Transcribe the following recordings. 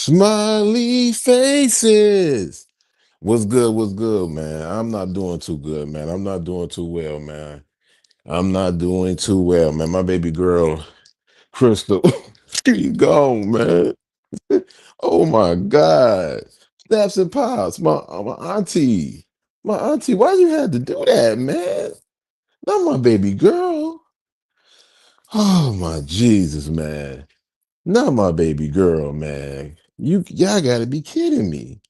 Smiley faces. What's good? What's good, man? I'm not doing too good, man. I'm not doing too well, man. I'm not doing too well, man. My baby girl, Crystal, she gone, man. Oh my God. Snaps and pops. My auntie. My auntie, why you had to do that, man? Not my baby girl. Oh my Jesus, man. Not my baby girl, man. Y'all gotta be kidding me.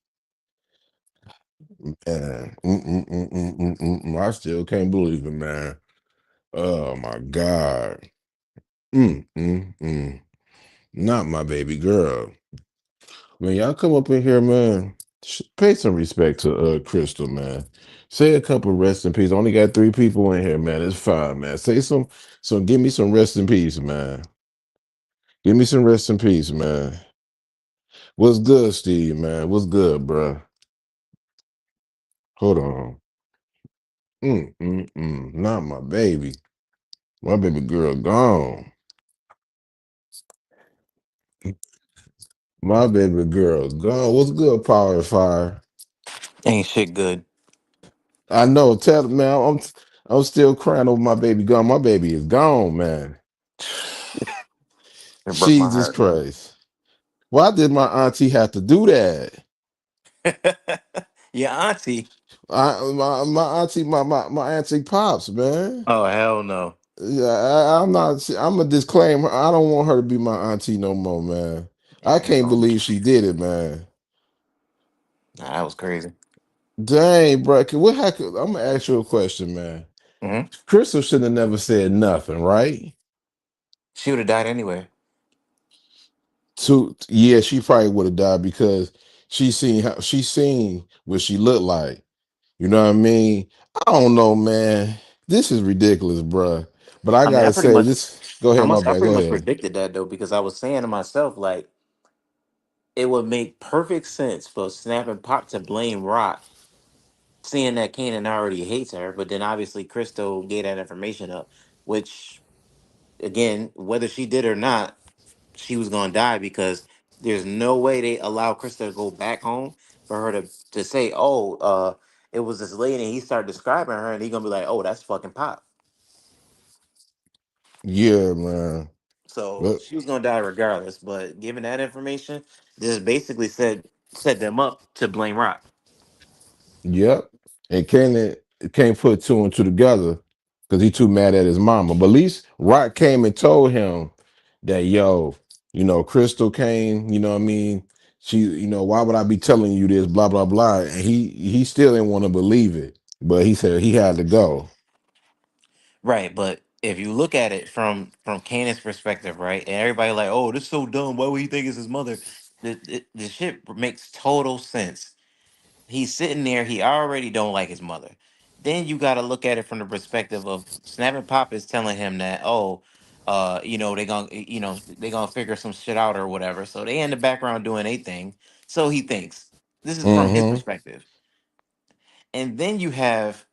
I still can't believe it, man. Oh my God. Mm. Not my baby girl. When y'all come up in here, man, pay some respect to Crystal, man. Say a couple rest in peace. Only got three people in here, man. It's fine, man. Say some give me some rest in peace, man. Give me some rest in peace, man. What's good, Steve, man? What's good, bruh? Hold on. Not my baby. My baby girl gone. My baby girl gone. What's good, Power and Fire? Ain't shit good. I know. Tell man, I'm still crying over my baby gone. My baby is gone, man. It broke my Jesus heart, man. Christ. Why did my auntie have to do that? Your auntie. My auntie, my auntie pops, man. Oh hell no. Yeah, I'm not. I'm a disclaimer. I don't want her to be my auntie no more, man. I Yeah, can't believe she did it, man. that was crazy. Dang, bro. What happened? I'm gonna ask you a question, man. Hmm. Crystal should have never said nothing, right? She would have died anyway. Yeah, she probably would have died because she seen what she looked like. You know what I mean? I don't know, man. This is ridiculous, bruh. But I I mean, gotta say this. Go ahead, my I bad. pretty Go much ahead. predicted that though because I was saying to myself like it would make perfect sense for Snap and Pop to blame Rock, seeing that Kanan already hates her, but then obviously Crystal gave that information up, which again, whether she did or not, she was gonna die because there's no way they allow Krista to go back home for her to say, "Oh, it was this lady." And he started describing her, and he gonna be like, "Oh, that's fucking Pop." Yeah, man. So But she was gonna die regardless. But given that information, this basically set them up to blame Rock. yep. And Cannon can't put two and two together because he too mad at his mama. But at least Rock came and told him that, yo, Crystal came, you know what I mean? She, why would I be telling you this? Blah, blah, blah. And he still didn't want to believe it. But he said he had to go. Right, but if you look at it from Kanan's perspective, right, and everybody like, "Oh, this is so dumb. Why would he think it's his mother?" The shit makes total sense. He's sitting there, he already don't like his mother. Then you got to look at it from the perspective of Snap and Pop is telling him that, oh, they gonna figure some shit out or whatever. So they in the background doing a thing. So he thinks this is from his Mm-hmm. perspective. And then you have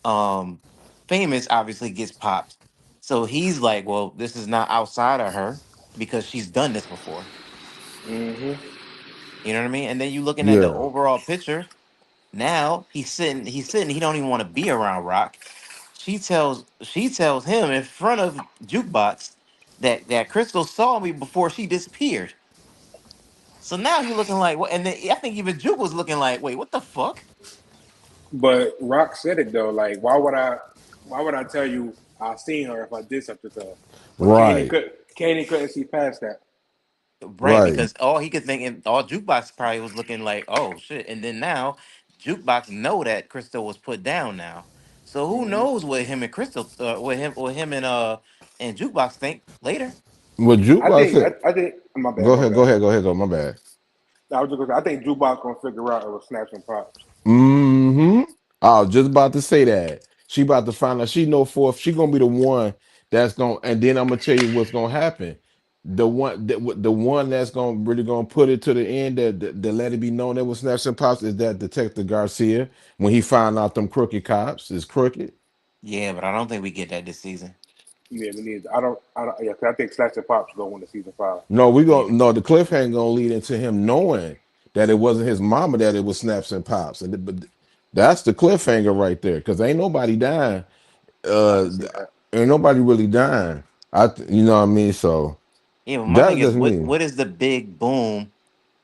um Famous obviously gets popped. So he's like, well, this is not outside of her because she's done this before. Hmm. You know what I mean? And then you looking at the Yeah. overall picture. Now he don't even want to be around Rock. She tells him in front of Jukebox that Crystal saw me before she disappeared. So now he looking like what? And then I think even Juke was looking like, wait, what the fuck? But Rock said it though. Like, why would I? Why would I tell you I seen her if I did something to her? But Right. Candy couldn't see past that. Right, Right. because all he could think, and all Jukebox probably was looking like, oh shit. And then now Jukebox know that Crystal was put down now. So who Hmm. knows what him and Crystal, what him and Jukebox think later. What Jukebox said. I think. My bad. Go My ahead. Go bad. ahead. Go ahead. Go. My bad. I was just gonna say, I think Jukebox gonna figure out it was snaps and pops. Hmm. I was just about to say that. She about to find out. She know for she gonna be the one that's gonna. And then I'm gonna tell you what's gonna happen. The one that's gonna really gonna put it to the end that let it be known that was snaps and pops is that Detective Garcia when he found out them crooked cops is crooked. Yeah, but I don't think we get that this season. Yeah, we need. I don't. Yeah, 'cause I think Slash and Pops go into season 5. No, we Me gonna no. The cliffhanger gonna lead into him knowing that it wasn't his mama, that it was Snaps and Pops, and but that's the cliffhanger right there. Because ain't nobody dying. I Uh, can see that. ain't nobody really dying. You know what I mean. So Yeah, but my thing that's is, just what me. what is the big boom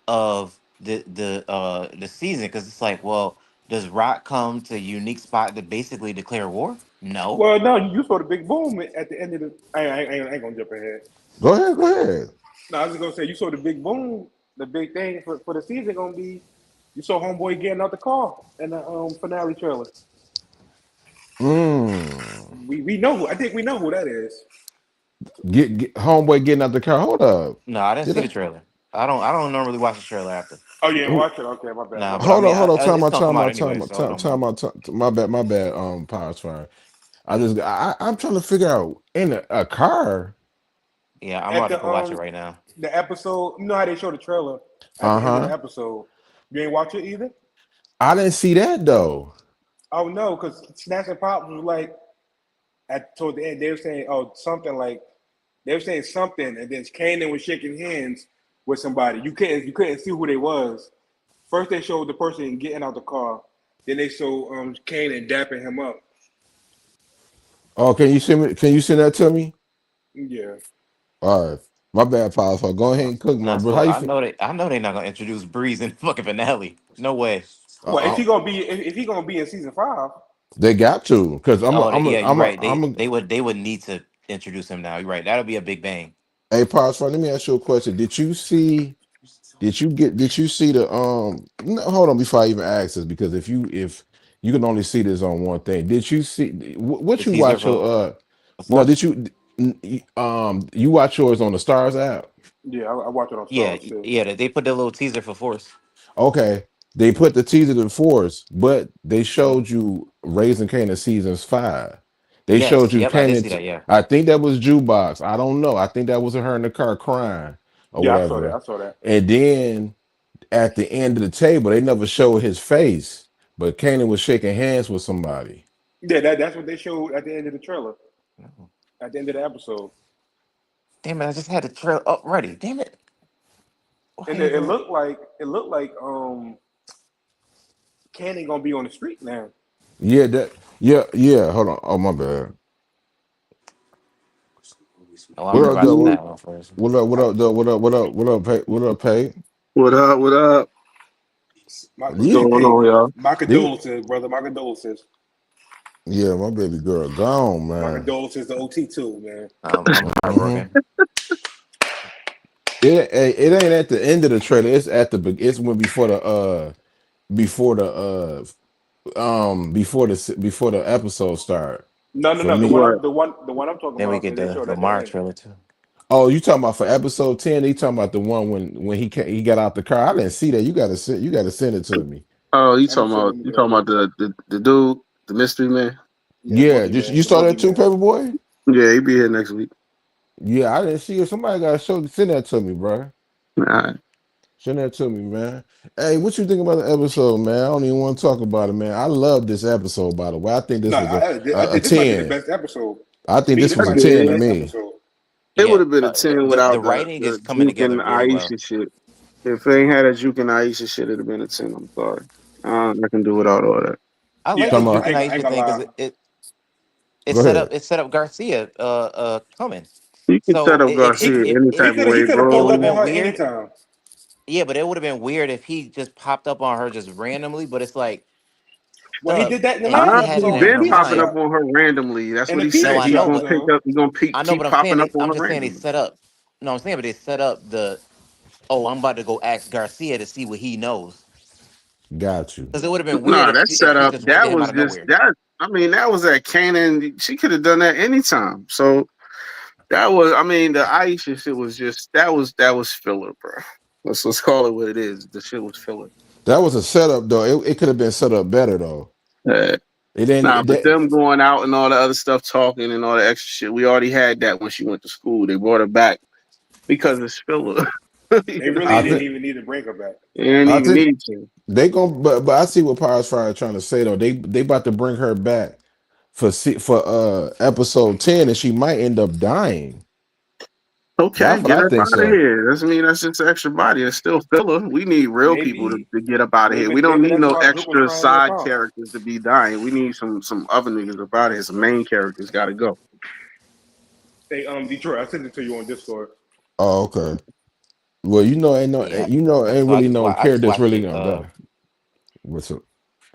of the season? Because it's like, well, does Rock come to a unique spot to basically declare war? No. Well, no, you saw the big boom at the end of the. I ain't gonna jump ahead. Go ahead, go ahead. No, I was just gonna say you saw the big boom. The big thing for the season gonna be you saw Homeboy getting out the car in the finale trailer. Mm. We know who I think we know who that is. Get homeboy getting out the car. Hold up. No, I didn't Did see the I? trailer. I don't normally watch the trailer after. Oh yeah, watch it. Okay, my bad, my Nah, but I bad. mean, Hold on. Time it's out, gonna come time out out, anyway, time out, so I time, don't time, mind. time out. My bad. Power's fire. I Yeah, just, I'm trying to figure out in a car. yeah, I'm At about to go watch it right now. the episode, you know how they show the trailer at Uh the end of the huh. episode. You ain't watch it either. I didn't see that though. Oh no, because Snatch and Pop was like at toward the end they were saying oh something like they were saying something and then Kanan was shaking hands with somebody. You couldn't see who they was. First they showed the person getting out the car, then they showed Kanan dapping him up. Oh, can you send me? Can you send that to me? Yeah. All right. My bad, Power's fire. Go ahead and cook, my Nah, bro. How so you I feel? know they're not gonna introduce Breeze in the fucking finale. No way. Well, Uh, if he gonna be in season 5, they got to, because Oh, yeah, you're right. They I'm a. they would they would need to introduce him now. You're right. That'll be a big bang. Hey, Power's fire. Let me ask you a question. Did you see? Did you see the no, hold on before I even ask this, because if you can only see this on one thing. Did you see The what you teaser watch for your the no, Force. did you watch yours on the Stars app? yeah, I watch it on Yeah, Stars too. yeah. They put the little teaser for Force. Okay. They put the teaser to the Force, but they showed you Raising Kanan seasons 5. They showed Yes. you Yep. I did Kanan see that. Yeah. I think that was Jukebox. I don't know. I think that was her in the car crying or Yeah, I saw that. whatever. I saw that. And then at the end of the table, they never showed his face, but Kanan was shaking hands with somebody. Yeah, that's what they showed at the end of the trailer. At the end of the episode, Damn it! I just had the trailer up ready. Damn it! Why and ain't it go? looked like Candy gonna be on the street now. Yeah. Hold on. Oh my bad. Oh, I'm What up, though? rewatching What that one first. what up, though? What up, Pay? What up? What up? My, What's These, hey, going hey, on, y'all? my these, condolences, brother. My condolences. yeah, my baby girl gone, My man. condolences to OT too, man. I'm Hmm. heartbroken. It ain't at the end of the trailer. It's at it's when before the before the episode start. No, no, For no. The me, one Right. I'm the one I'm talking Then we about get that they the showed at the Lamar end. trailer too. oh, you talking about for episode 10? You talking about the one when he got out the car? I didn't see that. You gotta send it to me. Oh, Let me see. Let me you go talking ahead. about the dude, the mystery man? Yeah, the Yeah, boogeyman. you The saw that too, boogeyman. Paperboy? Yeah, he be here next week. Yeah, I didn't see it. Somebody gotta send that to me, bro. All right. Send that to me, man. Hey, what you think about the episode, man? I don't even want to talk about it, man. I love this episode, by the way. I think No, this was I a think this might be the 10. best episode. I To think me, this this I was a might be the 10 to did. best me. episode. It would Yeah, have been a 10 the without the, writing is the coming Juke together and very well. Aisha shit. If they ain't had a Juke and Aisha shit, it'd have been a 10. I'm sorry. I can do without all that. I Yeah, like the Talking Duke about, and I ain't Aisha gonna thing lie. because go ahead. it set up Garcia coming. You can So set up Garcia any if He type of could he way, could have it pulled would have up bro. been on her weird. anytime. Yeah, but it would have been weird if he just popped up on her just randomly. But it's like, Well, he Stub, did that in the if last she Ah, has he it episode in in the her been pizza popping up mind, shop. on her randomly. That's In what the he no, pizza said. I He know, shop, gonna but pick though. up. He gonna I know, keep but popping up on I'm her just saying they randomly. set up. No, I'm saying, but they set up the. Oh, I'm about to go ask Garcia to see what he knows. Got you. Because it would have been weird Nah, that if she setup. just went to That him was out of just nowhere. that. I mean, that was at Kanan. She could have done that anytime. So that was. I mean, the Aisha shit was just that was filler, bro. Let's call it what it is. The shit was filler. That was a setup, though. It could have been set up better, though. Uh, It nah, didn't. but them going out and all the other stuff, talking and all the extra shit. We already had that when she went to school. They brought her back because it's filler. You They know really what I I didn't think. mean? even need to bring her back. They didn't I even think need to. they gon' but I see what Power's Fire trying to say though. They about to bring her back for episode 10, and she might end up dying. Okay, That's what get I up think. out of So, here. Doesn't mean that's just extra body. It's still filler. We need real people Maybe, to get up out of here. We don't maybe need that's no why Duke was extra trying to help side out. characters to be dying. We need some other niggas up out of here. Some main characters got to go. Hey, Detroit, I sent it to you on Discord. oh, okay. Well, Yeah. ain't So really no I just character that's watched really it. gonna die. What's up?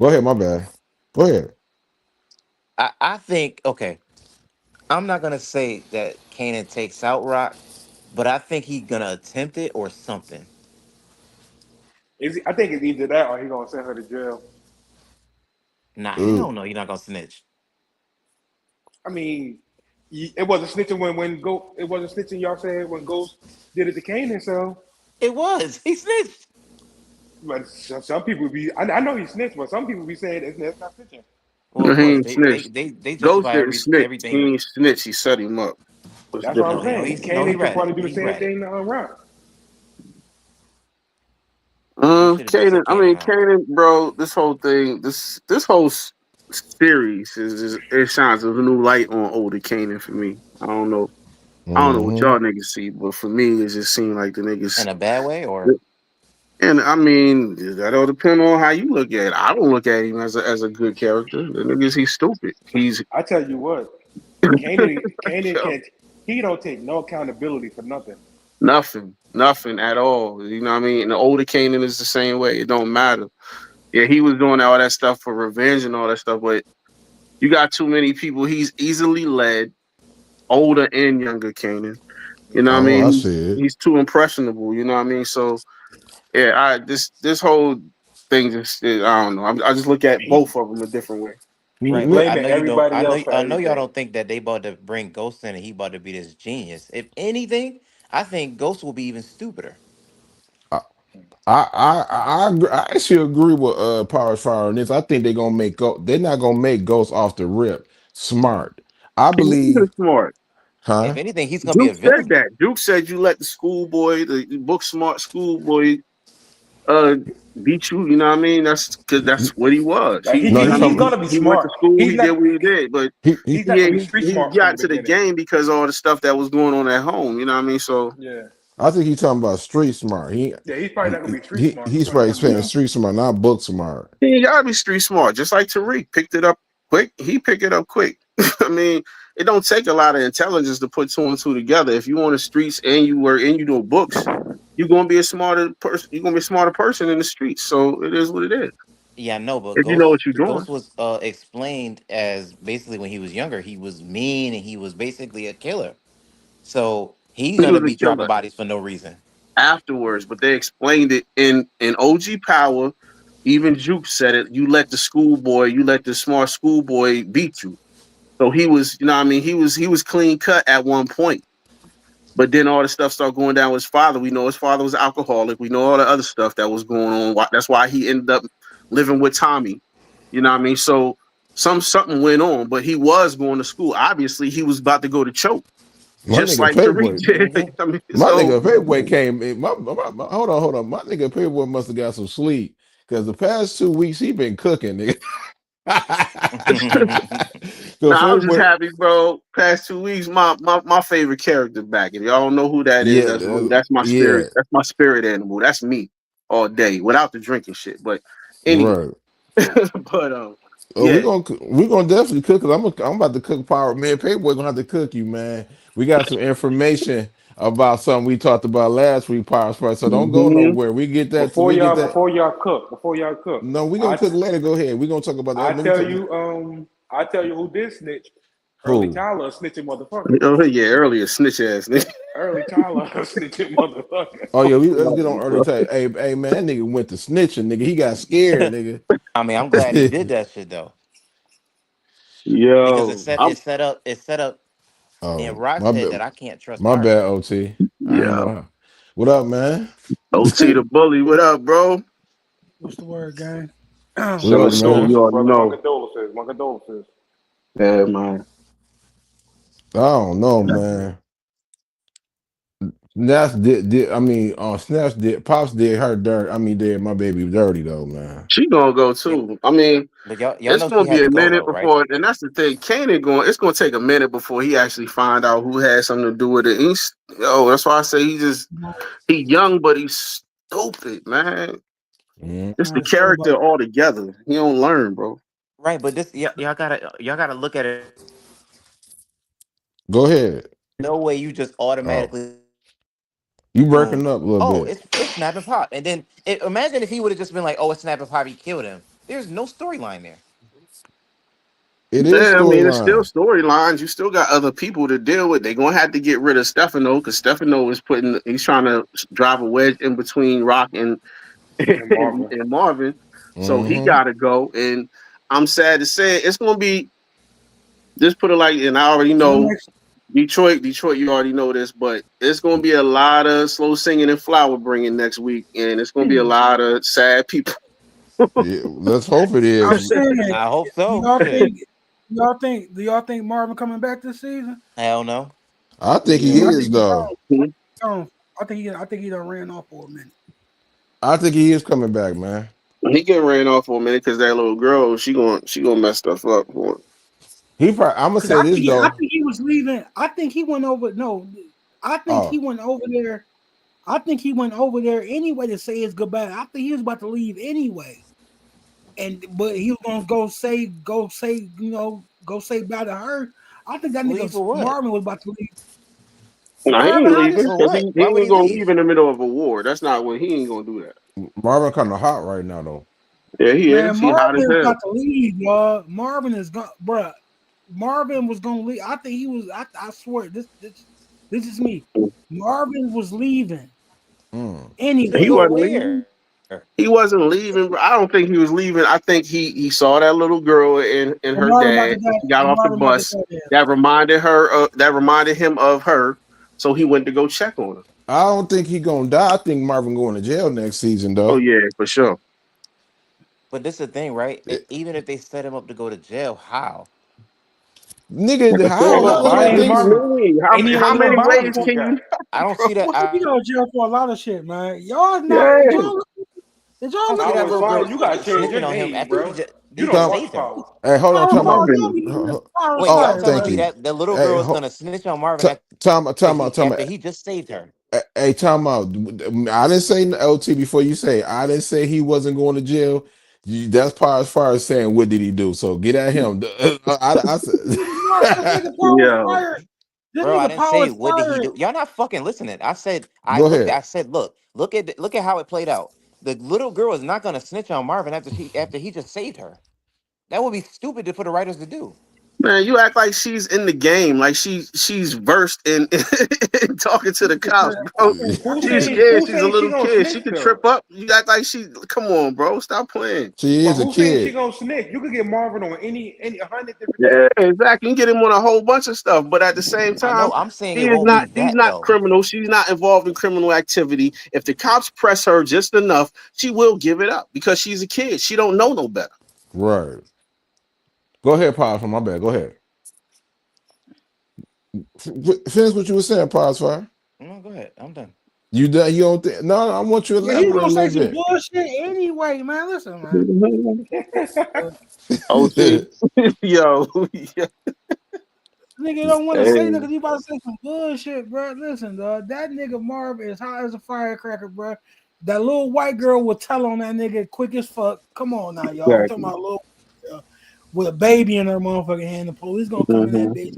Go ahead, my bad. Go ahead. I think okay. I'm not gonna say that Kanan takes out Rock, but I think he's gonna attempt it or something. I think it's either that or he gonna send her to jail. Nah, Ooh. hell no, you're not gonna snitch. I mean, it wasn't snitching it wasn't snitching. Y'all said when Ghost did it to Kanan, so. It was. He snitched. But some people be, I know he snitched, but some people be saying that's not snitching. Well, He of course ain't snitch. they Ghost justify didn't snitch. He everything. ain't snitch. He set him up. What's That's what I'm No, different? saying. he Kanan could ratted. probably do the He same ratted. thing to Rock. He should have just Kanan. took I mean, Kanan out. Kanan, bro. This whole thing, this whole series is it shines a new light on older Kanan for me. I don't know. I don't know what Hmm. y'all niggas see, but for me, it just seemed like the niggas. In a bad way, or And I mean, that all depend on how you look at it. I don't look at him as a good character. The niggas, he's stupid. He's I tell you what, Kanan can't. He don't take no accountability for nothing. nothing at all. You know what I mean? And the older Kanan is the same way. It don't matter. Yeah, he was doing all that stuff for revenge and all that stuff, but you got too many people. He's easily led, older and younger Kanan. You know what I Oh, mean? I He's see it. he's too impressionable. You know what I mean? So yeah, this whole thing just I don't know. I just look at He both of them a different way. he right? But I blaming know you don't. everybody else for I know y'all everything. don't think that they about to bring Ghost in and he about to be this genius. If anything, I think Ghost will be even stupider. I I actually agree with Power Fire on this. I think they're not gonna make Ghost off the rip smart. I He is believe, smart. If huh? anything, he's gonna be Duke a said villain. that. Duke said you let the book smart schoolboy, uh, beat you. You know what I mean? That's because that's what he was. Like No, You know he what I he's mean? gonna talking be He went to smart. school. He did what he did, but he He's not gonna be street he smart from got the to the beginning. game because of all the stuff that was going on at home. You know what I mean? So Yeah, I think he's talking about street smart. yeah. He's probably not gonna be street smart He's from probably the saying jump. street smart, not book smart. he gotta be street smart, just like Tariq picked it up quick. He picked it up quick. I mean, it don't take a lot of intelligence to put two and two together. If you on the streets and you work and you do books, you're gonna be a smarter person. You're gonna be a smarter person in the streets. So it is what it is. Yeah, I know, but If you know what you're doing, Ghost was explained as basically when he was younger, he was mean and he was basically a killer. So he's he gonna was a be dropping killer bodies for no reason. afterwards, but they explained it in OG Power. Even Juke said it. You let the smart schoolboy beat you. So he was, you know, what I mean, he was clean cut at one point. But then all the stuff started going down with his father. We know his father was an alcoholic. We know all the other stuff that was going on. That's why he ended up living with Tommy. You know what I mean? So something went on, but he was going to school. Obviously, he was about to go to choke, My just nigga like Tariq Paperboy, did. Hmm. I mean, my so nigga Paperboy came in. Hold on. My nigga Paperboy must have got some sleep because the past 2 weeks he been cooking, nigga. So now I'm just Paperboy, happy, bro. Past 2 weeks, my favorite character back. If y'all don't know who that is, yeah, that's my yeah, spirit. That's my spirit animal. That's me all day without the drinking shit. But anyway, right. but Oh, yeah. we gonna definitely cook. Cause I'm about to cook power, man. Paperboy gonna have to cook you, man. We got some information about something we talked about last week, Power Sport. So don't go Hmm. nowhere. We get that. We get that. Before y'all cook, No, we gonna cook later. Go ahead. We gonna talk about that. I Let me tell talk. you, I tell you who did snitch. Early Who? Tyler, a snitching motherfucker. Oh yeah, earlier snitch ass nigga. Early Tyler, a snitching motherfucker. Oh yeah, let's get on early time. Hey man, that nigga went to snitching, nigga. He got scared, nigga. I mean, I'm glad he did that shit though, because Yo, I'm it set up, and Oh, Rock my said bad. that I can't trust My bad, Marvin. OT. I ain't yeah. know how. What up, man? OT the bully. What up, bro? What's the word, gang? What Chilling, up, What's chilling. man? You Condolences, already brother. My know. condolences. My condolences. Yeah, man. I don't know, man. I mean, Snaps did, Pops did her dirt. I mean, did my baby dirty though, man. She gonna go Yeah, too. I mean, but y'all it's know she gonna had be to a go minute though, right? before, and that's the thing. Kanan going. It's gonna take a minute before he actually find out who had something to do with it. That's why I say he young, but he's stupid, man. Mhm. It's the So about character altogether. He don't learn, bro. Right, but this y'all gotta look at it from this perspective. Go ahead. No way you just Oh, automatically you assume, breaking up a little oh, bit. it's Snap and Pop, and then imagine if he would have just been like, oh, it's Snap and Pop, he killed him. There's no storyline there. It is Yeah, I mean, it's still storyline. storylines. You still got other people to deal with. They're gonna have to get rid of Stefano because Stefano is he's trying to drive a wedge in between Rock and And Marvin. and Marvin. So he Mm-hmm. gotta go. And I'm sad to say it's gonna be just put it like, and I already till know next. Detroit, you already know this, but it's gonna be a lot of slow singing and flower bringing next week, and it's gonna be a Hmm. lot of sad people. Yeah, let's hope it I'm is. saying, I hope do so. y'all Shit, think? Do y'all think Marvin coming back this season? hell no. I think See, he Yeah. I is think he though. gone. Gone. I think he done ran off for a minute. I think he is coming back, man. He getting ran off for a minute because that little girl, she gonna mess stuff up for him. He probably. I'm gonna Cause say this I though. think he was leaving. I think he went over. No, I think he Oh, went over there. I think he went over there anyway to say his goodbye. I think he was about to leave anyway, and but he was gonna go say bye to her. I think that Leave nigga for what? Marvin was about to leave. Nah, he Marvin, ain't how leaving this? For because what? he Why would ain't he gonna leave leave? in the middle of a war. That's not what he ain't gonna do that. Marvin kind of hot right now though. Yeah, he Man, is. He hot as Marvin is hell. about to leave, y'all. Marvin is gone, bruh. Marvin was gonna leave. I think he was. I swear, this is me. Marvin was leaving Mm. He To anyway. go wasn't leaving. where? He wasn't leaving. Bro. I don't think he was leaving. I think he saw that little girl and And her Marvin about to dad. die. He got And off the Marvin about to bus. die there. That reminded her. That reminded him of her. So he went to go check on her. I don't think he gonna die. I think Marvin going to jail next season Oh though. yeah, for sure. But this is the thing, right? It- Even if they set him up to go to jail, how? nigga, They're how? Oh, gonna Let's hey, find make his things. listen. mom. What you mean? Any of How the He little many gonna jail bodies ways he for. can you? got. I don't Bro? see that. He gonna jail for a lot of shit, man. Y'all not. Yeah. Did I y'all don't look see at that Marvin, little find girl you gotta change your snitching on him name, after bro. You he don't just Time, saved watch her. power. hey, hold on, time out. Marvin. Wait, Oh, y'all Sorry, telling thank me man. you. that the little Hey, girl is gonna snitch on Marvin time out, time after out. he just saved her? Hey, time out. I didn't say LT before you say. I didn't say he wasn't going to jail. That's part as far as saying what did he do. So get at him. I No, this said, nigga Paul was Yo. fired. This Bro, I nigga didn't Paul say was what did he fired. do. Y'all not fucking listening. I said go ahead. I said, look at how it played out. The little girl is not gonna snitch on Marvin after he just saved her. That would be stupid for the writers to do. Man, you act like she's in the game, like she's versed in, in talking to the cops, bro. She's scared. Who She's a saying she little gonna kid. snitch She could trip though? up. You act like she. Come on, bro. Stop playing. She But is a who saying she kid. gonna snitch? You could get Marvin on any 100 different Yeah, characters. exactly. You can get him on a whole bunch of stuff, but at the same I time, know. I'm saying she it is won't be not. She's that not though, criminal. She's not involved in criminal activity. If the cops press her just enough, she will give it up because she's a kid. She don't know no better. Right. Go ahead, Pause for my bad. Go ahead. Finish what you were saying, Pause Fire. no, go ahead. I'm done. You done? You don't think? No, I want you to Yeah, he's elaborate a gonna say little some bit. bullshit anyway, man. Listen, man. Uh, OT, yo, yeah. Nigga don't want to say Hey, nothing. You about to say some bullshit, bro. Listen, dog. That nigga Marv is hot as a firecracker, bro. That little white girl will tell on that nigga quick as fuck. Come on now, y'all. I'm talking exactly. about a little girl with a baby in her motherfucking hand. The police gonna come in that Mhm. bitch.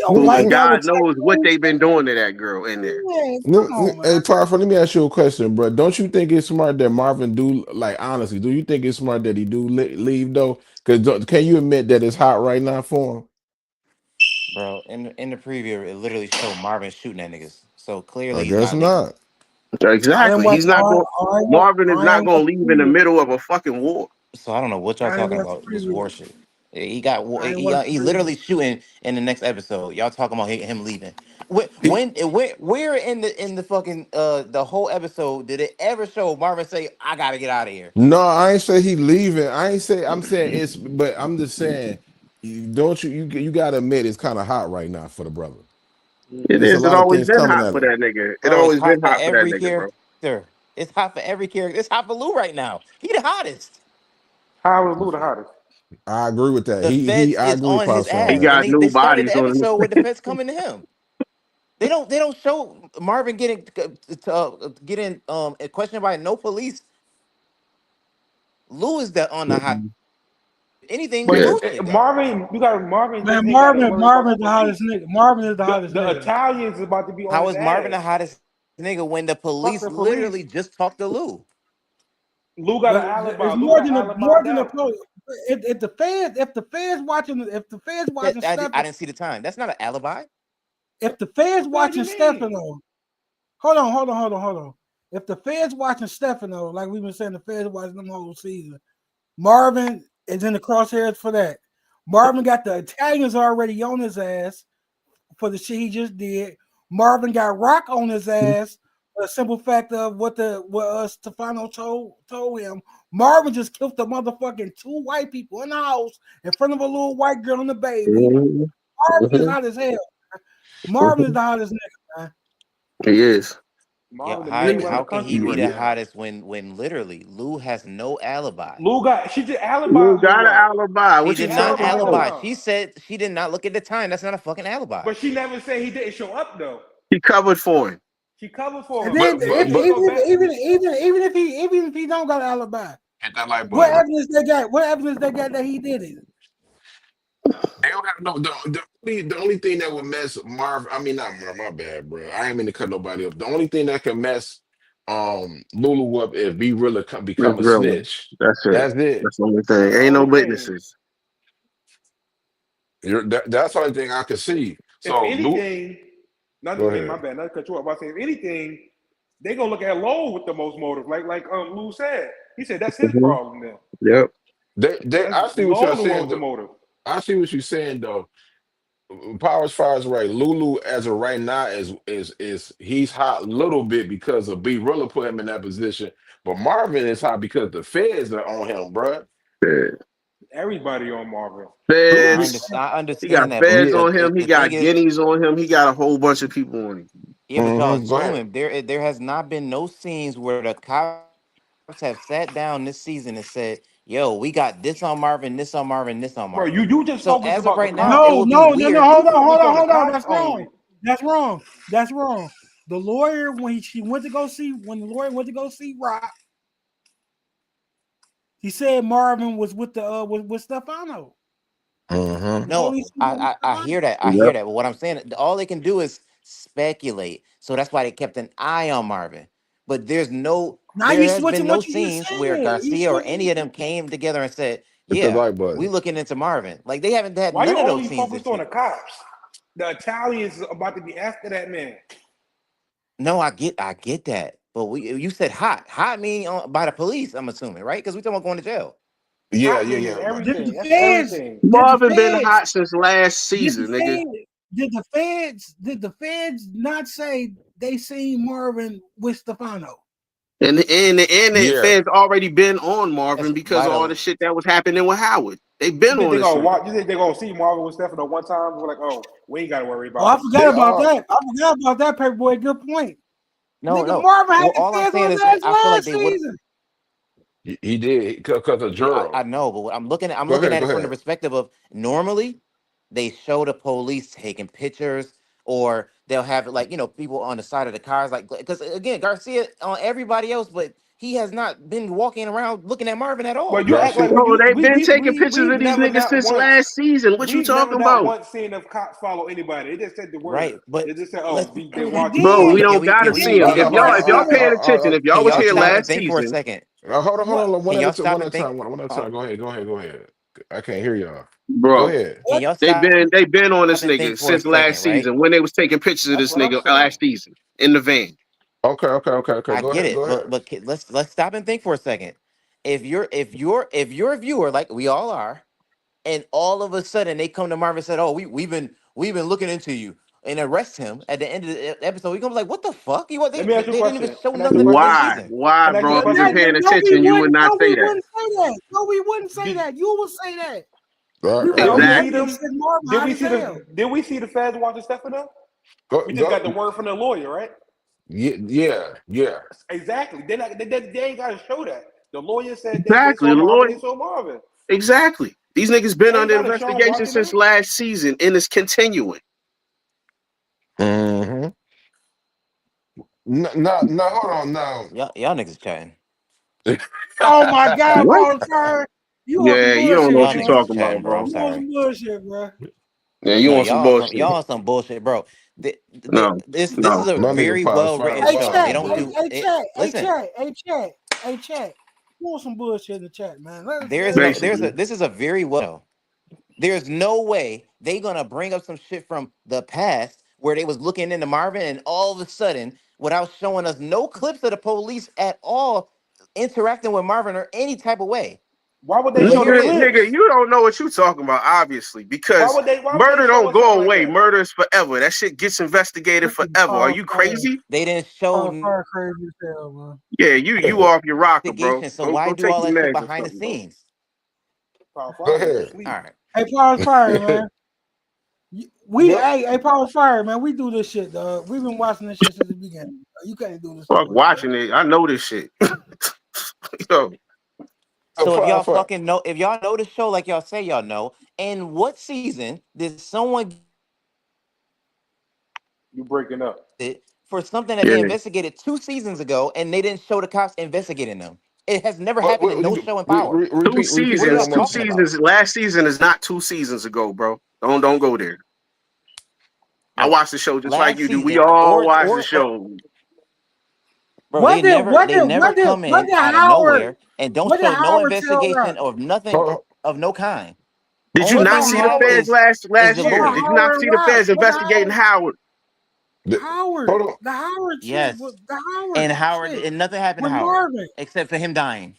A white And guy God with knows what tattoos. they've been doing to that girl in there. Yeah, come on, man. Hey, Powerful, let me ask you a question, bro. Don't you think it's smart that Marvin do, like, honestly, do you think it's smart that he do leave though? Because can you admit that it's hot right now for him? Bro, in the preview, it literally showed Marvin shooting at niggas. So I clearly he's guess not leaving. not. I ain't Exactly. watch. He's not going. Marvin is I not ain't watch going to the leave in the preview. middle of a fucking war. So I don't know what y'all I ain't talking watch about. the This preview. war shit. He got I ain't watch he the preview. literally shooting in the next episode. Y'all talking about him leaving. He, Where in the fucking the whole episode did it ever show Marvin say I gotta get out of here? no, I ain't say he leaving. I ain't say. I'm saying it's, but I'm just saying. Don't you gotta admit it's kind of hot right now for the brother. It It's a is. It lot of always things been coming hot at for him. that nigga. It Bro, it's always been hot for hot for that every nigga, bro. character. It's hot for every character. It's hot for Lou right now. He the hottest. How is Lou the hottest? I agree with that. The He feds I is agree with on his Pops on He ass, that. and got they new started the bodies on him. episode with the feds coming to him. They don't show Marvin getting questioned by no police. Lou is the on the hot. Anything, But Yeah. Lou shit though. Marvin, you got Marvin Man, just ain't got to worry about the Marvin's the police. hottest nigga. Marvin is the hottest The nigga. Italians is about to be on How his is Marvin the ass. hottest nigga when the Fuck police the police. literally just talked to Lou? Lou got But an alibi. it's Lou more got than alibied a out. pro. If the feds watching I Stefan, didn't see the time. That's not an alibi. if the feds What the hell you watching mean? Stefano, hold on. If the feds watching Stefano, like we've been saying, the feds watching them whole season, Marvin is in the crosshairs for that. Marvin got the Italians already on his ass for the shit he just did. Marvin got Rock on his ass for the simple fact of what Stefano told him. Marvin just killed the motherfucking two white people in the house in front of a little white girl and a baby. Mhm. Marvin is Mhm. hot as hell. Marvin is the hottest nigga, man. He is. Yeah, Marvin the how Mayweather of how the can country he be right the now. hottest when literally Lou has no alibi? Lou got she just You alibi Lou got an out. alibi. She What you did She not talking alibi about? Lou alibi. out. She said she did not look at the time. That's not a fucking alibi. But she never said he didn't show up though. He covered for him. She covered for And him. then But If but if, he but go back, even if he don't got an alibi, hit that light what button. evidence they got? What evidence they got that he did it? They don't have no the only thing that would mess Marv. I mean not Marv, my bad, bro. I ain't mean to cut nobody up. The only thing that can mess Lulu up if he really That's become a real. snitch. That's it. That's it. That's the only that's thing. the Ain't no only thing. witnesses. That's the only thing I can see. If So Lou, anything, not go to my ahead. bad, not to cut you off. I say if anything, they gonna look at Lowe with the most motive. Like Lou said. He said that's his Hmm. problem now. Yep. They That's I see what you're Lowe the one saying with the though. motive. I see what you're saying though. Powers far is right. Lulu as of right now is he's hot a little bit because of B Rilla put him in that position. But Marvin is hot because the feds are on him, bruh. Yeah. Everybody on Marvin. Feds. I He got understand that, feds Yeah. on him. but He the thing got is, guineas on him. He got a whole bunch of people on him. yeah, but y'all Go ahead. assuming there has not been no scenes where the cops have sat down this season and said, "Yo, we got this on Marvin, this on Marvin, this on Bro, Marvin." you just So focused as of about the right now, cops. it No, would be weird. You hold focused on the on. cops only. That's wrong. The lawyer she went to go see when the lawyer went to go see Rock, he said Marvin was with the with Stefano. Mm-hmm. The No, police was with I Stefano. hear that. I hear Yep. that. But what I'm saying, all they can do is speculate. So that's why they kept an eye on Marvin. But Now there you has been switching no what you just scenes where said. You Garcia or any switching. of them came together and said, Hit the "Yeah, like we button. looking into Marvin." Like they haven't had Why you none of those only scenes focused this on the year. cops? The Italians is about to be after that man. No, I get that. But you said hot. Hot mean by the police, I'm assuming, right? Because we talking about going to jail. Yeah, Hot yeah, means yeah. But Did the everything. That's feds? everything. Did the Marvin been feds? hot since last Did the season, nigga. feds? Did the feds not say they seen Marvin with Stefano? And the yeah. feds already been on That's Marvin because of all vital. the shit that was happening with Howard. They You been think on they this gonna nigga. watch? You think they gonna see Marvin with Stefano one time? We're like, oh, we ain't gotta worry Oh, about I him. forgot They about are. that. I forgot about that, Paperboy. Good point. No, Nigga, no. Marvin had Well, the all I'm feds saying on his is ass I feel like last they would. season. He did because of Yeah, Juro. I know, but what I'm Go looking ahead, at go it from the ahead. perspective of normally they show the police taking pictures or they'll have like people on the side of the cars like because again Garcia on everybody else, but he has not been walking around looking at Marvin at But all. you act like Garcia. when Bro, you they been taking pictures we've of these never niggas not since once last season. What you we've never talking not about? once seen of cops follow anybody. They just said the Right, word. but They just said, let's oh, they They watching Bro, you. we did. can don't we gotta can They we see did. him. They can If y'all y'all did. if y'all stop? Hold paying on. attention, if y'all Can was y'all here stop and last think for a season, second? Hold on. One Can at a y'all time. One stop at and a think? time. One at a Uh, time. Go ahead. I can't hear y'all. Go bro, ahead. can What? y'all they stop been they been on this and think nigga for a since second? last Right? season when they was taking pictures of That's this what I'm nigga saying. last season in the van. Okay. I Go get ahead. Go it, ahead. let's stop and think for a second. If you're a viewer like we all are, and all of a sudden they come to Marvin and said, "Oh, we've been looking into you," and arrest him at the end of the episode, he comes like, "What the fuck? He was Let they me they ask you a didn't even question. show Can I ask you a nothing from this question? Why? season." Why, Can I ask you a bro? If you've been question? paying attention, you would not No, we say that. wouldn't say that. No, we wouldn't say Did that. You would say that. All We right. would did say we that see Exactly. nigga them? said Marvin Did hot we as see hell. the? Did we see the feds watching Stefano? Go, We just got the go. word from the lawyer, right? Yeah. Exactly. They ain't got to show that. The lawyer said they Exactly. saw The Marvin. They Lord. saw Marvin. Exactly. These niggas been They ain't under got to show him investigation watching since them. last season, and it's continuing. Mm-hmm. No, hold on now. Y'all niggas chatting. Oh my God, What? Paul Fire. You on some Yeah, you don't know bullshit, what Y'all you're bro. niggas is talking chatting, about, bro. I'm bro. You on some sorry. bullshit, bro. Yeah, you No, want some bullshit. y'all on some bullshit, bro. No, This no. is a My nigga very Paul's well fire. written Hey show. They chat, don't Wow. do it. Listen, hey chat. You want some bullshit in the chat, man. Basically. this is a very well. There's no way they gonna bring up some shit from the past where they was looking into Marvin and all of a sudden, without showing us no clips of the police at all interacting with Marvin or any type of way. Why would they But show here the it Nigga, is. nigga, clips? you don't know what you talking about, obviously, Why because would they? Why would they murder show don't us something go like away. that? Murder is forever. That shit gets investigated This is forever. Are Paul you Fire. crazy? They didn't show Paul Fire crazy as hell, man. Yeah, you off your rocker, bro. investigation. So Go why go do take all your that shit meds or behind the something, bro. scenes? Power Go Five went to ahead. All sleep. right. Hey, Paul Fire, man. Go. Hey, Paul Fire, man. We do this shit, dog. We've been watching this shit since the beginning. You can't do this Fuck to us, bro. watching it. I know this shit. Yo, So if y'all Fire. fucking know, if y'all know the show like y'all say y'all know, in what season did someone You breaking up? get it for something that yeah. they investigated 2 seasons ago and they didn't show the cops investigating them? It has never What, happened what, in no show in Power. Two What are repeat y'all one seasons. more Two talking time. about, seasons. Last season is not 2 seasons ago, bro. Don't go there. I bro? watched the show just like Last you do. We season, all watch the show. bro, they never come What in did out of Howard nowhere and don't what did show no Howard tell investigation Rock? or nothing Hold of no kind. Did you Only What thing did not we see the have Howard feds is last the what did year? lawyer. Did you not Howard see and the Rock? feds investigating Howard? Howard, hold on. the Howard shit Yes, with the Howard and Howard shit and nothing happened to with Howard Marvin. except for him dying.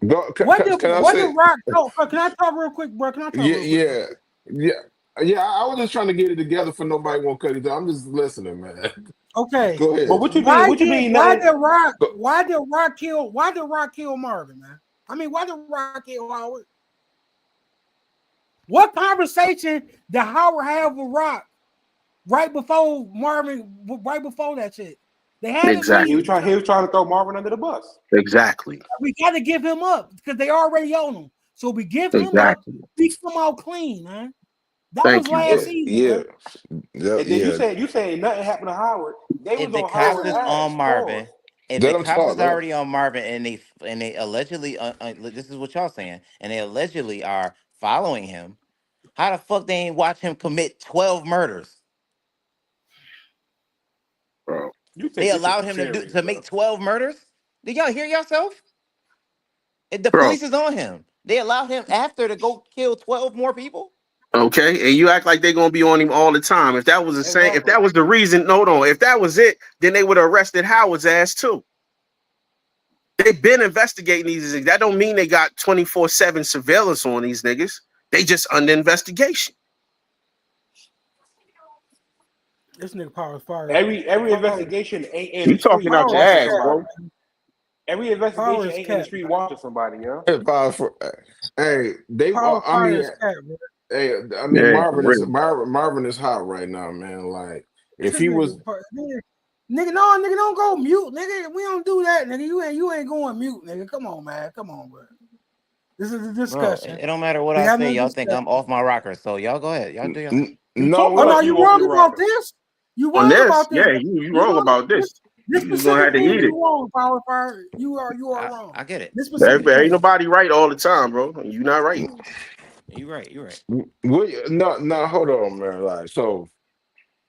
Go, can I What did say? Rock tell? Can I talk real quick, bro? Can I talk Yeah, real quick, bro? yeah. I was just trying to get it together for nobody won't cut it down. I'm just listening, man. Okay. Go But ahead. what you mean? What you mean? Nothing. Go, Why did Rock kill Marvin, man? I mean, why did Rock kill Howard? What conversation did Howard have with Rock right before Marvin, right before that shit? They had a He Exactly. was meeting. trying. He was trying to throw Marvin under the bus. Exactly. We got to give him up because they already own him. So we give him up. Exactly. We come out clean, man. That was Thank you, last yeah, bro. season, yeah, bro. And then you saying nothing happened to Howard. They If was the on cops Howard's is on ass. Pause. Marvin, if the let them cops talk. is already on Marvin and they allegedly this is what y'all saying and they allegedly are following him, how the fuck they ain't watch him commit 12 murders? Bro. You They take this shit allowed too him serious, to bro. make 12 murders? Did y'all hear yourself? The Bro. police is on him. They allowed him after to go kill 12 more people? Okay. And you act like they're gonna be on him all the time. If that was the same, if Exactly. that was the reason, no, no. If that was it, then they would have arrested Howard's ass too. They've been investigating these niggas. That don't mean they got 24/7 surveillance on these niggas. They just under investigation. This nigga Power is fire. Every Power, investigation ain't in You the talking street out your Power is watching ass, cat. somebody. bro. Every Power investigation is ain't in the cat. street watching somebody, yo. Hey, hey, they. Power I fire mean, is cat, bro. hey, I mean, Yeah, for real. Marvin is hot right now, man. Like, if This he was, nigga, no, nigga, don't go mute, nigga. We don't do that, nigga. You ain't going mute, nigga. Come on, man. Come on, bro. This is a Bro, discussion. it don't matter what We I having say. a Y'all think discussion. I'm off my rocker. So y'all go ahead. Y'all do your thing. You no, talking Oh no, like what? you you off wrong your about rocker. this. You On wrong this, about this. yeah, you You wrong wrong. about this. This You just gonna specific have to thing eat it. you wrong, Power Fire. You are wrong. I get it. This specific Ain't thing. nobody right all the time, bro. You not right. You right. You right. What? No, hold on, man. Like, so,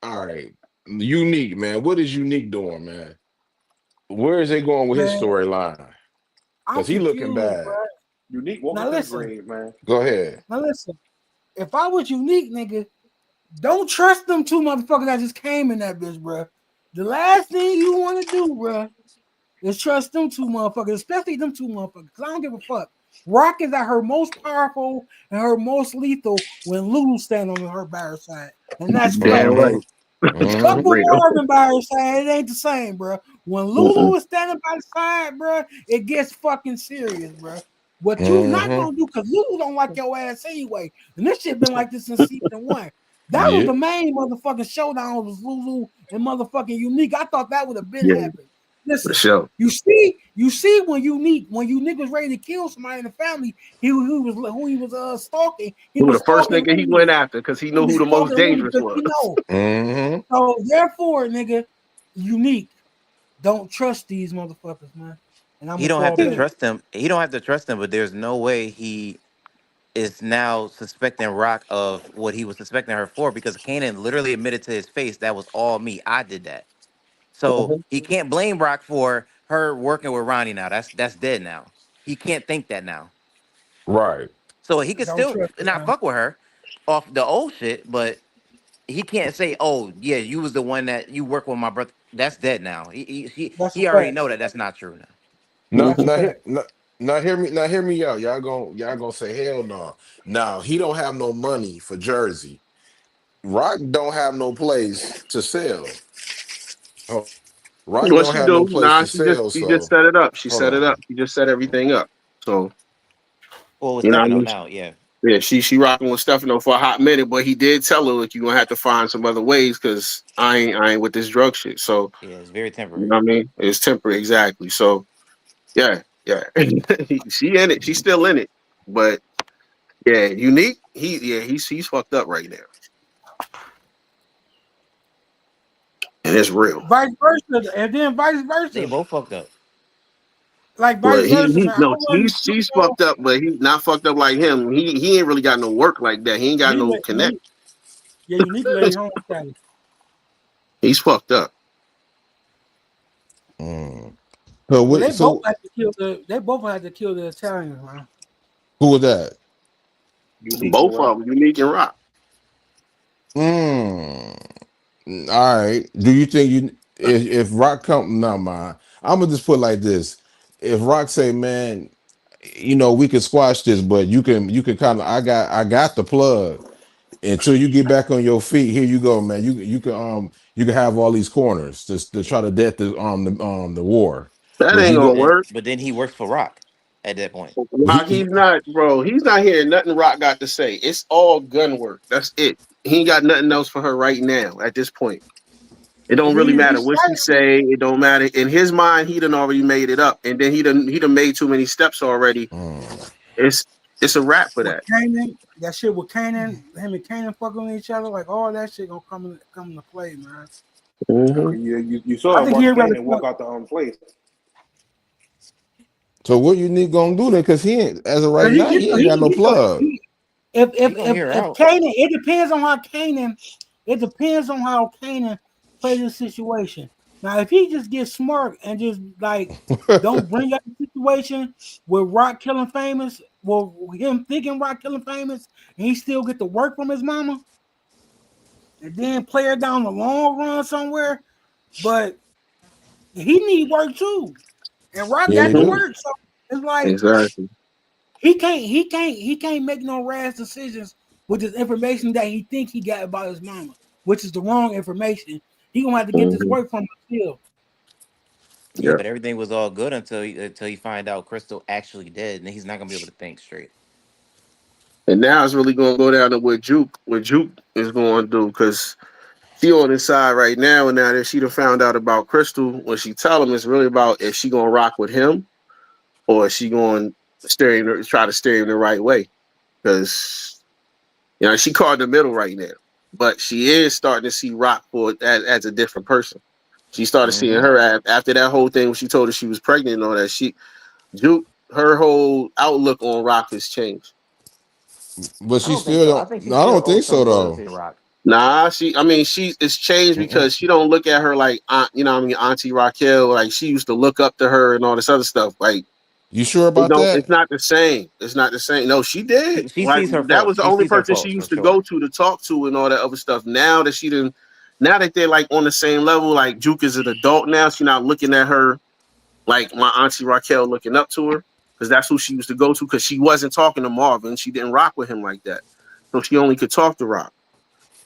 all right, unique, man. What is unique doing, man? Where is they going with his Man, storyline? I'm Because he looking confused, bro. bad. Unique walking Now to the listen. grave, man. Go ahead. Now listen. If I was unique, nigga, don't trust them two motherfuckers that just came in that bitch, bro. The last thing you want to do, bro, is trust them two motherfuckers, especially them two motherfuckers. Cause I don't give a fuck. Rock is at her most powerful and her most lethal when Lulu stand on her by her side, and that's Damn facts. right. Mm-hmm. Mm-hmm. Fuck with Real. Marvin by her side, it ain't the same, bro. When Mm-mm. Lulu is standing by the side, bro, it gets fucking serious, bro. What you not Mm-hmm. gonna do, cause Lulu don't like your ass anyway, and this shit been like this since season one. That was Yeah, the main motherfucking showdown was Lulu and motherfucking Unique. I thought that would have been Yeah, happened. for Listen, sure. you see when Unique was ready to kill somebody in the family, he was stalking. He Who was the first stalking nigga he Lulu. went after because he He knew was who the most stalking Lulu dangerous because was. he know. mm-hmm. So therefore, nigga, Unique, don't trust these motherfuckers, man. And I'm He gonna don't have fall to back. trust them. He don't have to trust them, but there's no way he is now suspecting Rock of what he was suspecting her for because Kanan literally admitted to his face that was all me. I did that. So Mhm. he can't blame Rock for her working with Ronnie now. That's dead now. He can't think that now. Right. So he could Don't still trust not them, fuck with her off the old shit, but he can't say, "Oh, yeah, you was the one that you work with my brother." That's dead now. that's a He already fact. know that that's not true now. Now, That's a Mhm. now, fact. hear, now, now, hear me out. Y'all gonna say hell no. Now he don't have no money for Jersey. Rock don't have no place to sell. Oh, Rock What don't she have no do? place Nah, to sell. she just So set it up. She hold set it up. on. She just set everything up. So Well, with you know what I Stefano mean? now, yeah, Yeah, she rocking with Stefano for a hot minute, but he did tell her like you're gonna have to find some other ways because I ain't with this drug shit. So yeah, it's very you know temporary. what I mean? It's temporary, exactly. So yeah, yeah. She in it. She's still in it. But yeah, unique. He's fucked up right now. And it's real. Vice versa, and then vice They versa. both fucked up. Like But vice versa, man. I wasn't she's so fucked up, but he's not fucked up like him. He ain't really got no work like that. He ain't got he no let connect. yeah, Unique lady home status. He's fucked up. Mm. So Well, wait, so they both had to kill the Italians, man. who was that? Unique and Both Rock. of them, unique and rock. Mm. All right. Do you think you if Rock come no man, I'm gonna just put it like this. If Rock say, man, we can squash this, but you can kind of I got the plug. Until you get back on your feet, here you go, man. You can have all these corners to try to death the war. That But ain't you gonna go work. But then he works for Rock at that point. Rock, he's not, bro. He's not hearing nothing Rock got to say. It's all gun work. That's it. He ain't got nothing else for her right now at this point. It don't really matter He's what she saying say. It don't matter. In his mind, he done already made it up. And then he done made too many steps already. mm, It's it's a wrap for with that. Kanan, that shit with Kanan, him and Kanan fucking with each other, like all that shit gonna come into play, man. I Hmm. mean, you I saw him think watch he'd rather Kanan fuck. walk out the place. so what you need gonna do then? Because he ain't as of right Cause now, he ain't got no plug. if He if gonna if hear her if out. Kanan, it depends on how Kanan plays the situation. Now, if he just gets smart and just like don't bring up the situation with Rock killing famous, well, him thinking Rock killing famous, and he still get to work from his mama, and then play her down the long run somewhere. But he need work too, and Rock Yeah, got he to Hmm. do. work. So it's like Exactly. he can't make no rash decisions with this information that he think he got about his mama, which is the wrong information. He gonna have to get this Hmm. work from still. Yeah, Yeah. but everything was all good until he find out Crystal actually dead, and he's not gonna be able to think straight. And now it's really gonna go down to what Juke is going to do because she on his side right now, and now that she done found out about Crystal, when she tell him, it's really about if she gonna rock with him or is she going to try to steer him the right way. Because she caught in the middle right now, but she is starting to see Rock for as a different person. She started seeing Hmm. her after that whole thing when she told her she was pregnant and all that. Juke, her whole outlook on Rock has changed. But I she don't think still so. I don't. think she No, I still don't owes think some so loyalty though. to Rock. Nah, it's changed Mm-mm. because she don't look at her like Auntie Raquel. Like she used to look up to her and all this other stuff. Like You sure it about don't. It's that? not the same. It's not the same. No, she did. She Like sees her that was faults. the She only sees her person she faults for used to sure. go to talk to and all that other stuff. Now that they're like on the same level, like Juke is an adult now. She's not looking at her like my Auntie Raquel looking up to her because that's who she used to go to because she wasn't talking to Marvin. She didn't rock with him like that, so she only could talk to Rock.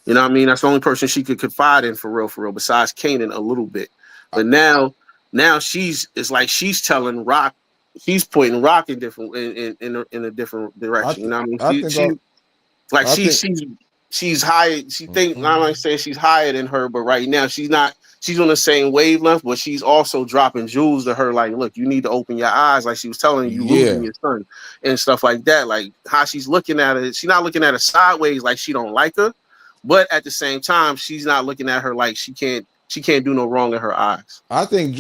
You know what I mean? That's the only person she could confide in for real, besides Kanan a little bit. I, But now it's like she's telling Rock, she's pointing Rock in different in a different I, direction. You th- know what I mean? I think. I, Like I think. she's higher. She think I'm Mm-mm. not saying she's higher than her, but right now she's not. She's on the same wavelength, but she's also dropping jewels to her. Like, look, you need to open your eyes. Like she was telling you, losing Yeah, your son and stuff like that. Like how she's looking at it. She's not looking at her sideways like she don't like her, but at the same time, she's not looking at her like she can't do no wrong in her eyes. I think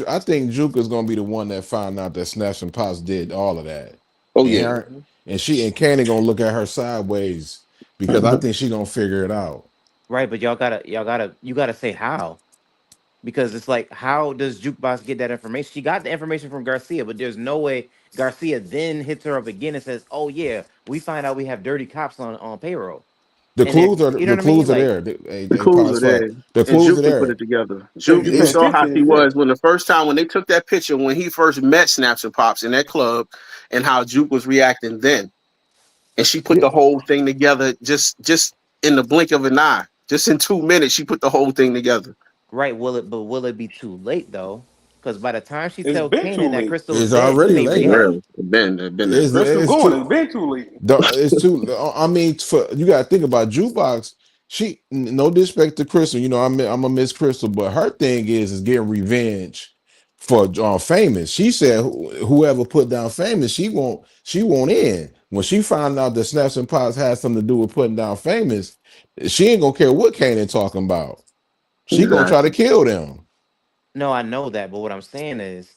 Juke is gonna be the one that found out that Snaps and Pops did all of that, Oh and yeah. her and she and Candy gonna look at her sideways because I think she gonna figure it out. Right, but you gotta say how. Because it's like, how does Jukebox get that information? She got the information from Garcia, but there's no way Garcia then hits her up again and says, "Oh yeah, we find out we have dirty cops on payroll," The and they're, clues are you know the what I mean? clues are Like, there. The They clues are pause for there. the And clues Juke are can put it there. together. If Juke, you you paying It's saw how attention, she it's there. was when the first time when they took that picture when he first met Snaps and Pops in that club and how Juke was reacting then. And she put yeah, the whole thing together just in the blink of an eye. Just in 2 minutes, she put the whole thing together. right? Will it be too late though? Because by the time she It's tells been too Kanan that late. Crystal is it's dead, he already may late, For man. react. real. It been that It's way. Crystal it's going. too It's been too late. it's too. I mean, for you got to think about Jukebox. No disrespect to Crystal. I'm a Miss Crystal, but her thing is getting revenge for Famous. She said whoever put down Famous, she won't in. When she found out that Snaps and Pops had something to do with putting down Famous, she ain't gonna care what Kanan talking about. She gonna try to Exactly. kill them. No, I know that, but what I'm saying is,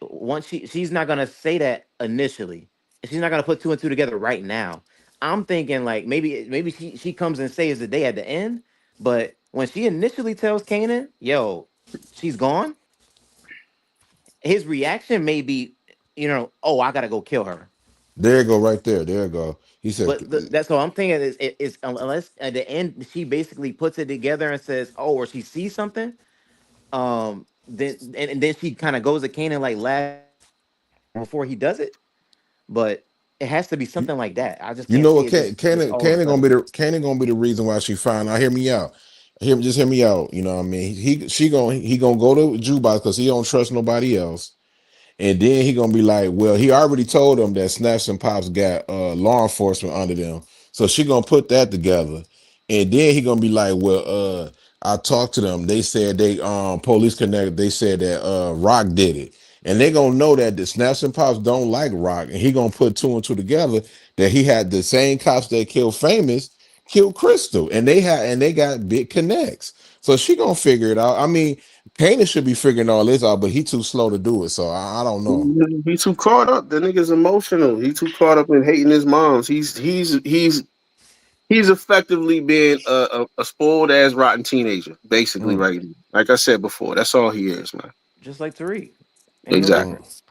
once she's not gonna say that initially. She's not gonna put two and two together right now. I'm thinking like maybe she comes and saves the day at the end, but when she initially tells Kanan, "Yo, she's gone," his reaction may be, "Oh, I gotta go kill her." There you go, right there. There you go. He said, But that's all I'm thinking is unless at the end she basically puts it together and says, "Oh," or she sees something, then and then she kind of goes to Kanan like last before he does it. But it has to be something like that. I just You can't know see what? it just all of a sudden. Cannon gonna be the reason why she found out. Hear me out. Hear me out. You know what I mean? He gonna go to Jukebox because he don't trust nobody else. And then he gonna be like, well, he already told them that Snaps and Pops got law enforcement under them. So she gonna put that together. And then he gonna be like, well, I talked to them. They said they police connect, they said that Rock did it. And they gonna know that the Snaps and Pops don't like Rock. And he gonna put two and two together that he had the same cops that killed Famous, killed Crystal. And they got big connects. So she gonna figure it out. I mean, Kanan should be figuring all this out, but he too slow to do it. So I don't know. He too caught up. The nigga's emotional. He too caught up in hating his moms. He's effectively being a spoiled ass rotten teenager, basically, Mm, right now. Like I said before, that's all he is, man. Just like Tariq. Ain't no Exactly. different. mm.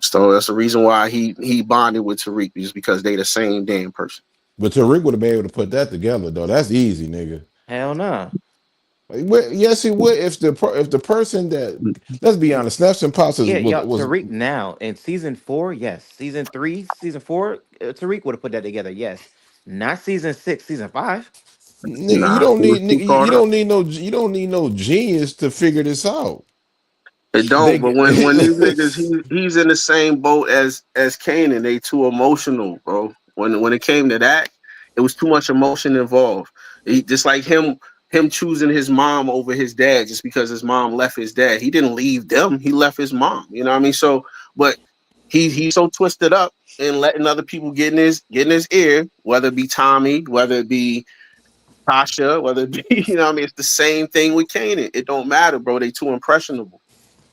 So that's the reason why he bonded with Tariq is because they the same damn person. But Tariq would have been able to put that together, though. That's easy, nigga. Hell nah. Yes, he would if the person that, let's be honest, Snaps and Pops Yeah, y'all, was Tariq now in season 4, yes. Season 3, season 4, Tariq would have put that together, yes. Not season 6, season 5. nigga. You Nah, don't he was need too nigga. caught up. You don't need no genius to figure this out. It don't, They but when these niggas he's in the same boat as Kanan, they too emotional, bro. When it came to that, it was too much emotion involved. Just like him choosing his mom over his dad just because his mom left his dad. He didn't leave them, he left his mom. You know what I mean? So but he's so twisted up and letting other people get in his ear, whether it be Tommy, whether it be Tasha, whether it be, you know what I mean? It's the same thing with Kanan. It don't matter, bro. They too impressionable.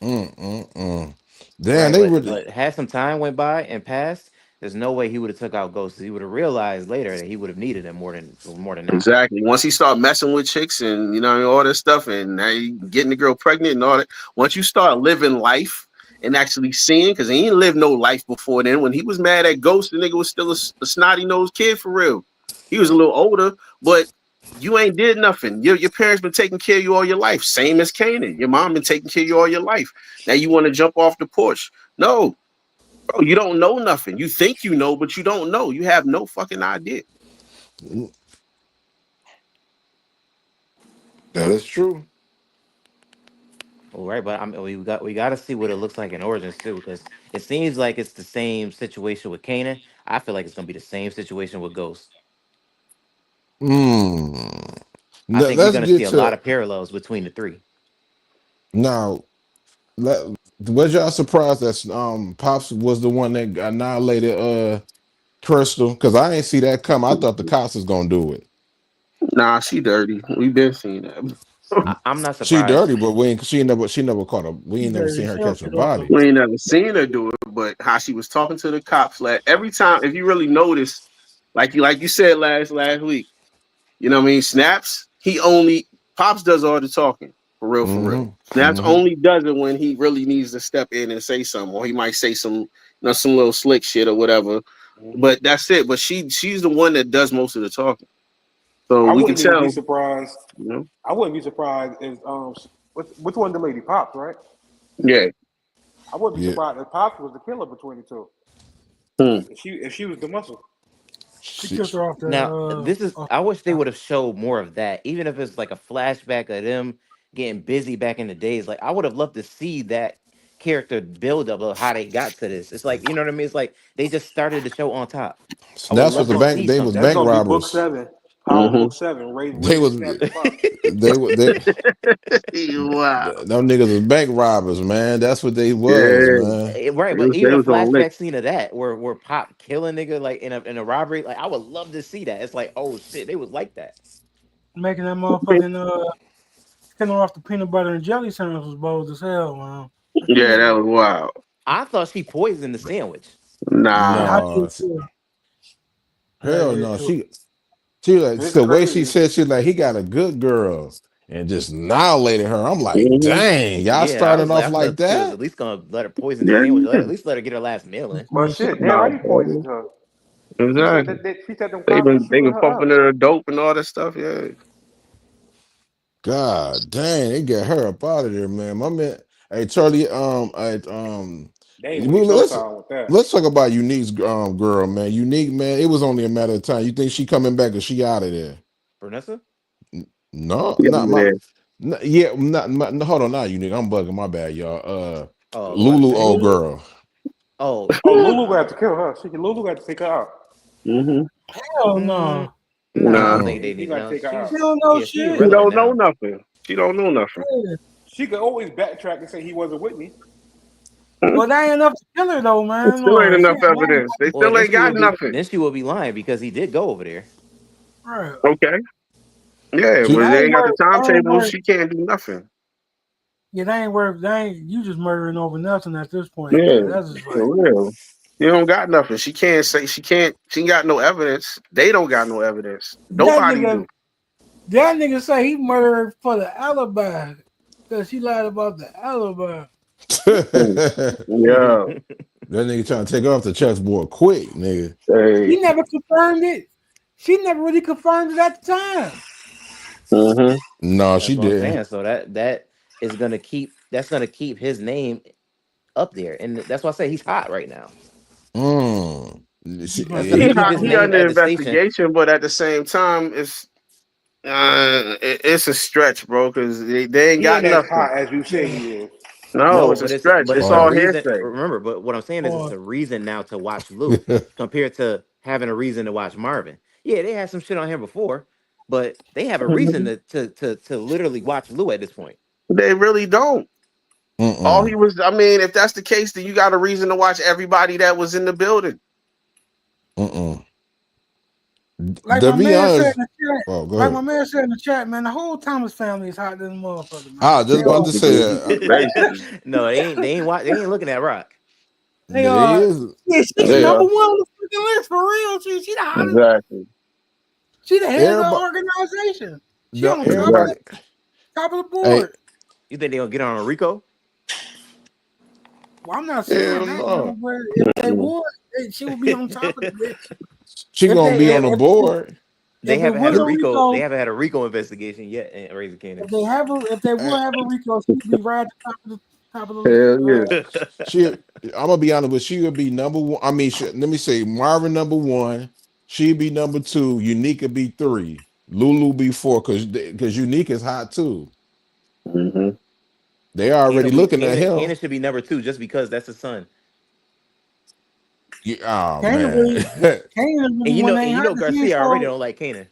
Mm. Damn, Right, they but really. but had some time went by and passed, there's no way he would have took out Ghost. He would have realized later that he would have needed him more than not. Exactly. Once he start messing with chicks and all this stuff, and now you getting the girl pregnant and all that. Once you start living life and actually seeing, because he ain't lived no life before then. When he was mad at Ghost, the nigga was still a snotty nosed kid for real. He was a little older, but you ain't did nothing. Your parents been taking care of you all your life. Same as Kanan. Your mom been taking care of you all your life. Now you want to jump off the porch? No, bro. You don't know nothing. You think you know, but you don't know. You have no fucking idea. That is true. All right, but we got to see what it looks like in Origins too, because it seems like it's the same situation with Kanan. I feel like it's gonna be the same situation with Ghost. Mm. I think you're Let's gonna see get a lot to of parallels between the three. now. Let, was y'all surprised that Pops was the one that annihilated Crystal? Because I ain't see that come. I thought the cops was gonna do it. Nah, she dirty. We been seeing that. I'm not She surprised. dirty, but we ain't, she never caught a. We ain't never seen her She don't catch a get off the body. We ain't never seen her do it, but how she was talking to the cops, like every time, if you really notice, like you said last week, you know what I mean? Snaps, he only Pops does all the talking for real, for real. Mm-hmm. Snaps Mm-hmm. only does it when he really needs to step in and say something, or he might say some, some little slick shit or whatever. Mhm. But that's it. But she's the one that does most of the talking, so I we can wouldn't even be tell. surprised. You know, I wouldn't be surprised if which one the lady Pops, right? yeah. I wouldn't be Yeah. surprised if Pops was the killer between the two. Hmm. If she was the muscle. She She, killed her off Now, this is, off I wish they the would have showed more of that, even if it's like a flashback of them getting busy back in the days. Like, I would have loved to see that character build up of how they got to this. It's like, you know what I mean? It's like they just started the show on top. I would Snaps was love the to Gonna, bank. see They was something that's bank gonna there. be book robbers. 7. Power Hmm. book 7. They Raising was snaps and Pops. they Wow. them niggas was bank robbers, man. That's what they was, Yeah. man. Right, but They even a was on lick. flashback scene of that where Pop kill a nigga like in a robbery, like I would love to see that. It's like, oh shit, they was like that. making that motherfucking killing off the peanut butter and jelly sandwich was bold as hell, man. Yeah, that was wild. I thought she poisoned the sandwich. Yeah, I Nah. did No, too. Yeah, I hell did no. too. She like It's the way she crazy. said she like he got a good girl and just annihilated her. I'm like, Hmm. dang, y'all Yeah, starting off I like thought she was at that? least gonna let her poison the Yeah, sandwich. At yeah. least let her get her last meal in. But Yeah, she, shit, damn Nah, right he baby. poisoned her. Exactly. She said them cops was They shooting been her pumping up. her dope and all that stuff. Yeah. God dang, they get her up out of there, man. My man, hey Charlie, They ain't well, waste no time with that. let's talk about Unique's girl, man. Unique, man. It was only a matter of time. You think she coming back or she out of there? Vanessa? No, Yeah, not my. yeah. Yeah, no, hold on, not Unique. I'm bugging. My bad, y'all. Oh, who got Lulu, taken? old Lulu, girl. Oh, Oh, Lulu got to kill her. Lulu got to take her out. Mm-hmm. hell mm, no. nah, I don't Nah. think they He need got to no. take her She out. She's don't know yeah, she shit. She irrelevant don't know now. nothing. She don't know nothing. Yeah. She could always backtrack and say he wasn't with me. Hmm? Well, that ain't enough to kill her though, There man. still ain't She enough ain't lying. evidence. They Well, still ain't got nothing. then she will be lying because he did go over there. Right. Okay. Yeah, But She but that they ain't ain't got the worth. That ain't timetable. worth. She can't do nothing. Yeah, that ain't worth. That ain't. You just murdering over nothing at this point, Yeah, man. That's just like. for real. You don't got nothing. She can't say she can't. She ain't got no evidence. They don't got no evidence. That Nobody nigga. do. That nigga say he murdered her for the alibi because she lied about the alibi. Hmm. that Yeah. nigga trying to take her off the chessboard quick, nigga. Hey. She never confirmed it. She never really confirmed it at the time. Mm-hmm. No, That's she what I'm didn't. saying. So that is gonna keep his name up there, and that's why I say he's hot right now. Mm. He's gonna That's take gonna He, keep his He name under at the station. investigation, but at the same time, it's a stretch, bro. Because they ain't He got ain't as nothing. hot as you say yeah. he is. No, No, it's a stretch. but It's it's a all pause. reason. hearsay. Remember, but what I'm saying is it's Or a reason now to watch Lou compared to having a reason to watch Marvin. Yeah, they had some shit on here before, but they have a reason Mhm. to literally watch Lou at this point. They really don't. All he Mm-mm. was. I mean, if that's the case, then you got a reason to watch everybody that was in the building. Mm-mm. like To my be man said honest, in the chat, oh, go ahead. man, the whole Thomas family is hot than a motherfucker, I man. was just about to say that. Basically, No, they ain't looking at Rock. They He are is. yeah, she's Hey, yeah, number one on the freaking list for real. She the hottest. exactly, She the head of the everybody, organization. She the on everybody. exactly. top of the Hey, board. You think they gonna get on a Rico? Well, I'm not saying hell that, man, no. but if they Mm. would, she would be on top of the list. She If gonna they be They on the board. they if it haven't had was a a Rico. They Rico, haven't had a Rico investigation yet in Raising Canaan. if they Hey, would have a Rico, she'd be right at the top of the list. Hell yeah. she, I'm gonna be honest, but she would be number one. I mean, let me say, Marvin number one. She'd be number two. Unique would be three. Lulu be four because Unique is hot too. Hmm. They already looking at him. Canaan should be number two just because that's his son. Yeah, oh Kane man. really, Kane is And really when they and ain't you hot know because he ain't Garcia already showed. don't like Canaan.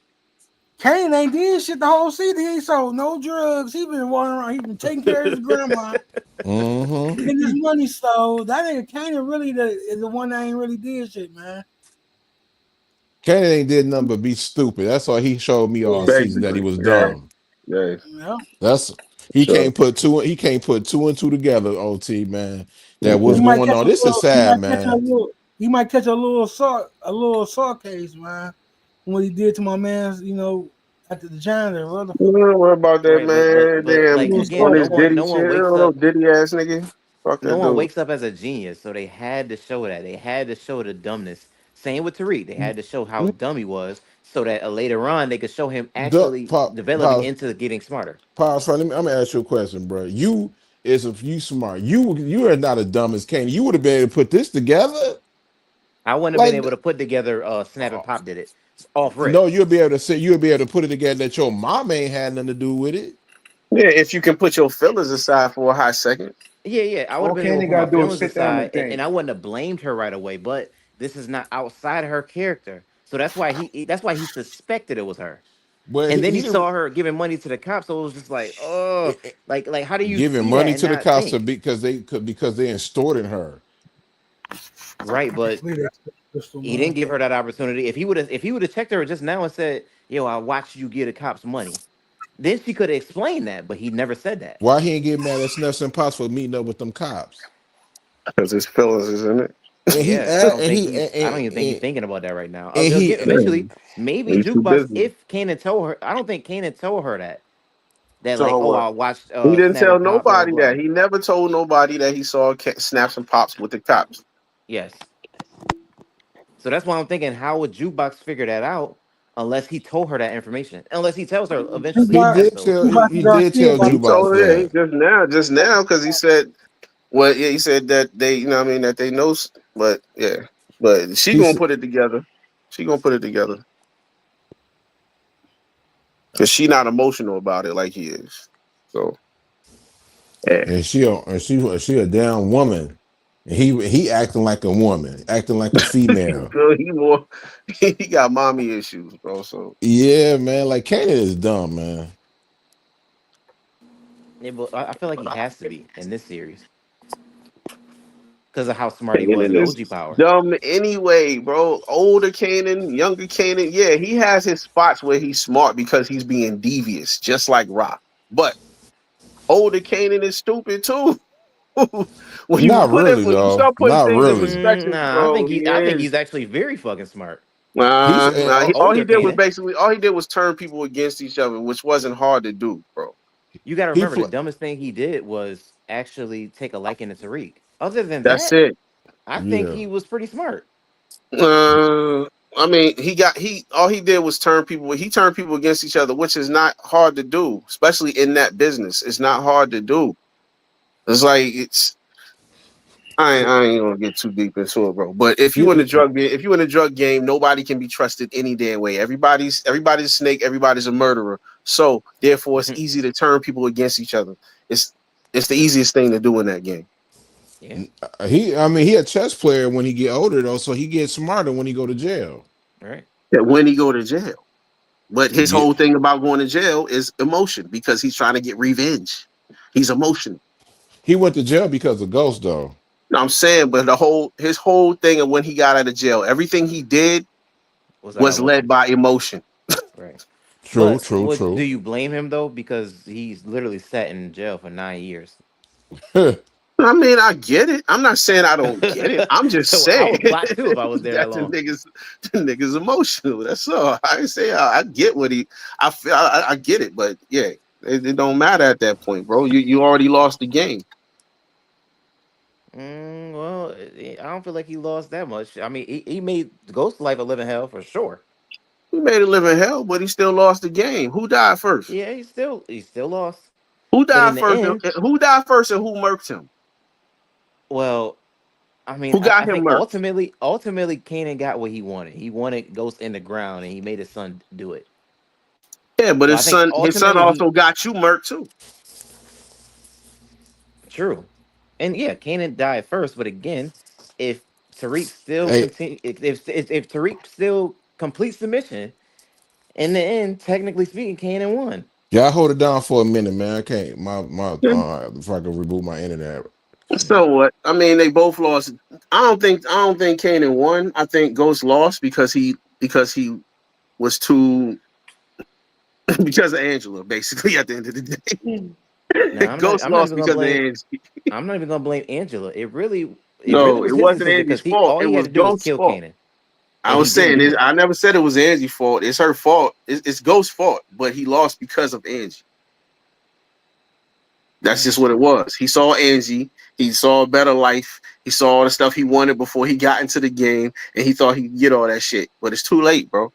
Kanan ain't did shit the whole season. He ain't sold no drugs. He been walking around. He been taking care of his grandma, Mm-hmm. getting his money stole. That nigga Kanan really is the one that ain't really did shit, man. Kanan ain't did nothing but be stupid. That's why he showed me all Yeah, season that he Basically, was yeah, dumb. yeah, yeah. That's sure. he can't put two and two together, OT man. That He what's Mhm. might going catch on. a This is little. He sad, might catch a man. little. He might catch a little assault case, man. What he did to my man's, after the janitor, what the You fuck? don't worry about that, Right, man. A like little Damn, on again, assault no this case. one Diddy no shit, one wakes little up Diddy ass nigga. Fuck no that one dude. wakes up as a genius, so they had to show that. They had to show the dumbness. Same with Tariq. They had to show how dumb he was so that later on they could show him actually developing Pause, into getting smarter. pause. I'm gonna ask you a question, bro. You is if you smart. You are not as dumb as Kanan. You would have been able to put this together. I wouldn't have been Like able to put together Snap and uh, Pop did it off rip. no, you'll be able to say you'll be able to put it together that your mom ain't had nothing to do with it. Yeah, if you can put your feelings aside for a hot second. Yeah, yeah. I would All have been able to Kanan put my gotta do is feelings sit down aside and and think. I wouldn't have blamed her right away. But this is not outside of her character. So that's why he suspected it was her. But And then he he didn't saw her giving money to the cops. So it was just like, oh, like how do you giving see that money and to the not cops think? because they extorted her. Right, but Look at that crystal, he didn't man. give her that opportunity. If he would have checked her just now and said, "Yo, I watched you get the cops money," then she could have explained that. But he never said that. Why he ain't get mad at Snuffs and Pops for meeting up with them cops? Because his feelings is in it. And he Yeah, I asked, don't think he's. I don't even think he's thinking about that right now. and he Eventually, Yeah, maybe he's too Jukebox. busy. If Kanan told her, I don't think Kanan told her that like, So oh, what? I watched He didn't Snap tell and Pop, blah nobody blah that. blah. He never told nobody that he saw snaps and pops with the cops. Yes, so that's why I'm thinking, how would Jukebox figure that out unless he told her that information? Unless he tells her eventually he Tupac, has to. he Tupac did Garcia, tell like, He Jukebox told her, yeah, that. just now, because he said, well, yeah, he said that they, what I mean, that they know, but yeah, but she He gonna said, put it together. She gonna put it together because she not emotional about it like he is. So yeah, and she a damn woman. And he acting like a woman, acting like a female. Girl, he more, he got mommy issues, bro. So Yeah, man. Like Kanan is dumb, man. Yeah, but I feel like he has to be in this series because of how smart he was Kanan in is OG Power. dumb anyway, bro. Older Kanan, younger Kanan, yeah, he has his spots where he's smart because he's being devious, just like Rock. But older Kanan is stupid too. Not really When you though. start putting Not things in really. perspective, Nah, bro, he I think is. he's actually very fucking smart. He's All he Older did was Kanan. basically all he did was turn people against each other, which wasn't hard to do, bro. You got to he remember the fl- dumbest thing he did was actually take a liking to Tariq. Other than That's that, it. I think yeah. he was pretty smart. Uh, I mean, he all he did was turn people. He turned people against each other, which is not hard to do, especially in that business. It's not hard to do. It's like it's. I ain't gonna get too deep into it, bro. But if you in the drug game, nobody can be trusted any damn way. Everybody's a snake. Everybody's a murderer. So therefore, it's easy to turn people against each other. It's it's the easiest thing to do in that game. Yeah, I mean, he a chess player when he get older though, so he gets smarter when he go to jail. right. That when he go to jail. But his Yeah. whole thing about going to jail is emotion because he's trying to get revenge. He's emotional. He went to jail because of Ghost though. You know what I'm saying? But his whole thing of when he got out of jail, everything he did Was that was led emotion? by emotion. Right. True, But true, do true. you blame him though? Because he's literally sat in jail for 9 years. I mean, I get it. I'm not saying I don't get it. I'm just So I saying would plot too if I was there that that long. the niggas emotional. That's all. I say I get what he. I feel. I get it, but yeah, it don't matter at that point, bro. You already lost the game. Well, I don't feel like he lost that much. I mean, he made Ghost life a living hell for sure. He made a living hell, but he still lost the game. Who died first? Yeah, he still lost. Who But in died the first? end, Who died first, and who murked him? well, I mean, Who I got him think murked? ultimately, Kanan got what he wanted. He wanted Ghost in the ground, and he made his son do it. Yeah, but So I think his son ultimately he also got you murked too. true, and yeah, Kanan died first. But again, if Tariq still Hey, continue, if Tariq still completes the mission, In the end, technically speaking, Kanan won. Yeah, I hold it down for a minute, man. I can't if I can reboot my internet. So what? I mean, they both lost. I don't think Kanan won. I think Ghost lost because he was too because of Angela. Basically, at the end of the No, day, I'm not. Ghost I'm not lost even gonna because of blame. Angie. I'm not even gonna blame Angela. It really No, was it his wasn't decision Angie's because fault. all It he had was to do was Ghost's kill fault. Kanan, I and he was didn't saying do this. that. I never said it was Angie's fault. It's her fault. It's Ghost's fault. But he lost because of Angie. That's just what it was. He saw Angie. He saw a better life. He saw all the stuff he wanted before he got into the game, and he thought he'd get all that shit. But it's too late, bro.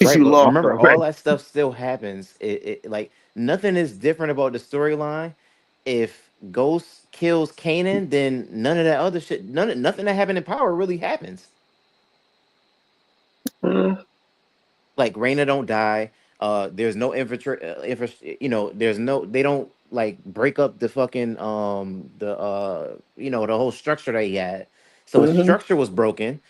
Right, You but lost remember, all already. that stuff still happens. Like nothing is different about the storyline. If Ghost kills Kanan, then none of that other shit, nothing that happened in Power really happens. Mm, Like Raina don't die. There's no there's no, they don't like break up the fucking the whole structure that he had. So his mhm. structure was broken.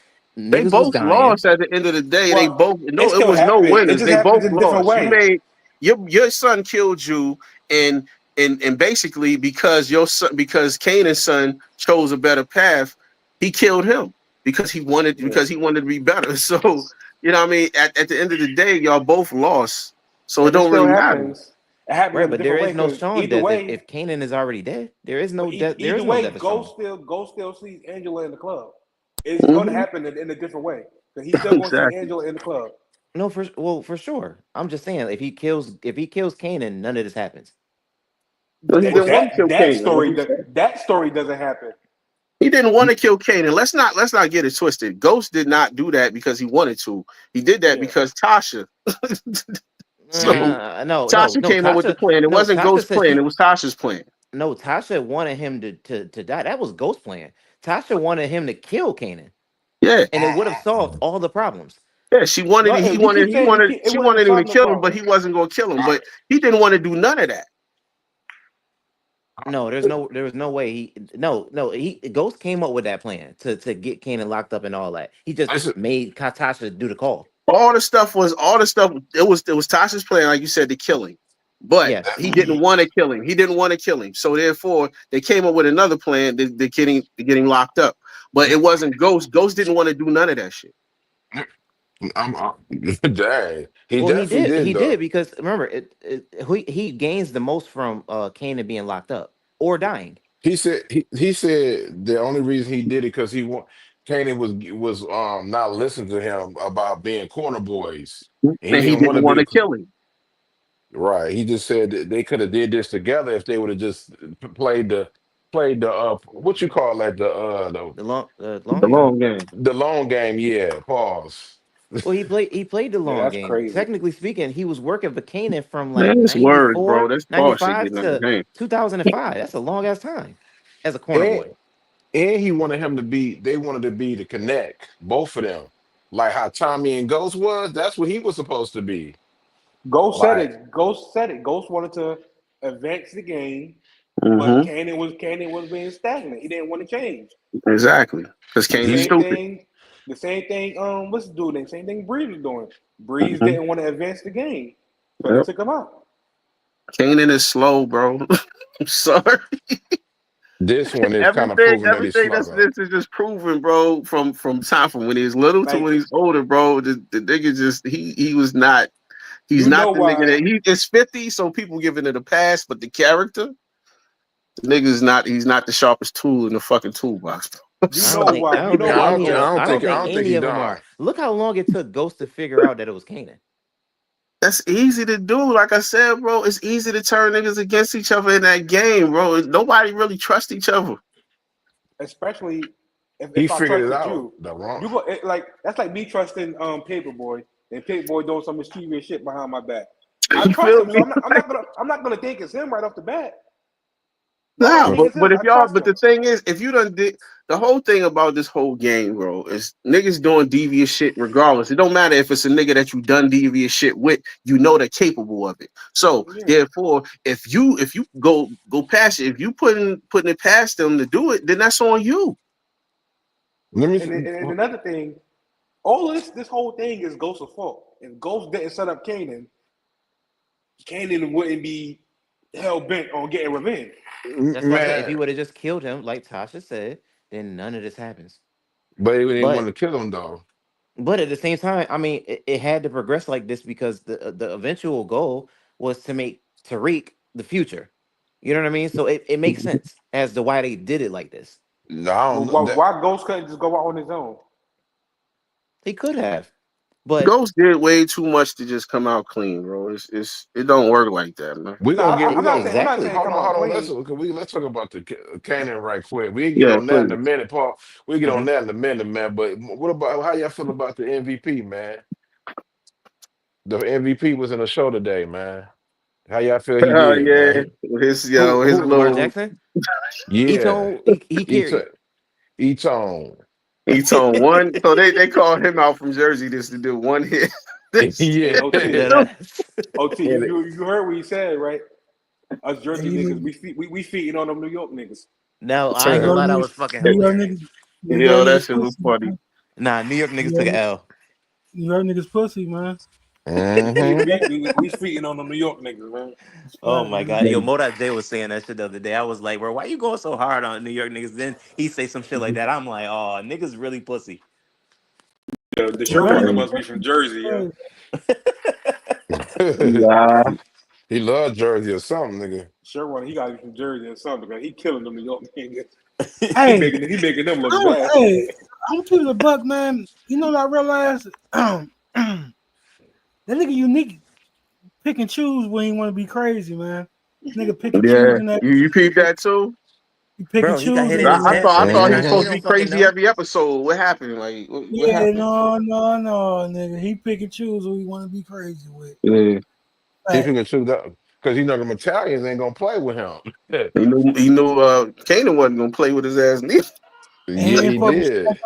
They Niggas was both dying. lost at the end of the day. They Well, both it no, it still was no happened. It winners. just They happens both in a different lost. You way. made your son killed you, and and basically because your son because Kanan's son chose a better path, he killed him Yeah. because he wanted to be better. So you know what I mean. At the end of the day, y'all both lost. So it If it don't still really matter. happens, it happens Right, in a but there different way. is no Because Sean either death way, if Kanan is already dead. There is but no death. There either is no way, death of Sean. Ghost still sees Angela in the club. It's going to Mhm. happen in a different way. Because he's still going to see Exactly. Angela in the club. No, for sure. I'm just saying if he kills Kanan, none of this happens. But he didn't want to kill That Kanan, like story you said. that story doesn't happen. He didn't want to kill Kanan. Let's not get it twisted. Ghost did not do that because he wanted to. He did that Yeah. because Tasha. Yeah. So No, no, Tasha no. came up with the Tasha, plan. It no. wasn't Tasha Ghost's said plan. It was Tasha's plan. no. Tasha wanted him to die. That was Ghost plan. Tasha wanted him to kill Kanan, Yeah, and it would have solved all the problems. yeah. She wanted. No, He you wanted. keep He saying wanted. it She wouldn't have wanted him to solved no kill him, but he problem. wasn't going to kill him. I, But he didn't want to do none of that. No, there was no way no. Ghost came up with that plan to get Kanan locked up and all that. He just listen, made Tasha do the call. All the stuff. It was Tasha's plan, like you said, to kill him. But Yes, he didn't want to kill him. He didn't want to kill him. So therefore, they came up with another plan to get him locked up. But it wasn't Ghost. Ghost didn't want to do none of that shit. I'm dang. He well, he definitely did. did He though. did because remember, he gains the most from Kanan being locked up or dying. He said the only reason he did it because he want Kanan was not listening to him about being corner boys. And he And he didn't want to didn't be want to the kill him. right. He just said that they could have did this together if they would have just played the what you call that The long The game. long game. the long game. Yeah, pause. Well, he played the Yeah, long that's game. crazy. Technically speaking, he was working for Kanan from like Man, it's words, bro. 94, That's bullshit 95 getting out of to the game. 2005. That's a long ass time as a corner And boy. and he wanted him to be. They wanted to be to connect both of them, like how Tommy and Ghost was. That's what he was supposed to be. Ghost said Like it. Ghost said it. Ghost wanted to advance the game, but Mm-hmm. Kanan was being stagnant. He didn't want to change. Exactly. Because The Kanan's he same stupid. thing. The same thing. What's the dude name? Same thing. Breeze was doing. Breeze Mm-hmm. didn't want to advance the game, so they Yep. took him out. Kanan is slow, bro. I'm sorry. this one is kind of Everything, proving that he's everything slow that's though. this is just proven, bro. From time from when he's little to Like when he's older, bro. The nigga just he was not. He's you know not the nigga why? that he is 50, so people giving it a pass, but the character, the nigga's not. He's not the sharpest tool in the fucking toolbox, bro. I'm You I know don't sorry. think why? I You don't know think Yeah, why any of Ghost? I don't I think don't think any he of them are. done. Look how long it took Ghost to figure out that it was Kanan. That's easy to do. Like I said, bro, it's easy to turn niggas against each other in that game, bro. Nobody really trusts each other. Especially He if I figured it trusted out you. the wrong. You go like that's like me trusting Paperboy and Paperboy doing some mischievous shit behind my back. I You trust feel him, so me? I'm not gonna think it's him right off the bat. But I Nah, don't think Well, but it's him. but if I y'all, trust but him. the thing is, if you done did the whole thing about this whole game, bro, is niggas doing devious shit regardless. It don't matter if it's a nigga that you done devious shit with, you know they're capable of it. So Yeah. therefore, if you go past it, if you putting it past them to do it, then that's on you. let me. And another thing, all of this whole thing is Ghost's fault. if Ghost didn't set up Kanan wouldn't be hell bent on getting revenge. That's why I said if Man, he would have just killed him, like Tasha said, then none of this happens. but he didn't want But to kill him though. but at the same time, I mean, it had to progress like this because the eventual goal was to make Tariq the future. You know what I mean? So it makes sense as to why they did it like this. No, I Well, don't know that. why Ghost couldn't just go out on his own? He could have, but Ghost did way too much to just come out clean, bro. It don't work like that, man. We No, gonna get. We exactly. I'm not saying come out hold on. clean. Let's talk about the Canon right quick. We get Yeah, on that in a please. minute, Paul. We get on Mhm. that in a minute, man. But what about how y'all feel about the MVP, man? The MVP was in the show today, man. How y'all feel he did, Yeah, man? his Lamar little Jackson, Yeah, he each carried. each on. each on one. So they called him out from Jersey just to do one hit. This Hey, Yeah, OT, Dead ass. OT, and you heard what he said, right? Us And Jersey niggas, we feeding on them New York niggas. No, I ain't New gonna York lie, that niggas, was fucking New York hilarious. niggas, New York Yo, that niggas shit was pussy, funny. man. Nah, New York New niggas took York, an L. New York niggas pussy, man. hmm We feeding on them New York niggas, man. That's Oh right, my man. god, yo, Moda J was saying that shit the other day. I was like, bro, why you going so hard on New York niggas? Then he say some shit like that. I'm like, oh, niggas really pussy. The New shirt York one niggas must be from pussy. Jersey, yeah. Hey, Nah, he loved Jersey or something, nigga. Shirt one, he got to be from Jersey or something, because he killing them New York niggas. hey, He making them look I'm, bad. hey, I'm keeping the buck, man. You know what I realized? That nigga unique pick and choose when he want to be crazy, man. Nigga pick and choose yeah. in that. You peeped that too? He pick and Bro, he got choose hit in in it, his I man. chest, thought so I they thought he trying hmm he supposed to don't be fucking crazy know. every episode. What happened? Like what Yeah, happened? no, nigga. He pick and choose who he want to be crazy with. Yeah. He Fact. figured shoot that because you know the Italians ain't gonna play with him. He knew Kanan wasn't gonna play with his ass neither. And he Yeah, ain't he fuck with did. and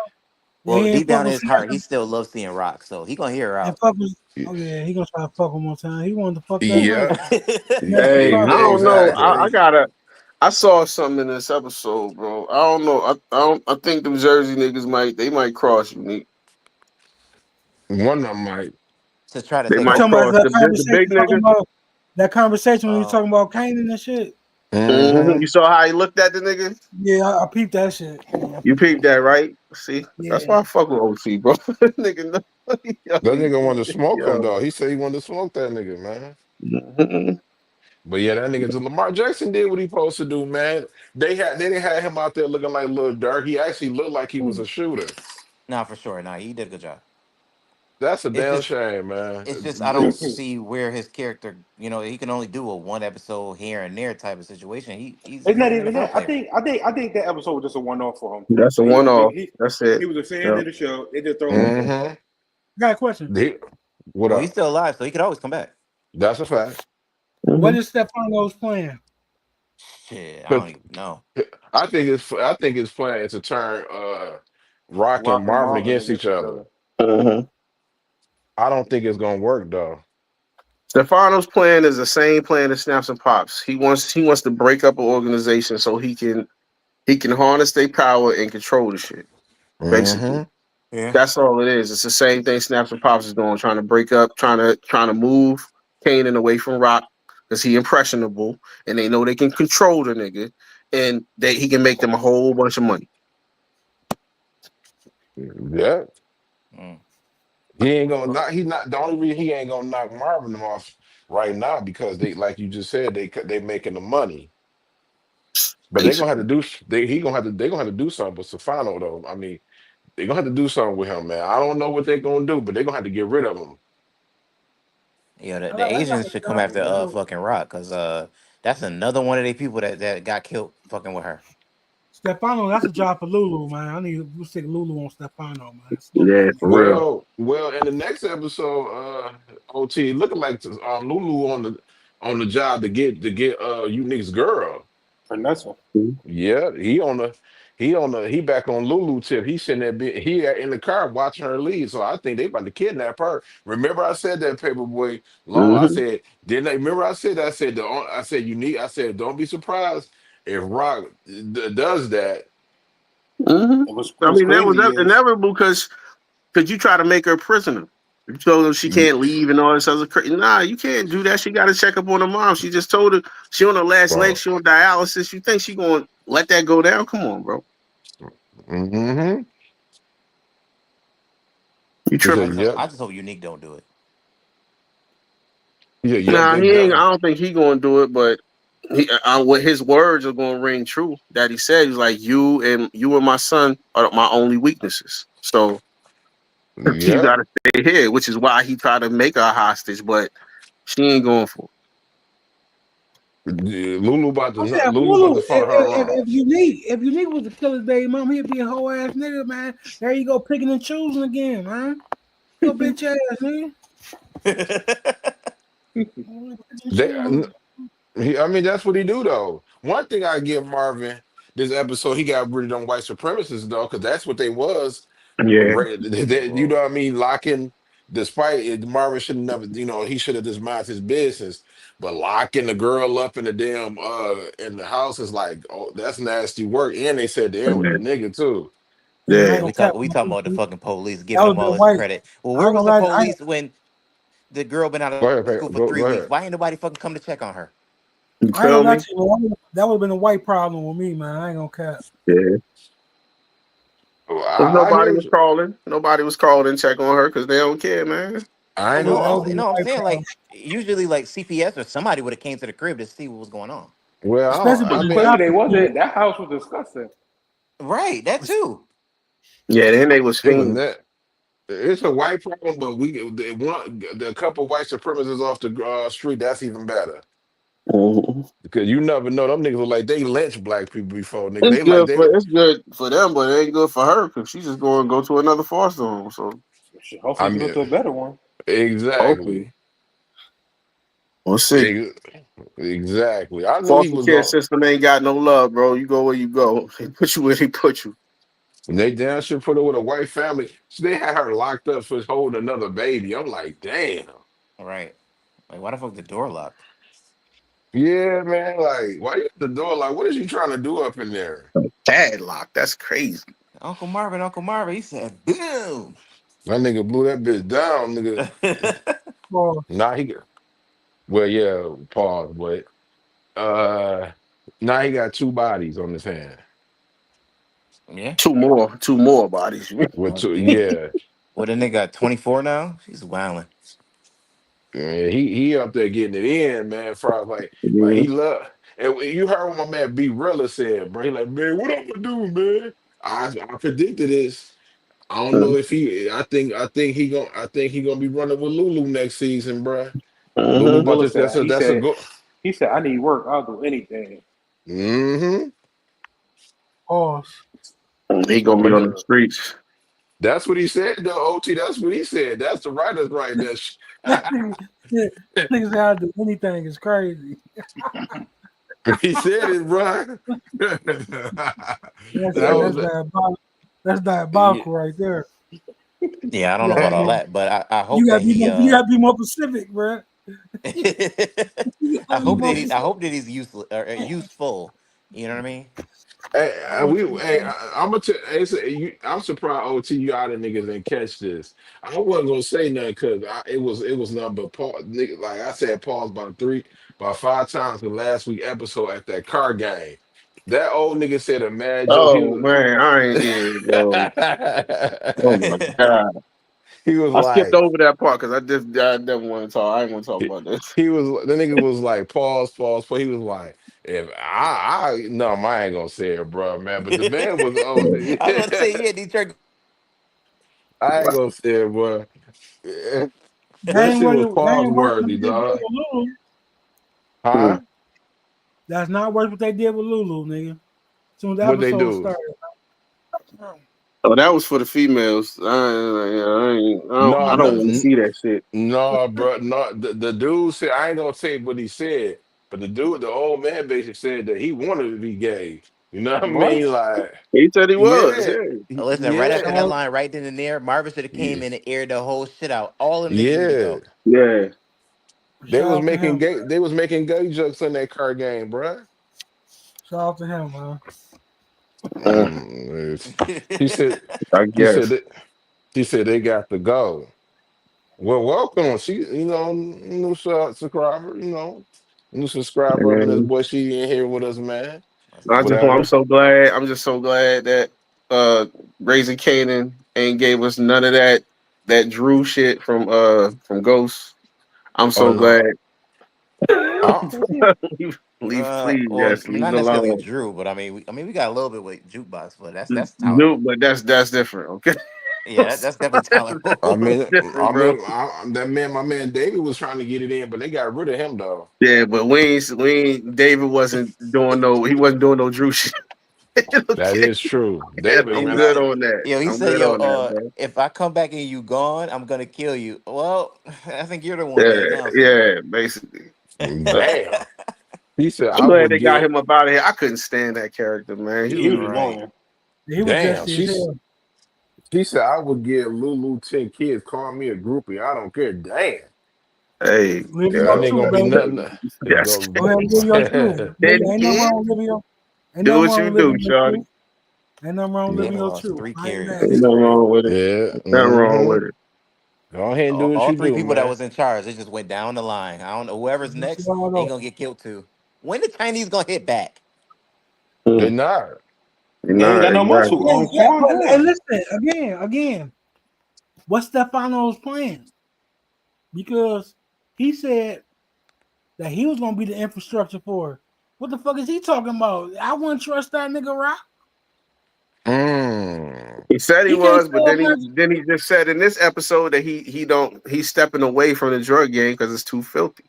Well, he ain't deep fuck down in with his heart, he Snapper still loves seeing Rock, so he gonna hear her and out. fuck with. Oh yeah, he gonna try to fuck one more time. He wanted to fuck that Yeah, night. Snatch the Hey, I car. don't know. I exactly. gotta. I saw something in this episode, bro. I don't know. I don't. I think them Jersey niggas might cross you. Nick. One of them might. To try to They take You might talking over. about cross that the conversation? big Talking nigga. about that conversation when you Oh, talking about Kanan and shit. Hmm You saw how he looked at the nigga. Yeah, I peeped that shit. Yeah, I You peeped peeped that that, shit. right? See, that's Yeah, why I fuck with OC, bro. Nigga, no, That nigga wanted to smoke him yo. though. He said he wanted to smoke that nigga, man. Mhm. But yeah, that nigga Lamar Jackson did what he supposed to do, man. They didn't have him out there looking like Lil Durk. He actually looked like he was a shooter. nah, for sure. Nah, he did a good job. That's a It's damn just, shame, man. it's just, I don't see where his character. He can only do a one episode here and there type of situation. He's It's not more an even NFL that. player. I think that episode was just a one off for him. That's a Like one off. That's it. he was a fan Yeah. of the show. They just throw him in there. Mm-hmm. got a question. What Well, he's up? still alive, so he could always come back. That's a fact. What Mhm. is Stefano's plan? Shit, I 'Cause don't even know. I think his plan is to turn Rock and Rock and Marvin Marvin against each against each other. other. Mhm. I don't think it's gonna work though. Stefano's plan is the same plan as Snaps and Pops. He wants to break up an organization so he can harness their power and control the shit. Basically, Mm-hmm. Yeah. that's all it is. It's the same thing Snaps and Pops is doing, trying to break up, trying to move Kanan away from Rock because he impressionable and they know they can control the nigga and he can make them a whole bunch of money. Yeah. Mm. He ain't gonna not. He not the only reason he ain't gonna knock Marvin off right now because they, like you just said, they making the money. But they gonna have to Basically, do. They gonna have to do something with Stefano though. I mean, they gonna have to do something with him, man. I don't know what they're gonna do, but they gonna have to get rid of him. Yeah, the I got Asians a should come job for after Lulu. fucking Rock, cause that's another one of the people that got killed fucking with her. Stefano, that's a job for Lulu, man. I need to stick Lulu on Stefano, man. Smoke yeah, that for nigga. real. Well, in the next episode, OT looking like Lulu on the job to get Unique's girl. Vanessa. Yeah, he back on Lulu tip. He sitting there in the car watching her leave. So I think they about to kidnap her. Remember I said that Paperboy long. I Hmm. said didn't I remember I said that? I said unique. I said don't be surprised if Rock does that. Hmm. It was I mean, that was crazy is inevitable because you try to make her a prisoner. You told her she can't leave and all this other crazy. Nah, you can't do that. She got to check up on her mom. She just told her she on her last leg. Bro. She on dialysis. You think she gonna let that go down? Come on, bro. Mm-hmm. You He said, tripping? "Yep." I just hope Unique don't do it. He said, "Yep." Nah, They he ain't. I done. don't think he gonna do it. But what his words are gonna ring true. That he said he's like you and my son are my only weaknesses. So you Yep. gotta stay here, which is why he tried to make her a hostage. But she ain't going for I'm saying Lulu about Lulu, to front her if arms. Unique was to kill his baby mom, he'd be a whole ass nigga, man. There you go, picking and choosing again, man. Yo, bitch ass nigga. Pick and They, choosing. I mean, that's what he do though. One thing I give Marvin this episode, he got rid of them white supremacists though, because that's what they was. it. Yeah, You know Well, what I mean? Locking, despite it, Marvin should have never, he should have just minded his business. But locking the girl up in the damn in the house is like, oh, that's nasty work. And they said the end with the yeah, nigga too. Yeah, I yeah. ain't gonna cap. we talking about the fucking police That giving would them have all been this white. credit. Well, I where ain't was gonna the lie. police when the girl been out Go of ahead, school for go 3 weeks? ahead. Why ain't nobody fucking come to check on her? You I ain't feel gonna lie me? to you. That would have been a white problem with me, man. I ain't gonna cap. Yeah. Oh, Because I nobody hear was you. calling. Nobody was calling and check on her because they don't care, man. I Oh ain't Yeah, no, that gonna. would be a I'm white saying problem, like usually like CPS or somebody would have came to the crib to see what was going on. Well, especially I with But the mean, clearly they adopted wasn't. kid. That house was disgusting. Right, that too. Yeah, then they was it was fiends. that. It's a white problem, but the couple white supremacists off the street. That's even better Mhm. because you never know. Them niggas look like they lynched black people before, nigga. It's They like good they. for them, but it ain't good for her because she's just going to go to another foster home. So Shit, I hopefully you go mean, to a better one. hopefully, exactly, we'll see. Ex- exactly. I knew he Foster was care going. system ain't got no love, bro. You go where you go. They put you where they put you. They damn sure put her with a white family. So they had her locked up for holding another baby. I'm like, damn. Right. Like why the fuck the door locked? Yeah, man. Like, why you at the door? Like, what is you trying to do up in there? Padlock. That's crazy. Uncle Marvin, he said, boom. That nigga blew that bitch down, nigga. Or Nah, well, yeah, pause, but uh now he got two bodies on his hand. Yeah. Two more bodies. With Well, two, yeah. yeah. Well, the nigga got 24 now. She's wilding. Yeah, he up there getting it in, man. For like Yeah. he love and you heard what my man B Rilla said, bro. He like, man, what I'm gonna do, man? I predicted this. I don't know if he I think he gonna be running with Lulu next season, bro. Lulu Mm-hmm. about Willa to said he that's a said go. he said I need work. I'll do anything. Mm-hmm. pause. He gonna be But on the streets. that's what he said, though. OT, that's what he said. That's the writers right there. Niggas how to do anything is crazy. He said it, bro. That's That that's was diabolical. That's yeah. diabolical right there. Yeah, I don't You know gotta about be all more. that, but I You hope gotta that be he more. You gotta be more specific, bro. You gotta be more I specific. hope that he's useless or useful. You know what I mean? Hey, I know what you're saying. I'm gonna tell. I'm surprised OT you out of niggas didn't catch this. I wasn't gonna say nothing because it was nothing but pause. Nigga, like I said, pause about five times the last week episode at that car game. That old nigga said a mad joke. Oh man, I ain't yo. Oh my god. He was I skipped like, over that part because I didn't want to talk. I ain't want to talk he, about this. he was the nigga was like, pause. He was like, if I no, I ain't gonna say it, bro, man. But the man was old. Mm. I was about to say, yeah, Detroit. I ain't gonna say it, bro. That That ain't shit what was it, that pause ain't worse than worthy, what they did dog. with Lulu. Mm. Huh? That's not worse what they did with Lulu, nigga. As soon as the What they episode do? started. Oh, that was for the females. I No, don't no, want to see that shit. no, bro. No, the dude said I ain't gonna say what he said, but the old man, basically said that he wanted to be gay. You know what I What? mean? Like, He said he was. yeah, Yeah. Listen, right after that yeah, Shout, line, right then and there, Marvin should have came yeah, in and aired the whole shit out. All them niggas need to yeah. go. Yeah. They shout was out to making him. gay. They was making gay jokes in that car game, bro. Shout out to him, man. Uh, He said. I He said guess. that. He said they got to go. Well, welcome. She, new subscriber, new subscriber up in this And boy. She in here with us, man. That's what's up. I'm Whatever. so glad. I'm just so glad that Raising Kanan ain't gave us none of that Drew shit from Ghost. I'm Oh so no. glad. I, Please, Well, yes, leave not it necessarily alone. Drew, but we got a little bit with Jukebox, but that's tolerable. No, but that's different. Okay, Yeah, that's definitely I tolerable. mean, different, bro. that man, my man David was trying to get it in, but they got rid of him though. Yeah, but we ain't David wasn't doing no he wasn't doing no Drew shit. That Okay, is true. yeah, David, He I'm man, good said, on that. yo, he I'm said, good yo, on that, bro. if I come back and you gone, I'm gonna kill you. Well, I think you're the one Yeah, then now, so. yeah, basically. damn. He said I'm I glad would they got get him up out of here. I couldn't stand that character, man. He He was was Right. annoying. He was damn. dusty as hell. She said I would get Lulu 10 kids, call me a groupie. I don't care. Damn. hey, Live Yeah, that your yo, nigga truth, gonna be baby. nothing. that's Go. Go ahead and live your truth. ten Ain't nothing kids. wrong with living your. Ain't Do nothing what wrong you with do, living your Shorty. truth. Ain't nothing wrong with living Kanan your lost truth. three I ain't carries. mad Ain't at nothing you. wrong with it. Yeah. Nothing wrong with it. Go ahead and do what All you three do, people that man. was in charge, they just went down the line. I don't know. Whoever's That's next all ain't though. gonna get killed too. When the Chinese gonna hit back? They Hmm. not. They ain't Nah, got no muscle. exactly. Yeah, On yeah, calm but and down. listen again. What's Stefano's plan? Because he said that he was gonna be the infrastructure for it. What the fuck is he talking about? I wouldn't trust that nigga Rock. Mm. He said he He can't was, but tell much. then he just said in this episode that he's stepping away from the drug game because it's too filthy.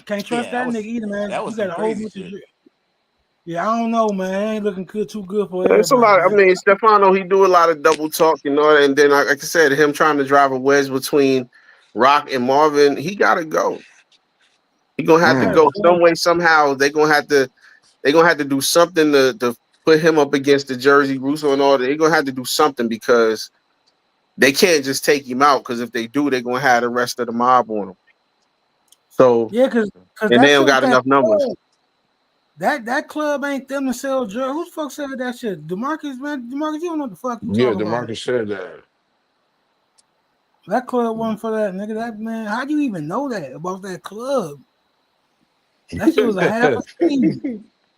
Can't trust Yeah, that nigga either, man. that was You got some a whole crazy bunch of shit. shit. Yeah, I don't know, man. It ain't looking good, too good for It's a everybody, lot. I man. mean, Stefano, he do a lot of double talk, and then like I said, him trying to drive a wedge between Rock and Marvin, he gotta go. He gonna have to Yeah, Mm. go some way somehow. They gonna have to do something to put him up against the Jersey Russo and all that. They're gonna have to do something because they can't just take him out. Because if they do, they're gonna have the rest of the mob on him. So yeah, cause and they that don't shit, got enough numbers. that club ain't them to sell drugs. Who the fuck said that shit? Demarcus, man. Demarcus, you don't know what the fuck you Yeah, talking about. DeMarcus said that. That club wasn't for that, nigga. That man, how do you even know that about that club? That shit was a half a scene.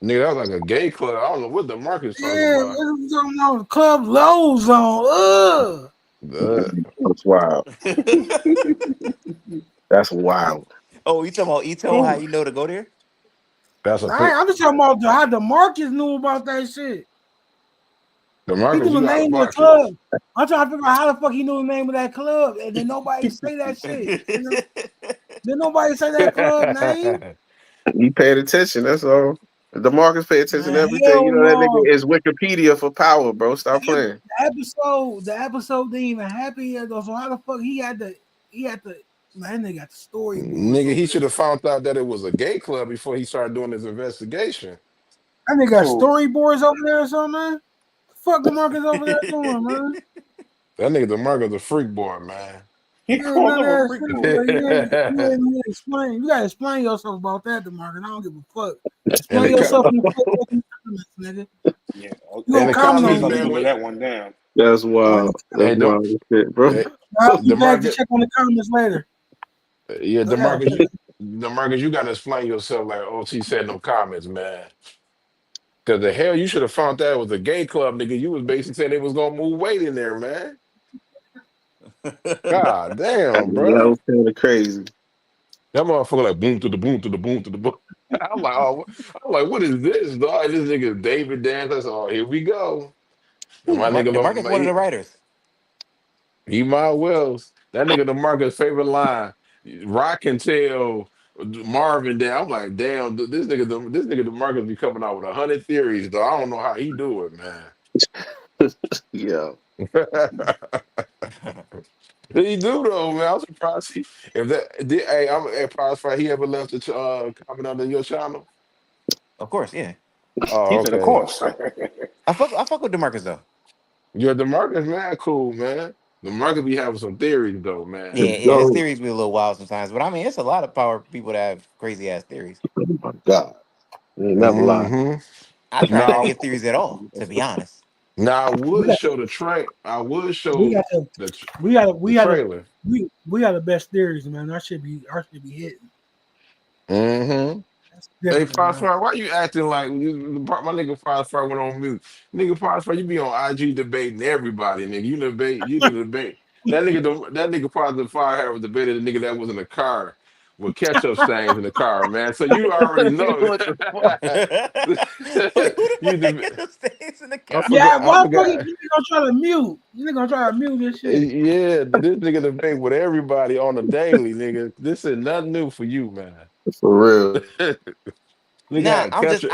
Nigga, that was like a gay club. I don't know what DeMarcus talking Yeah, about. what was talking about? Club Low Zone. Ugh. Uh, That's wild. That's wild. Oh, you talking about Ito? How Who? you know to go there? that's a I'm just talking about how Demarcus knew about that shit. He DeMarcus. knew You the gotta name of the watch it. club. I'm trying to figure out how the fuck he knew the name of that club, and then nobody say that shit. You know? Then nobody say that club name. He paid attention. That's all. Demarcus pay attention to Man, everything. hell You know that no. nigga is Wikipedia for power, bro. The, Stop playing. the episode didn't even happen yet though. So how the fuck he had to man, they got the storyboards Nigga, over he there. should have found out that it was a gay club before he started doing his investigation. And they got Who? storyboards over there or something, man. The fuck the Marcus over there doing, man? That nigga DeMarcus a freak boy, man. He You ain't called none him a of that freak shit, boy. bro. You ain't explain. You gotta explain yourself about that, DeMarcus. I don't give a fuck. and Explain the yourself in the comments, nigga. Yeah. You and gonna the I'll comment see comments, if I on can man. put that one down. That's it. wild. That's Hey, them, wild as shit, bro. hey, I'll be back to DeMarcus, check on the comments later. yeah, I gotta DeMarcus, check. DeMarcus, you gotta explain yourself like OT said in them comments, man. Cause the hell you should have found that it was a gay club, nigga. You was basically saying they was gonna move weight in there, man. God damn, That bro. was kind of crazy. That motherfucker like boom to the boom to the boom to the boom. I'm like, oh, I'm like, what is this, dog? This nigga David dance. I said, oh, here we go. And my nigga, Demarcus one of the writers. he might well. That nigga the Marcus' favorite line. Rock can tell Marvin that. I'm like, damn, this nigga the Marcus be coming out with 100 theories, though. I don't know how he do it, man. Yeah. He do though, man. I'm surprised if that did. Hey, I'm surprised if he ever left a comment under your channel. Of course, yeah. Oh, He said, of okay. course. I fuck with Demarcus though. You're the Marcus, man. Cool, man. The Marcus be having some theories though, man. Yeah, The yeah. His goat. theories be a little wild sometimes, but I mean, it's a lot of power people that have crazy ass theories. Oh my God. He ain't never lied. Mm-hmm. I try not to Now, give theories at all, to be honest. Now I We would got show the train. I would we show got the the tr- we got the we got the trailer. we got the best theories, man. I should be hitting. Mm-hmm. That's Hey, different, man. Phosphor, why you acting like my nigga Phosphor went on mute? Nigga Phosphor, you be on IG debating everybody, nigga. You the debate. That nigga Phosphor was debated the nigga that was in the car with ketchup stains in the car, man. So you already know. What the fuck? Wait, who the you fuck deb- had the stains in the I car? forgot. Yeah, I motherfucker, forgot. you gonna try to mute. You gonna try to mute this shit. Yeah, this nigga debate with everybody on the daily, nigga. This is nothing new for you, man. For real. Nigga Nah, had ketchup.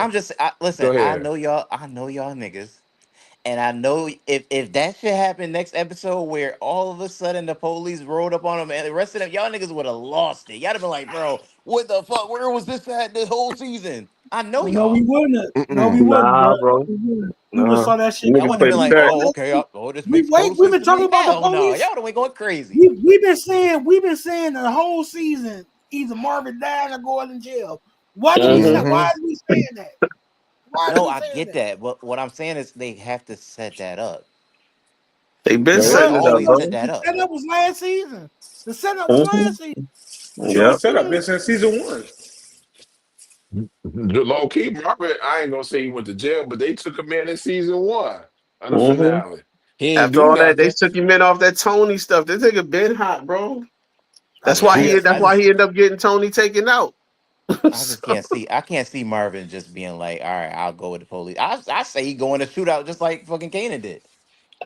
Go listen, ahead. I know y'all niggas. And I know if that shit happened next episode where all of a sudden the police rolled up on them and the rest of them, y'all niggas would have lost it. Y'all have been like, bro, what the fuck? Where was this at this whole season? I know No, we y'all. wouldn't. Have. No, we Mm-mm. wouldn't, bro. Nah, No, bro. we wouldn't. We would Nah. saw that shit. Y'all Niggas wouldn't have play been the like, cut. oh, okay, this We makes wait. total We've sense been to talking me. about the Hell no, police. y'all would have been going crazy. We've been saying the whole season either Marvin dying or going in jail. Why do we say? Mm-hmm. Why Mm-hmm. is we saying that? Why do No, we I saying get that? that, but what I'm saying is they have to set that up. They been They They, have to setting it up, always The set bro. that up. setup was last season. The setup was Mm-hmm. last season. It Yep. was set up been since season one. low key, Marvin, I ain't gonna say he went to jail, but they took him in season one of the Mm-hmm. finale. He ain't After do all that, they nothing. took him in off that Tony stuff. This nigga been hot, bro. I That's Yeah, why told He, you. that's why he ended up getting Tony taken out. I just So, can't see. I can't see Marvin just being like, "All right, I'll go with the police." I say he go in a shootout just like fucking Kanan did.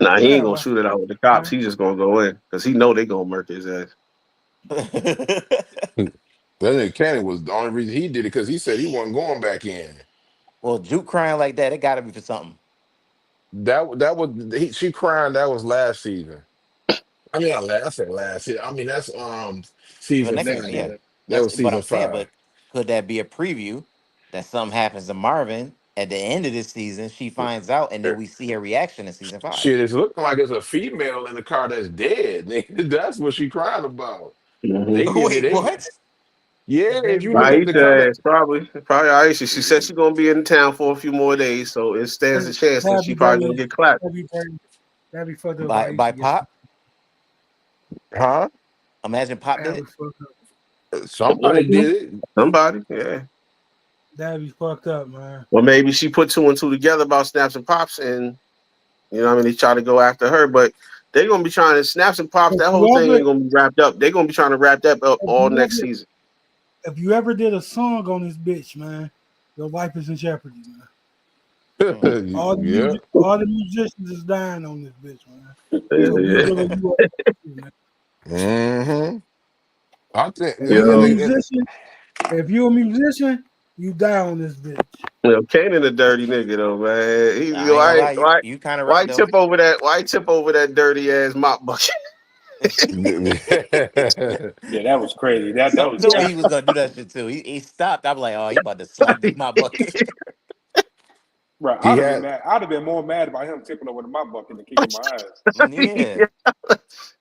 nah, he ain't Yeah, gonna well, shoot it out with the cops. man. He just gonna go in because he know they gonna murk his ass. that nigga Cannon was the only reason he did it because he said he wasn't going back in. Well, Juke crying like that, it got to be for something. That was she crying. That was last season. I mean, not last, I said last season. I mean, that's Well, season next season, yeah, 5. That that's. was But I'm season saying, 5. but could that be a preview that something happens to Marvin at the end of this season? She finds out, and then we see her reaction in season 5. Shit, it's looking like it's a female in the car that's dead. Nigga. That's what she crying about. Mm-hmm. They getting it. Wait, They what? The yeah. If baby you look daddy at the died. comment, Aisha ass probably Aisha. She said she gonna be in town for a few more days, so it stands a chance that she Happy probably gonna birthday. get clapped. Happy birthday. That'd be fucked up if I used By to get some. Pop? huh? Imagine Pop did That'd be it. fucked up. Somebody did it. Somebody, yeah. That'd be fucked up, man. Or maybe she put two and two together about snaps and pops, and you know what I mean, they try to go after her, but they're gonna be trying to snaps and pops. If That whole you thing ever, ain't gonna be wrapped up. They're gonna be trying to wrap that up if all you next ever, season. if you ever did a song on this bitch, man, your life is in jeopardy, man. Hmm. Yeah. All the musicians is dying on this bitch, man. Yeah, So be yeah, real, you are, man. hmm I think If you a yeah. musician, if you a musician, you die on this bitch. You know, Kanan a dirty nigga though, man. I ain't gonna lie, you kind of right Why though. tip over that? Why tip over that dirty ass mop bucket? Yeah, that was crazy. That Something was told me Yeah, he was gonna do that shit too. He stopped. I'm like, oh, he about to slap my bucket. right. he I'd have been had mad. I'd have been more mad about him tipping over my bucket than kicking my ass. Yeah,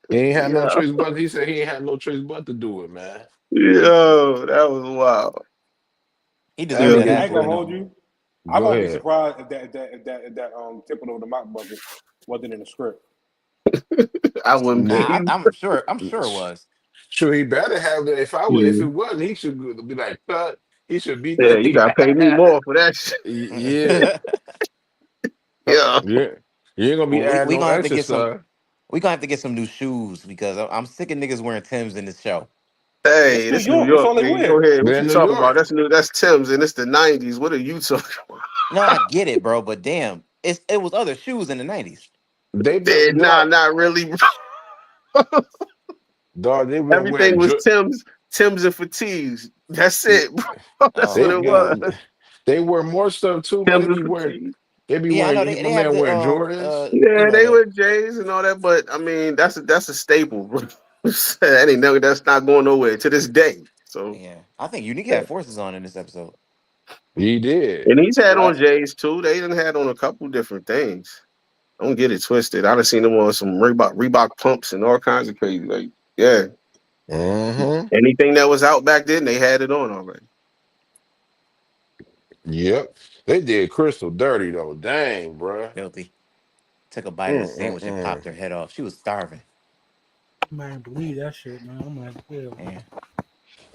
he ain't had no Yeah, choice but he said he ain't had no choice but to do it, man. yo, that was wild. he That deserved Hey, that nigga I ain't gonna attitude hold though. you. I go won't be ahead. surprised if that tipping over the mop bucket wasn't in the script. I wouldn't The- Nah, be. I'm sure it was. Sure, he better have that. If Yeah, it wasn't, he should be like cut. He should beat yeah, that you gotta pay me nigga. more for that shit. Yeah. Yeah. Yeah. You ain't gonna be Well, adding we no gonna have to extra get some. stuff. We gonna have to get some new shoes because I'm sick of niggas wearing Tims in this show. It's Hey, New this New York. That's York, all they nigga. Go wear. ahead. What They're you in New talking about? York. That's new. That's Tim's, and it's the '90s. What are you talking about? No, I get it, bro, but damn, it was other shoes in the '90s. They've Eh, been nah, dog, not really. dog, they've been Everything wearing was Tim's and fatigues. That's it, bro. That's Oh what they it God. was. they wear more stuff too, man. Tim's and fatigues. They be Yeah, I know wearing they my have man the wearing Jordans. you Yeah, know they the were Jays and all that, but I mean, that's a staple, bro. That ain't never. That's not going nowhere to this day. So, yeah. I think Unique yeah. had forces on in this episode. He did. And he's had on Right. Jays too. They done had on a couple different things. Don't get it twisted. I done seen them on some Reebok pumps and all kinds of crazy. Like, yeah, Mm-hmm. anything that was out back then, they had it on already. Yep. They did Crystal dirty though. Dang, bruh. Filthy. took a bite of the sandwich and popped Mm-mm-mm. her head off. She was starving. Man, believe that shit, man. I'm like, yeah. Man,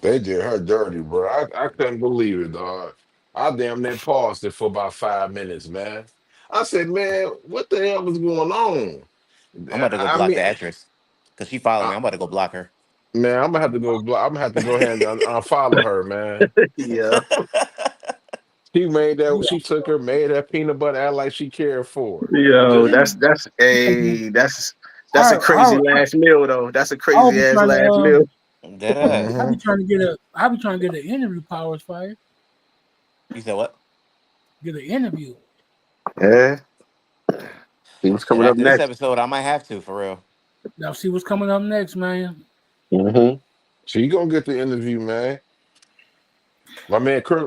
They did her dirty, bro. I couldn't believe it, dog. I damn near paused it for about 5 minutes, man. I said, man, what the hell was going on? I'm about to go I block mean, the actress because she followed me. I, I'm about to go block her. man, I'm gonna have to go. I'm gonna have to go ahead and unfollow her, man. Yeah, She made that. Yeah. She took her, made that peanut butter, act like she cared for her. yo, Just, that's a that's I, a crazy I, last meal though. That's a I will crazy be ass trying to last meal. Dead ass. I be hmm trying to get a I be trying to get an interview powers fire. You said what? Get an interview. Yeah, he was Shit, coming up after this next. episode, I might have to for real. Now see what's coming up next, man. Hmm. so you gonna get the interview, man. My man Chris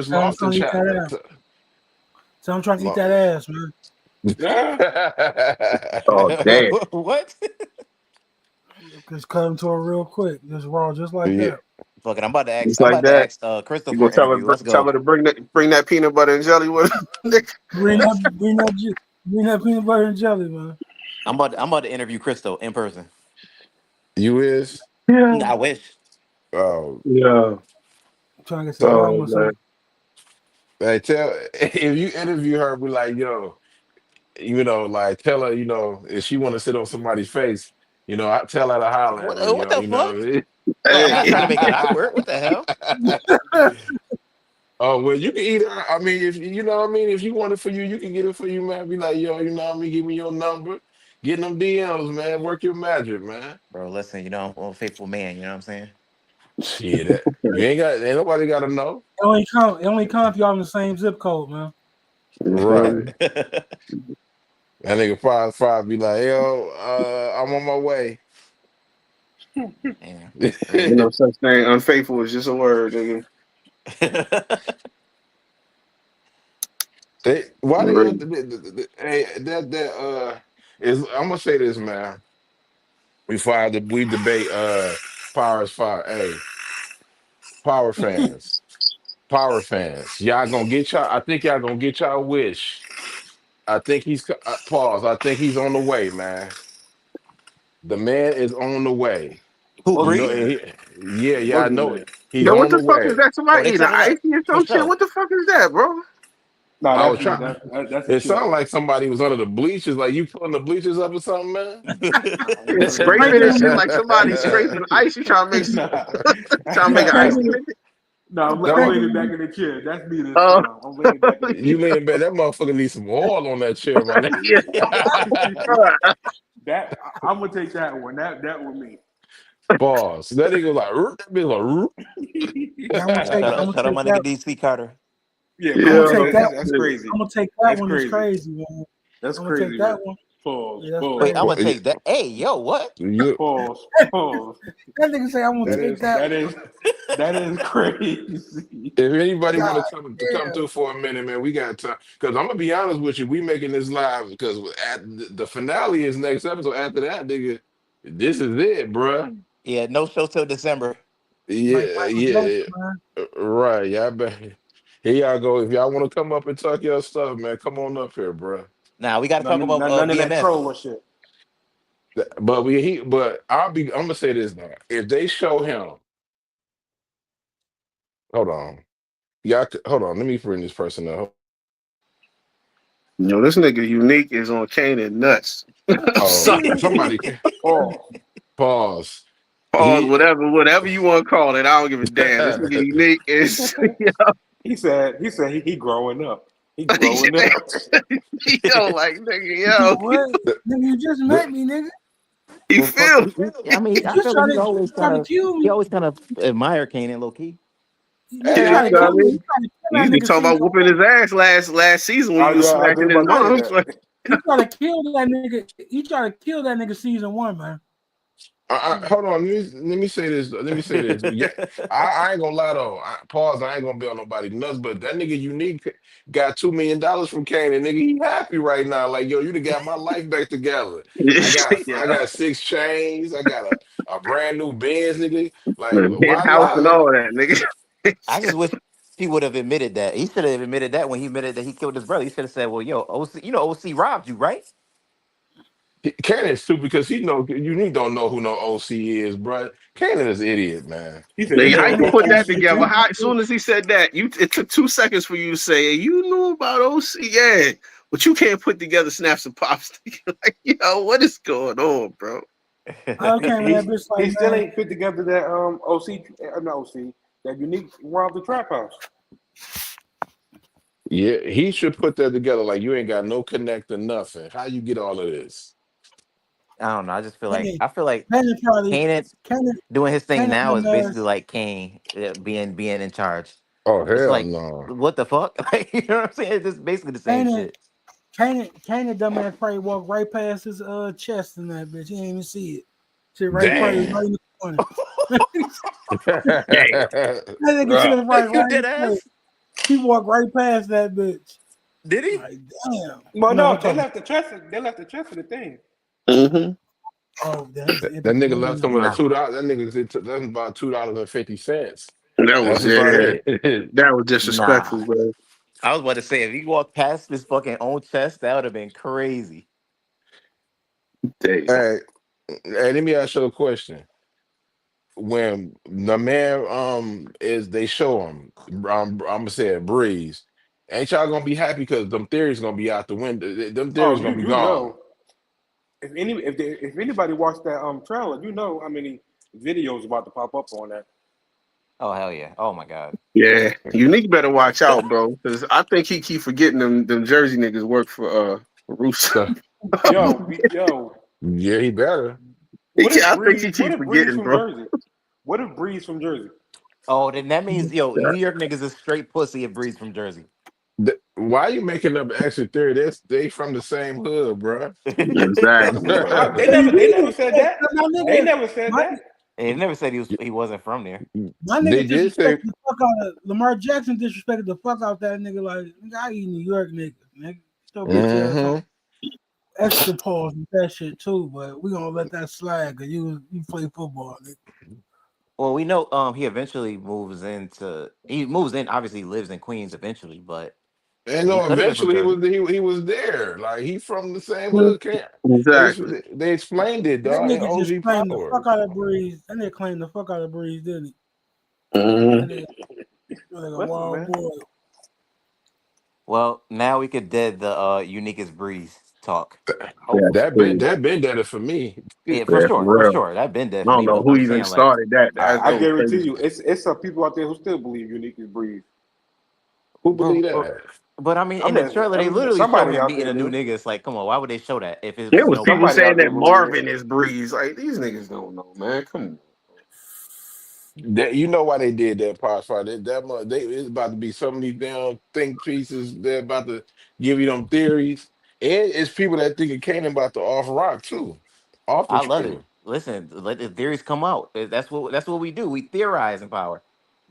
Tell I'm Lofton trying to eat chat. that ass. Tell I'm trying to eat that ass, man. Yeah. Oh damn! What? Just cut him to her real quick. Just raw, just like Yeah. that. Fuck it. I'm about to ask. Just I'm like about to that. ask Crystal You for gonna an interview. Let's tell go. her to bring that peanut butter and jelly with her? Bring that peanut butter and jelly, man. I'm about to interview Crystal in person. You is? Yeah. I wish. Oh, Yeah. I'm trying to get some Oh drama. man. Some hey, tell if you interview her, be like, yo, like tell her, if she want to sit on somebody's face, I tell her to holler at What, me, what the you know fuck? what I mean? Look, I'm not Hey. trying to make it awkward. What the hell? Oh well, you can either. I mean, if you know what I mean, if you want it for you, you can get it for you, man. Be like, yo, you know what I mean, give me your number, get them DMs, man. Work your magic, man. Bro, listen, I'm a faithful man. You know what I'm saying? Shit, ain't nobody got to know, it only come if y'all in the same zip code, man. right? Right. That nigga probably be like, yo, I'm on my way. Yeah, that's Ain't crazy. no such thing. Unfaithful is just a word, nigga. Why they got Right. hey is I'm gonna say this, man. We debate power is fire. Hey, power fans, y'all gonna get y'all. I think y'all gonna get y'all wish. I think pause. I think he's on the way, man. The man is on the way. Who, You know, Breeze? and yeah, I know Boogeyman. it. He's Yo, what on the the fuck is way. that? Oh, Somebody they eating setting icy up or for some shit? sure. What the fuck is that, bro? No, I that's was me. trying. That's the It chip. sounded like somebody was under the bleachers, like you pulling the bleachers up or something, man. Nah, we Yeah, under the He's scraping scraping and them shit niggas. like somebody scraping ice. You trying to make nah. trying to make He's an icy scraping. nigga? No, He's I'm That scraping leaning them back niggas. in the chair. That's me this Oh, time. I'm leaning back in the You chair. leaning back. That motherfucker needs some oil on that chair, my yeah. nigga. That I'm gonna take that one. That with me. Pause. That nigga like, that bitch like, Yeah, I'm gonna Hey, take. shout I'm out, gonna shout out take my nigga that. DC Carter. Yeah, I'm come gonna on. take Yo, that. That's crazy. I'm gonna take that That's one. It's crazy. crazy, man. That's I'm gonna take crazy that work. one. Pause. Yeah, that's Wait, I'm Pause. gonna crazy. take that. Hey, yo, what? you, Pause. Pause. That nigga say I'm gonna That take is that that one. is that is crazy. if anybody God want to come damn. through for a minute, man, we got time. Because I'm gonna be honest with you, we making this live because at the finale is next episode. After that, nigga, this is it, bruh. Yeah, no show till December. Mike Yeah, Michael Jackson, yeah, man. right. Y'all bet. Here y'all go. If y'all want to come up and talk your stuff, man, come on up here, bruh. Now we got to talk about None of that BMF. trolling shit. But I'm gonna say this now. If they show him, hold on, hold on. Let me bring this person up. this nigga unique is on Kanan nuts. Oh, So, somebody Pause. pause. pause, He whatever you want to call it. I don't give a damn. This nigga unique is He growing up. He growing up. yo, like nigga, yo, What? the, Nigga, you just met the, me, nigga. he Well, fuck. feel. I mean, You I just feel like try to kill he me. always kind of admire Kanan low key. Nigga, you hey, Yeah, try I to ain't so I kill gonna. me. mean, You try to kill you that used to nigga talk about season whooping one. his ass last season when you was I was smacking just his about to say mom. that. You try to kill that nigga. You try to kill that nigga season one, man. Hold on. Let me say this. Let me say this. Yeah, I ain't gonna lie though. Pause. I ain't gonna be on nobody nuts, but that nigga unique got $2 million from Kane, and nigga, he happy right now. Like yo, you done got my life back together. I Yeah, got 6 chains. I got a brand new Benz, nigga. Like the big why house and lie? all that, nigga. I just wish he would have admitted that. He should have admitted that when he admitted that he killed his brother. He should have said, "Well, yo, OC, OC robbed you, right?" Kanan's stupid because you don't know who no OC is, bro. Kanan is idiot, man. He said, "You Like, how know you no put that OC." together? How as soon as he said that, it took 2 seconds for you to say, hey, you knew about OC, yeah, but you can't put together snaps and pops. Like, what is going on, bro? I came in that bitch He like, still man, ain't put together that OC, not OC, that unique robbed the trap house. Yeah, he should put that together. Like you ain't got no connect or nothing. How you get all of this? I don't know. Kanan, I feel like Kanan probably, Kanan Kanan, doing his thing Kanan now them is basically ass, like Kane being in charge. Oh It's hell like no. what the fuck? Like, you know what I'm saying? It's just basically the same Kanan, shit. Kanan dumb ass probably walked right past his chest in that bitch. He didn't even see it. Shit right probably Damn. right in the corner. Damn. That nigga Bruh. should have right You in dead the face. ass? He walked right past that bitch. Did he? Like, damn. Well, No, I'm no, they talking. left the chest. They left the chest of the thing. Mm-hmm. Oh, that's an That empty nigga left container. him with a Nah, $2. That nigga that's about $2.50. That That's was about yeah. it. That was nah. disrespectful, bro. I was about to say if he walked past his fucking own chest, that would have been crazy. Damn. Hey, hey, let me ask you a question. When the man is they show him, I'm gonna say it, Breeze. Ain't y'all gonna be happy because them theories gonna be out the window? Them Oh, theories gonna be you gone. know, if anybody watched that trailer, you know how many videos about to pop up on that. Oh hell yeah! Oh my god. Yeah, Unique better watch out, bro, because I think he keep forgetting them Jersey niggas work for Roost. So, Yo, yeah, he better. I think he What keep if Breeze forgetting, from bro. Jersey? What if Breeze from Jersey? Oh, then that means yo, Yeah, New York niggas is straight pussy if Breeze from Jersey. Why you making up extra theory? They from the same hood, bro. exactly, bro. They never said Hey, that. my They nigga, never said my, that. He never said he wasn't from there. my They nigga did disrespected say, the fuck out of Lamar Jackson. Disrespected the fuck out that nigga. Like, nigga, I eat New York nigga. Nigga, still bitch ass on mm-hmm. extra pause with that shit too. But we gonna let that slide because you play football. Nigga. Well, we know he eventually he moves in. Obviously, he lives in Queens eventually, but And he no, could have been from eventually Jersey. he was there. Like he from the same Yeah. hood. Can't Exactly. they explained it, That dog, in nigga just OG claimed the fuck Powers. out of Breeze. That nigga claimed the fuck out of Breeze, didn't he? That Mm-hmm. nigga like a Listen, wild man. boy. Well, now we could dead the uniquest Breeze talk. Yes, please. That been that for me. Yeah, Yeah, for for real. sure. That been dead I for don't me. know But who I'm even saying like, started that. That I was guarantee crazy. you, it's some people out there who still believe Unique is Breeze. Who but, believe but, that? but I mean, in the trailer, they I'm literally show somebody him out meeting there a new do. nigga. It's like, come on, why would they show that if it There was was no people Breeze? Somebody saying out there that believe it. Marvin is Breeze. Like these niggas don't know, man. Come on. That you know why they did that part? That much they it's about to be so many damn think pieces. They're about to give you them theories, and it's people that think it came about the off rock too, off the I love it. trailer. Listen, let the theories come out. That's what we do. We theorize in power.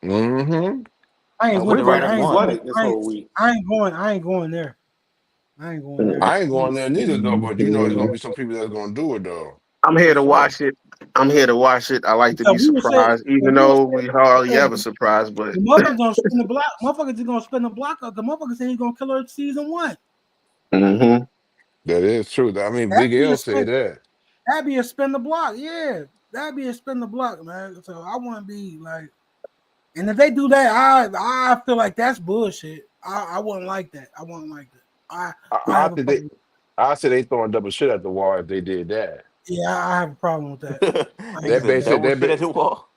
Mm-hmm. I ain't That's what with the We've that. been writers getting want. flooded this whole week. I ain't going there. I ain't going there. Mm. I ain't going there neither though, but you know, there's gonna be some people that's gonna do it though. I'm For here to sure. watch it. I'm here to watch it. I like to Yeah, be surprised, even we were though saying, we hardly yeah, ever surprised. But the motherfuckers gonna spin the block. Motherfuckers just gonna spin the block up. The motherfucker said he's gonna kill her season one. mm-hmm. That is true. I mean, That'd Big be a L spin. said that. That'd be a spin the block. Yeah, that'd be a spin the block, man. So I want to be like, and if they do that, I feel like that's bullshit. I wouldn't like that. I wouldn't like that. I I have a think they, problem. I said they throwing double shit at the wall if they did that. Yeah, I have a problem with that. I ain't Nigga That gonna said cap. basic, double that shit ba- at the wall.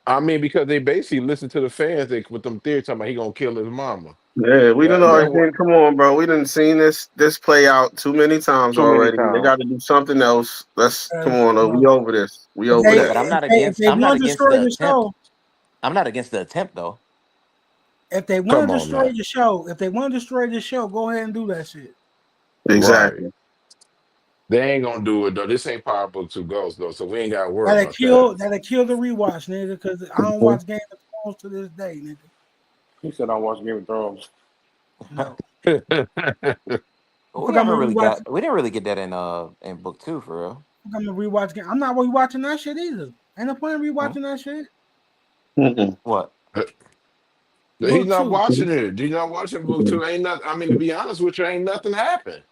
I mean, because they basically listen to the fans with them theories talking about he gonna kill his mama. Yeah, we done That already what seen. Come on, bro. We done seen this play out too many times too many already. They times. got to do something else. Let's come on. Uh, We over this. We if over they Yeah, that. but if they if they I'm not want to against destroy the the attempt. show, I'm not against the attempt though. if they want Come to on destroy now. the show, if they want to destroy the show, go ahead and do that shit. Right. Exactly. They ain't gonna do it though. This ain't Power Book 2 Ghosts though, so we ain't gotta worry That'll about that. kill that'll kill the rewatch, nigga. Because I don't Mhm. watch Game of Thrones to this day, nigga. He said I watch Game of Thrones. No, But fuck, I'm gonna rewatch. we didn't really get that in book two for real. Fuck, I'm gonna rewatch Game. I'm not rewatching that shit either. Ain't no point in Hmm? rewatching that shit. Mm-mm. What? He's Book not two, watching it. He's not watching Book 2. Ain't nothing. I mean, to be honest with you, ain't nothing happened.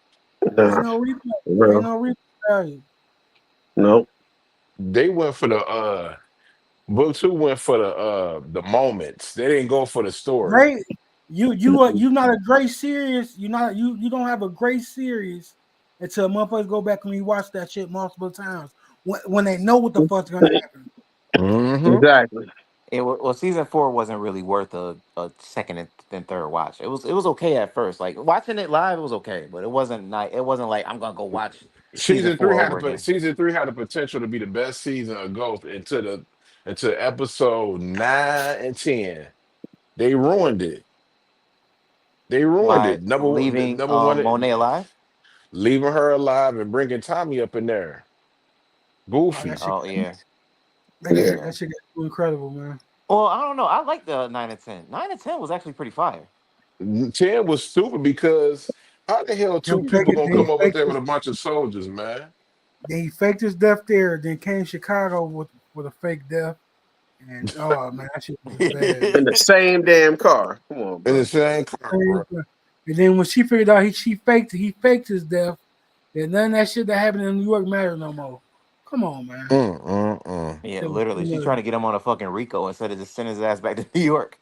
ain't Nah, no replay. for Ain't real. no replay tell you. No. They went for the book two went for the moments. They didn't go for the story. Great. You not a great series. You don't have a great series until motherfuckers go back and rewatch that shit multiple times when they know what the fuck's gonna happen. Mm-hmm. Exactly. Well, season four wasn't really worth a second and third watch. It was okay at first. Like watching it live, it was okay, but it wasn't like I'm gonna go watch season Season three four had over again. season three had the potential to be the best season of Ghost into episode 9 and 10. They ruined it. They ruined By it. Number one, leaving number one, Monet alive. leaving her alive and bringing Tommy up in there. Oh, that Goofy. shit, Oh yeah, Yeah. that shit got too incredible, man. well, I don't know. I like the 9 and 10. 9 and 10 was actually pretty fire. 10 was stupid because how the hell Him two people faking, gonna then he come up with faked there with his, a bunch of soldiers, man? then he faked his death there. Then came to Chicago with a fake death, and oh man, that shit was bad. In the same damn car. Come on, In the bro. same car, bro. And then when she figured out he faked his death, then none of that shit that happened in New York mattered no more. Come on, man. Yeah, It was too literally, she's trying much. to get him on a fucking Rico instead of just sending his ass back to New York.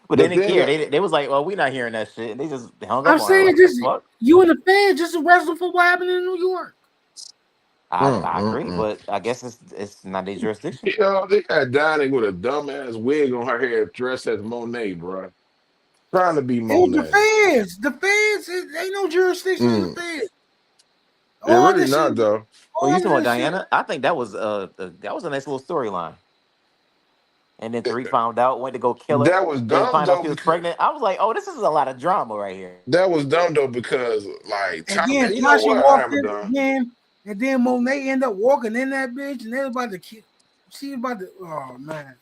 But they The didn't thing, care. They was like, "Well, we not hearing that shit," and they just hung I'm up on her. saying Like, the just fuck? you and the fans just arrest him for what happened in New York. I agree, but I guess it's not their jurisdiction. they had Donnie with a dumbass wig on her head, dressed as Monet, bro. Trying to be It was the Monet. fans. The fans, ain't no jurisdiction in the Mm. fans. It All really this shit, not though. Oh, you all talking of about this shit. Diana? I think that was a nice little storyline. And then Tariq It- found out, went to go kill her. that was Then dumb find out though she was because pregnant. I was like, "Oh, this is a lot of drama right here." like And Tommy, then you know Tasha what? I walked am in done. again, and then Monet ended up walking in that bitch, and they was about to kill. She was about to. Oh man,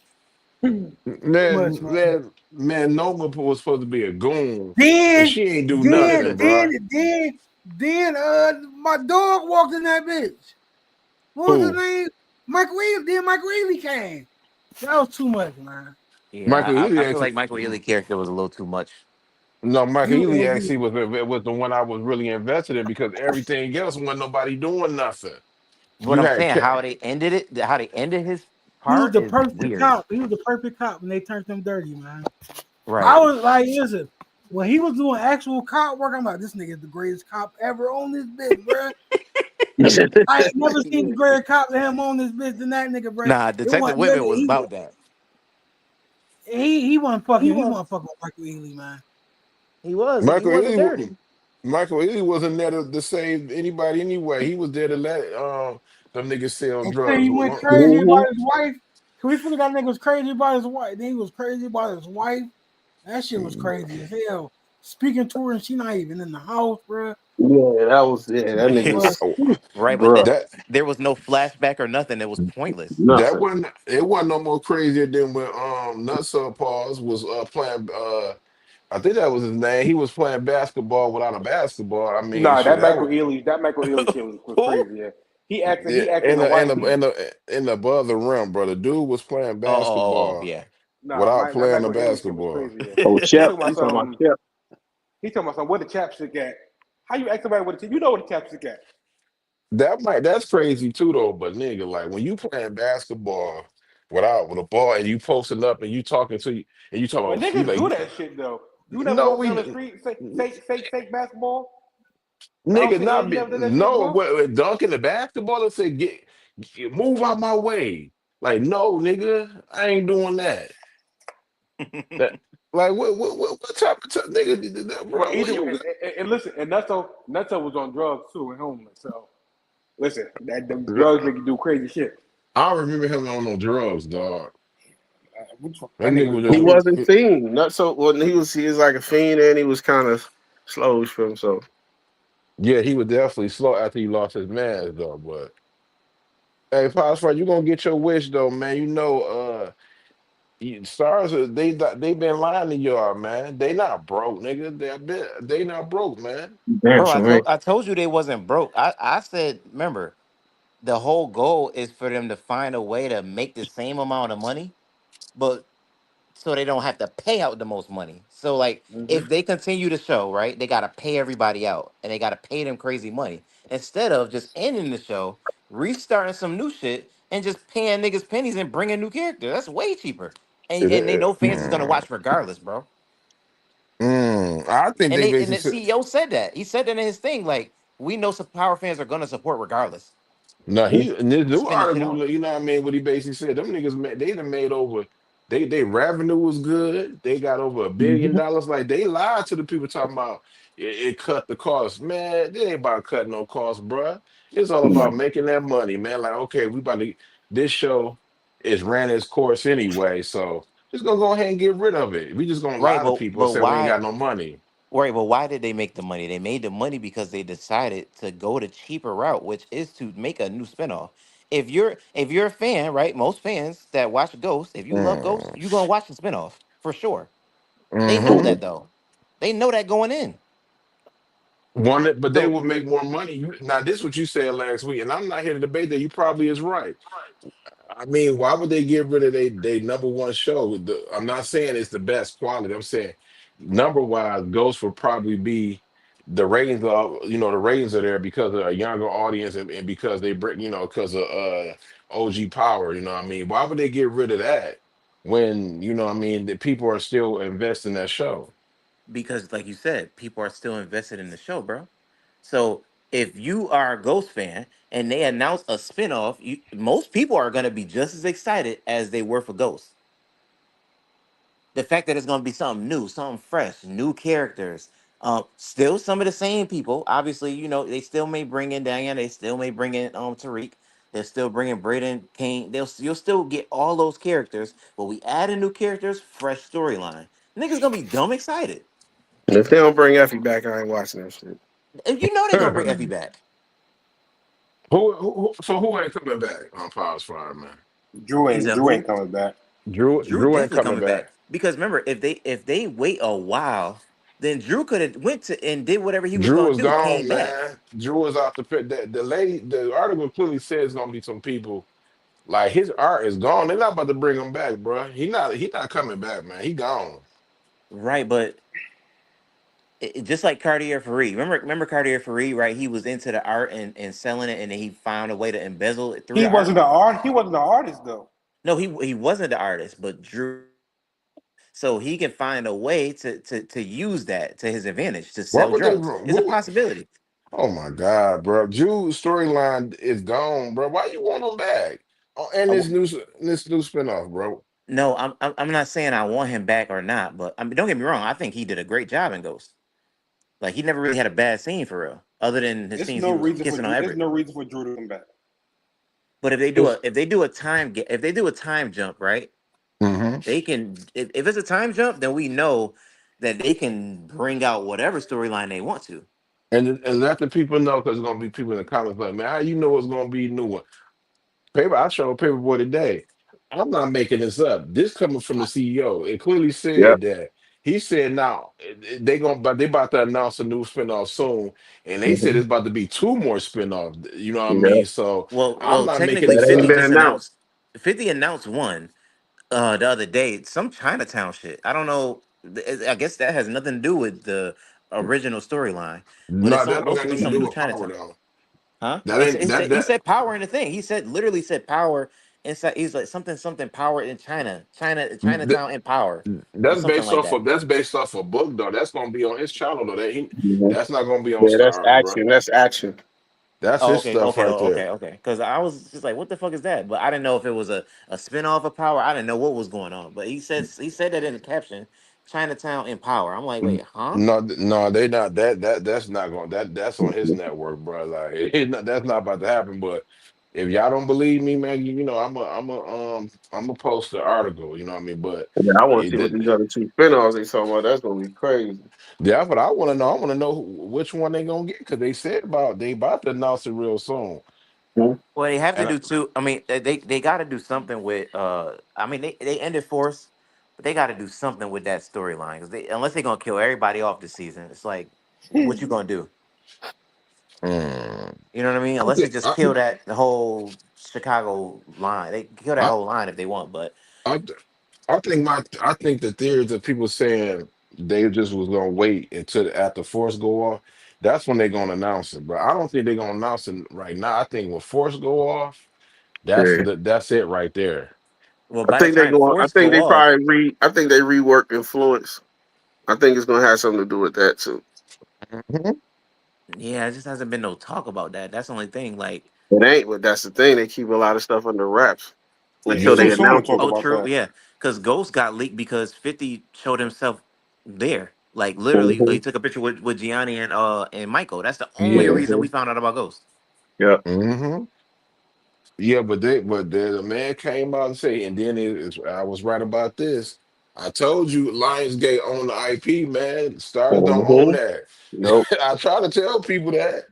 too much, man. Man, Nova was supposed to be a goon, and Then, she ain't do then, nothing, then, bro. then, my dog walked in that bitch. What was his Who? name? Michael Ealy. Then Michael Ealy came. That was too much, man. Yeah, Michael I Ealy feel like actually. Michael Ealy character was a little too much. No, Michael You Ealy and actually was the one I was really invested in because everything else wasn't nobody doing nothing. What You I'm had saying, how they ended his he was part the is perfect weird. cop. He was the perfect cop when they turned him dirty, man. I Right. was like, listen, when he was doing actual cop work, I'm like, this nigga is the greatest cop ever on this bitch, bro. I ain't never seen the greatest cop than him on this bitch than that nigga, bro. Nah, It Detective wasn't nothing. Whitman was about that. He wasn't fucking with Michael Ealy, man. He Michael wasn't Ealy. dirty. Michael Ealy wasn't there to save anybody anyway. He was there to let them niggas sell Until drugs. he went crazy Mhm. about his wife. Can we forget that nigga was crazy about his wife? Then he was crazy about his wife. That shit was crazy as hell. Speaking to her and she not even in the house, bro. Yeah, that was that Too much. nigga's Right, but bro. That there was no flashback or nothing. It was pointless. that Nothing. wasn't it wasn't no more crazier than when Nutsaw Paws was playing I think that was his name. He was playing basketball without a basketball. I mean Nah, shit, that was That Michael Ealy shit was Who? crazy. Yeah, yeah, he acting a wifey. in the above the rim, bro. The dude was playing basketball Yeah. Nah, without that playing the Michael Ealy shit was basketball. crazy. Yeah, Oh, he Shep. talking about You talking about some. Shep? He talking about some. What the chapstick at? How you ask somebody what the you know what the chapstick at? That's crazy too though. But nigga, like when you playing basketball without with a ball and you posting up and you talking to you and you talking But about you niggas like do that shit though. You never no walk we down the street fake basketball. I don't nigga see you not be never did that shit no before. what dunking the basketball and say move out my way. Like no nigga, I ain't doing that. That like what type of nigga Well, bro? What either you way, and listen, and Nutso was on drugs too and homeless. So listen, that the drugs make you do crazy shit. I don't remember him on no drugs, dog. That That nigga nigga was He was he was wasn't fiend. Not so. Well, he was like a fiend, and he was kind of slow for himself. yeah, he was definitely slow after he lost his man though, but. Hey, Phosphor, you gonna get your wish though, man. You know, stars they been lying to y'all, man. They not broke, nigga. They not broke, man. Damn, Bro, sure. I told you they wasn't broke. I said, remember, the whole goal is for them to find a way to make the same amount of money, but so they don't have to pay out the most money. So like mm-hmm. if they continue the show, right, they gotta pay everybody out and they gotta pay them crazy money. instead of just ending the show, restarting some new shit, and just paying niggas pennies and bringing new characters. That's way cheaper, and they know fans is gonna watch regardless, bro. I think And they they and basically the said. CEO said that. He said that in his thing. Like, we know some power fans are gonna support regardless. No, he in this new Spin this shit off. article, you know what I mean, what he basically said, them niggas made, they done made over they revenue was good. They got over Mhm. $1 billion. Like they lied to the people talking about it cut the cost. Man, it ain't about cutting no cost, bruh. It's all about making that money, man. Like, okay, we about to this show is ran its course anyway, so just gonna go ahead and get rid of it. We just gonna Right, lie to but people and but say we ain't why? got no money. Right, but why did they make the money? They made the money because they decided to go the cheaper route, which is to make a new spinoff. If you're a fan, right? Most fans that watch Ghost, if you love Ghost, Mm. you're gonna watch the spinoff for sure. They know Hmm. that though. They know that going in. One that, but they So will make more money. Now, this is what you said last week, and I'm not here to debate that. You probably is right. I mean, why would they get rid of they number one show? I'm not saying it's the best quality. I'm saying number wise, Ghost would probably be the ratings are the ratings are there because of a younger audience and because they bring because of OG power. You know what I mean? Why would they get rid of that when what I mean the people are still investing in that show? because, like you said, people are still invested in the show, bro. So if you are a Ghost fan and they announce a spinoff, most people are gonna be just as excited as they were for Ghost. The fact that it's going to be something new, something fresh, new characters, still some of the same people. Obviously, they still may bring in Diana, they still may bring in Tariq, they're still bringing Braden Kane. You'll still get all those characters, but we add in new characters, fresh storyline. Niggas gonna be dumb excited, If they don't bring Effie back, I ain't watching that shit. and they're gonna bring Effie back. So who ain't coming back on Power Fire, man? Drew He ain't said Drew ain't who? coming back. Drew Drew ain't definitely coming coming back back. because remember, if they wait a while, then Drew could have went to and did whatever he was Drew gonna is do, came gone, back. man. Drew is off the pit. The lady, the article clearly says gonna be some people like his art is gone. They're not about to bring him back, bro. He not coming back, man. He gone. Right, but just like Cartier Farid. Remember Cartier Farid, right? He was into the art and selling it, and then he found a way to embezzle it through He the art. wasn't the art. He wasn't the artist though. No, he wasn't the artist, but Drew is. So he can find a way to use that to his advantage to Why sell would they? drugs. It's a possibility. Oh my God, bro. Drew's storyline is gone, bro. Why you want him back? Oh, and I, this new spinoff, bro. No, I'm not saying I want him back or not, but I mean, don't get me wrong. I think he did a great job in Ghost. Like, he never really had a bad scene for real, other than his it's scenes he no was reason for kissing on Drew. There's Everett. no reason for Drew to come back. But It's if they do a time jump, right? hmm They can, if it's a time jump, then we know that they can bring out whatever storyline they want to. and let the people know because there's gonna be people in the comments like, man, how you know it's gonna be new one? Paper, I showed Paperboy today. I'm not making this up. This coming from the CEO. It clearly Yep. said that. He said now they about to announce a new spinoff soon, and they said Mhm. it's about to be two more spinoffs. You know what I Yep. mean? So Well, I'm well, not making technically, this 50 That ain't up. been just announced. announced. 50 announced one the other day. Some Chinatown shit. I don't know. I guess that has nothing to do with the original storyline, but No, that don't supposed got to be nothing to some do new with power Chinatown. though. Huh? That ain't that He that said power in the thing. He said literally said power inside. He's like something power in that Chinatown in power or that's something based like off that. of a book though. That's gonna be on his channel though. Mhm. That's not gonna be on Yeah, that's Stars, bro. action. That's action. That's Oh, his okay, stuff right there. okay. Because I was just like, what the fuck is that? But I didn't know if it was a spinoff of Power. I didn't know what was going on. But he said that in the caption, Chinatown in Power. I'm like, wait, huh? No, they not that's not going that's on his network, bro. Like that's not about to happen. But if y'all don't believe me, man, I'm a post the article. You know what I mean? But Yeah, I want to it see what did. these other two spinoffs they talking about. That's gonna be crazy. That's what I want to know. I want to know which one they gonna get because they said they about to announce it real soon. Mhm. Well, they have to And do two. I mean, they got to do something with. I mean, they ended Force, but they got to do something with that storyline because unless they're gonna kill everybody off this season, it's like, what you gonna do? mm, You know what I mean? I Unless they think just kill that the whole Chicago line, they can kill that I, whole line if they want. But I I think the theories of people saying they just was gonna wait until after Force go off. That's when they're gonna announce it. But I don't think they're gonna announce it right now. I think when Force go off, Yeah. that's it right there. Well, I by the think they time going. I Force think go they off, probably I think they rework influence. I think it's gonna have something to do with that too. Mhm. yeah, it just hasn't been no talk about that. That's the only thing. Like, It ain't, but that's the thing. They keep a lot of stuff under wraps Yeah, until it's too they Yeah. soon to announce talk it. oh, about true, that. yeah, because Ghost got leaked because 50 showed himself there. Like literally, Hmm. he took a picture with Gianni and Michael. That's the only Yeah. reason Hmm. we found out about Ghost. Yeah. Hmm. Yeah, the man came out and say, and then I was right about this. I told you Lionsgate own the IP, man. Stars don't own Hmm. that. Nope. I try to tell people that.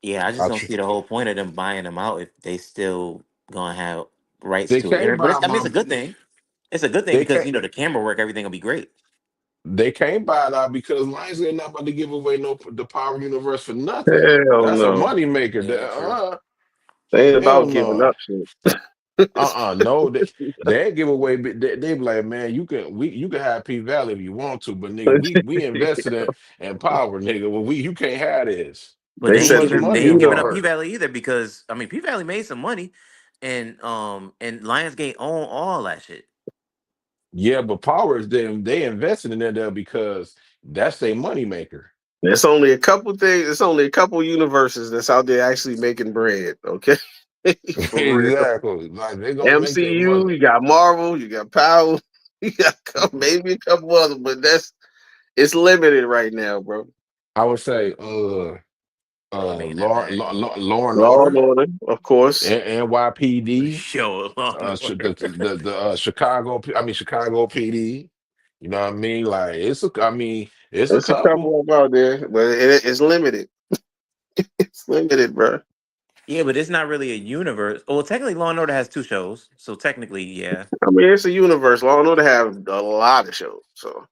Yeah, I just I don't tr- see the whole point of them buying them out if they still gonna have rights they to it. came But by it's, I mean, it's a my good thing. It's a good thing they because can't you know the camera work, everything will be great. they can't buy it out because Lionsgate not about to give away no the Power Universe for nothing. Hell That's a no. money maker. Yeah, true. They ain't Hell about giving no. up shit. No, they give away. They be like, man, you can have P Valley if you want to, but nigga, we invested in Power, nigga. Well, you can't have this. But They Too much they money ain't giving up P involved. Valley either because I mean P Valley made some money, and Lionsgate own all that shit. Yeah, but Power is them. They invested in it there because that's their money maker. It's only a couple things. It's only a couple universes that's out there actually making bread. Okay, for real. Exactly. Like they're gonna make their MCU, money. you got Marvel, you got Power, you got maybe a couple others, but it's limited right now, bro. I would say, They making that bag. Law and Law and Order, Order, of course. NYPD, Show Law and Order. Chicago. I mean Chicago PD. You know what I mean? Like it's a There's a couple. couple of 'em out there, but it's limited. It's limited, bro. Yeah, but it's not really a universe. Well, technically, Law and Order has two shows, so technically, yeah. I mean, it's a universe. Law and Order have a lot of shows, so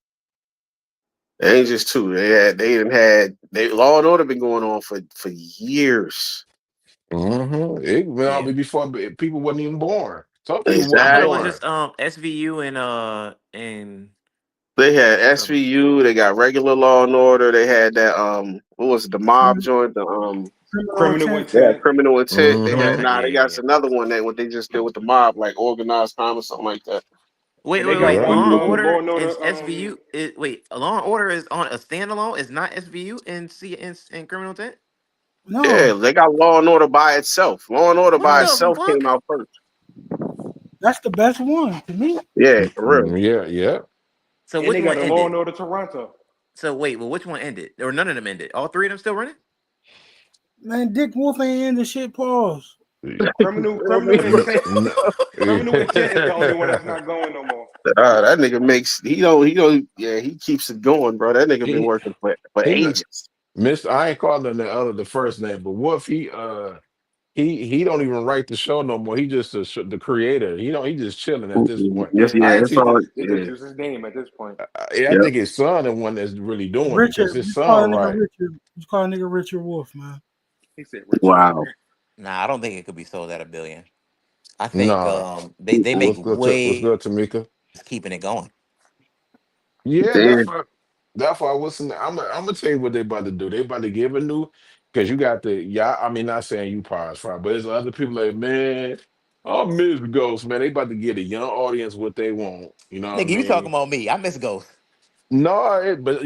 it ain't just two. They didn't had they Law and Order been going on for years. It well Yeah. before people wasn't even born. Some people I weren't thought it was Exactly. born. just SVU and They had what's up? SVU. They got regular Law and Order. They had that what was it, the mob Criminal, joint? The criminal Criminal intent. yeah, intent. criminal intent. They Criminal had Hmm. Intent. Yeah, they yeah, got yeah. another one that what they just did with the mob, like organized crime or something like that. Wait, And they wait, got wait. Yeah. one Law and Law Order and is Order. SVU. Wait, Law and Order is on a standalone. It's not SVU in Criminal Intent. Yeah, No, they got Law and Order by itself. Law and Order What by the itself came fuck? out first. that's the best one to me. Yeah, for real. Yeah, yeah. So And which they one got a Law ended? and Order Toronto. So wait, well, which one ended? Or none of them ended? All three of them still running? Man, Dick Wolf ain't in the shit. Pause. I mean, Criminal intent is the only one that's not going no more. that nigga makes yeah, he keeps it going, bro. That nigga been he working for he ages. Mr. I ain't calling him the first name, but what if he don't even write the show no more. He just the creator. He just chilling at this point. Yes, Yeah, yeah, I they that's actually all. they just Yeah, use his name at this point. yeah, I yeah. think his son the one that's really doing it because Richard, his you call a son nigga right. Richard. You call a nigga Richard Wolf, man. He said Richard. Wow. Nah, I don't think it could be sold at a billion. I think Nah, they make what's way good, Tamika? keeping it going. Yeah, Then that's why I wasn't. I'm gonna tell you what they about to do. They about to give a new because you got the yeah. I mean, not saying you probably fine, but there's other people like man. I miss Ghost, man. They about to get a young audience what they want. You know what I Nigga, you talking mean? about me? I miss Ghost. No, but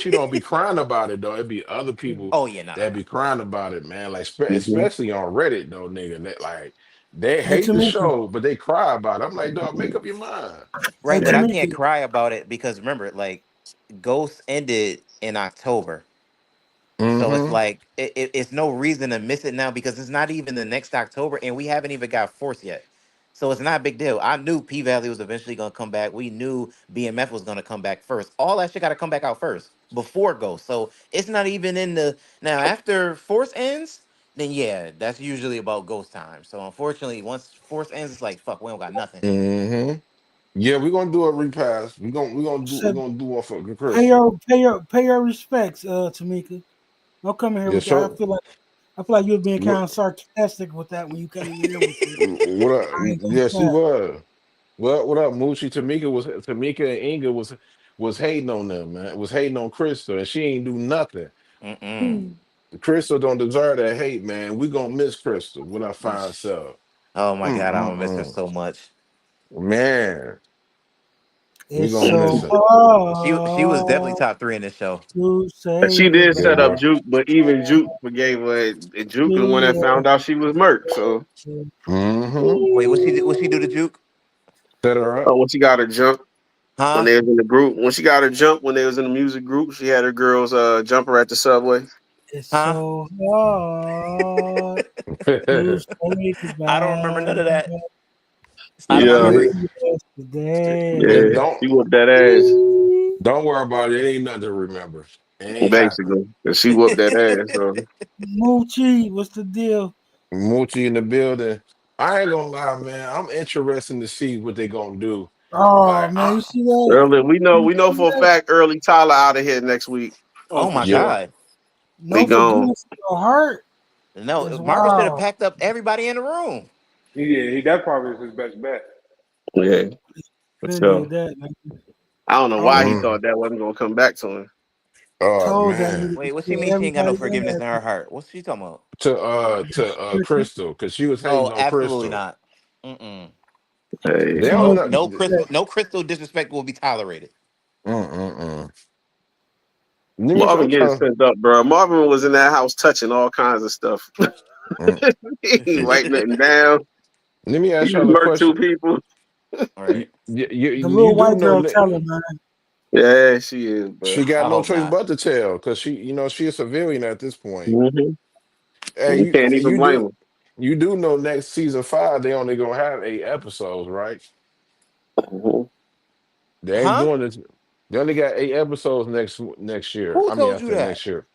you don't be crying about it though. It be other people Oh yeah, no, no, that no. be crying about it, man. Like mhm. especially on Reddit though, nigga. Like they Hey hate the Tamika. show, but they cry about it. I'm like, dog, make up your mind. Hey Right, but Yeah. I can't Tamika. cry about it because remember, like Ghost ended in October. So it's Mm-hmm. like it's no reason to miss it now because it's not even the next October and we haven't even got Force yet. So it's not a big deal. I knew P Valley was eventually gonna come back. We knew BMF was gonna come back first. All that shit gotta come back out first before Ghost. So it's not even in the now after Force ends, then yeah, that's usually about Ghost time. So unfortunately, once Force ends, it's like fuck, we don't got nothing. Mm-hmm. Yeah, we're gonna do a repass. We're Said, gonna do one for Crystal. pay your respects, Tamika. Don't come in here Yeah, with that. so I feel like you were being kind what of sarcastic with that when you came in here with it. what up? I ain't Yeah, she gonna cap. was. Well, what up, Moochie? Tamika and Inga was. was hating on them, man. Was hating on Crystal, and she ain't do nothing. Mm-mm. Crystal don't deserve that hate, man. We gonna miss Crystal with our fine self. Oh my god, I'm gonna miss her Mm-mm-mm. so much. Man, we It's gonna so miss And her. She was definitely hard top 3 in this show. to she say did Yeah, set up goodbye. bro. Juke, but even Juke forgave her. And Juke the one that Yeah. found out she was murked. So Mm-hmm. Wait, what she do to Juke? Set her up. when she got her jump when Huh? they was in the group, when she got her jump when they was in the music group, she had her girls jump her at the subway. It's Huh? so hard to say I don't remember goodbye. none of that. It's out of my Yeah, it, memory. Yesterday. it yeah, don't she whooped that ass. don't worry about it. It ain't nothing to remember. It ain't happened. Basically, and she whooped that ass. So Moochie, what's the deal? Moochie in the building. I ain't gonna lie, man. I'm interested to see what they gonna do. Oh Like, man, you see that? early, You we know see for a that? fact early Tyler out of here next week. Oh, Oh for my yeah, sure. god. He No gone. forgiveness for your heart is No, Marvin should have wow. packed up everybody in the room. Yeah, that probably is his best bet. Yeah, for Been sure. did that. Like, I don't know I why was he mm. thought that wasn't gonna come back to him. Oh told that man. nigga to Wait, what she kill mean she ain't got no everybody forgiveness in in her heart? What's she talking about? To there. Crystal, because she was Oh, hating on absolutely Crystal. not. Mm-mm. They Hey, don't No know. disrespect. No crystal disrespect will be tolerated. Mm-mm-mm. Let me. Marvin I'm getting trying. sent up, bro. Marvin was in that house touching all kinds of stuff. Mm. He ain't write nothing down. Let me He ask just y'all a murked two question. people. All You, right. The you little do white know girl that tell him, man. Yeah, she is, bro. she got I no hope choice not. but to tell, because she a civilian at this point. Mm-hmm. Hey, You can't even you blame do him. you do know next season 5 they only gonna have 8 episodes, right? Mhm. They ain't Huh? doing this. They only got 8 episodes next year. Who I mean, told you after that? next year.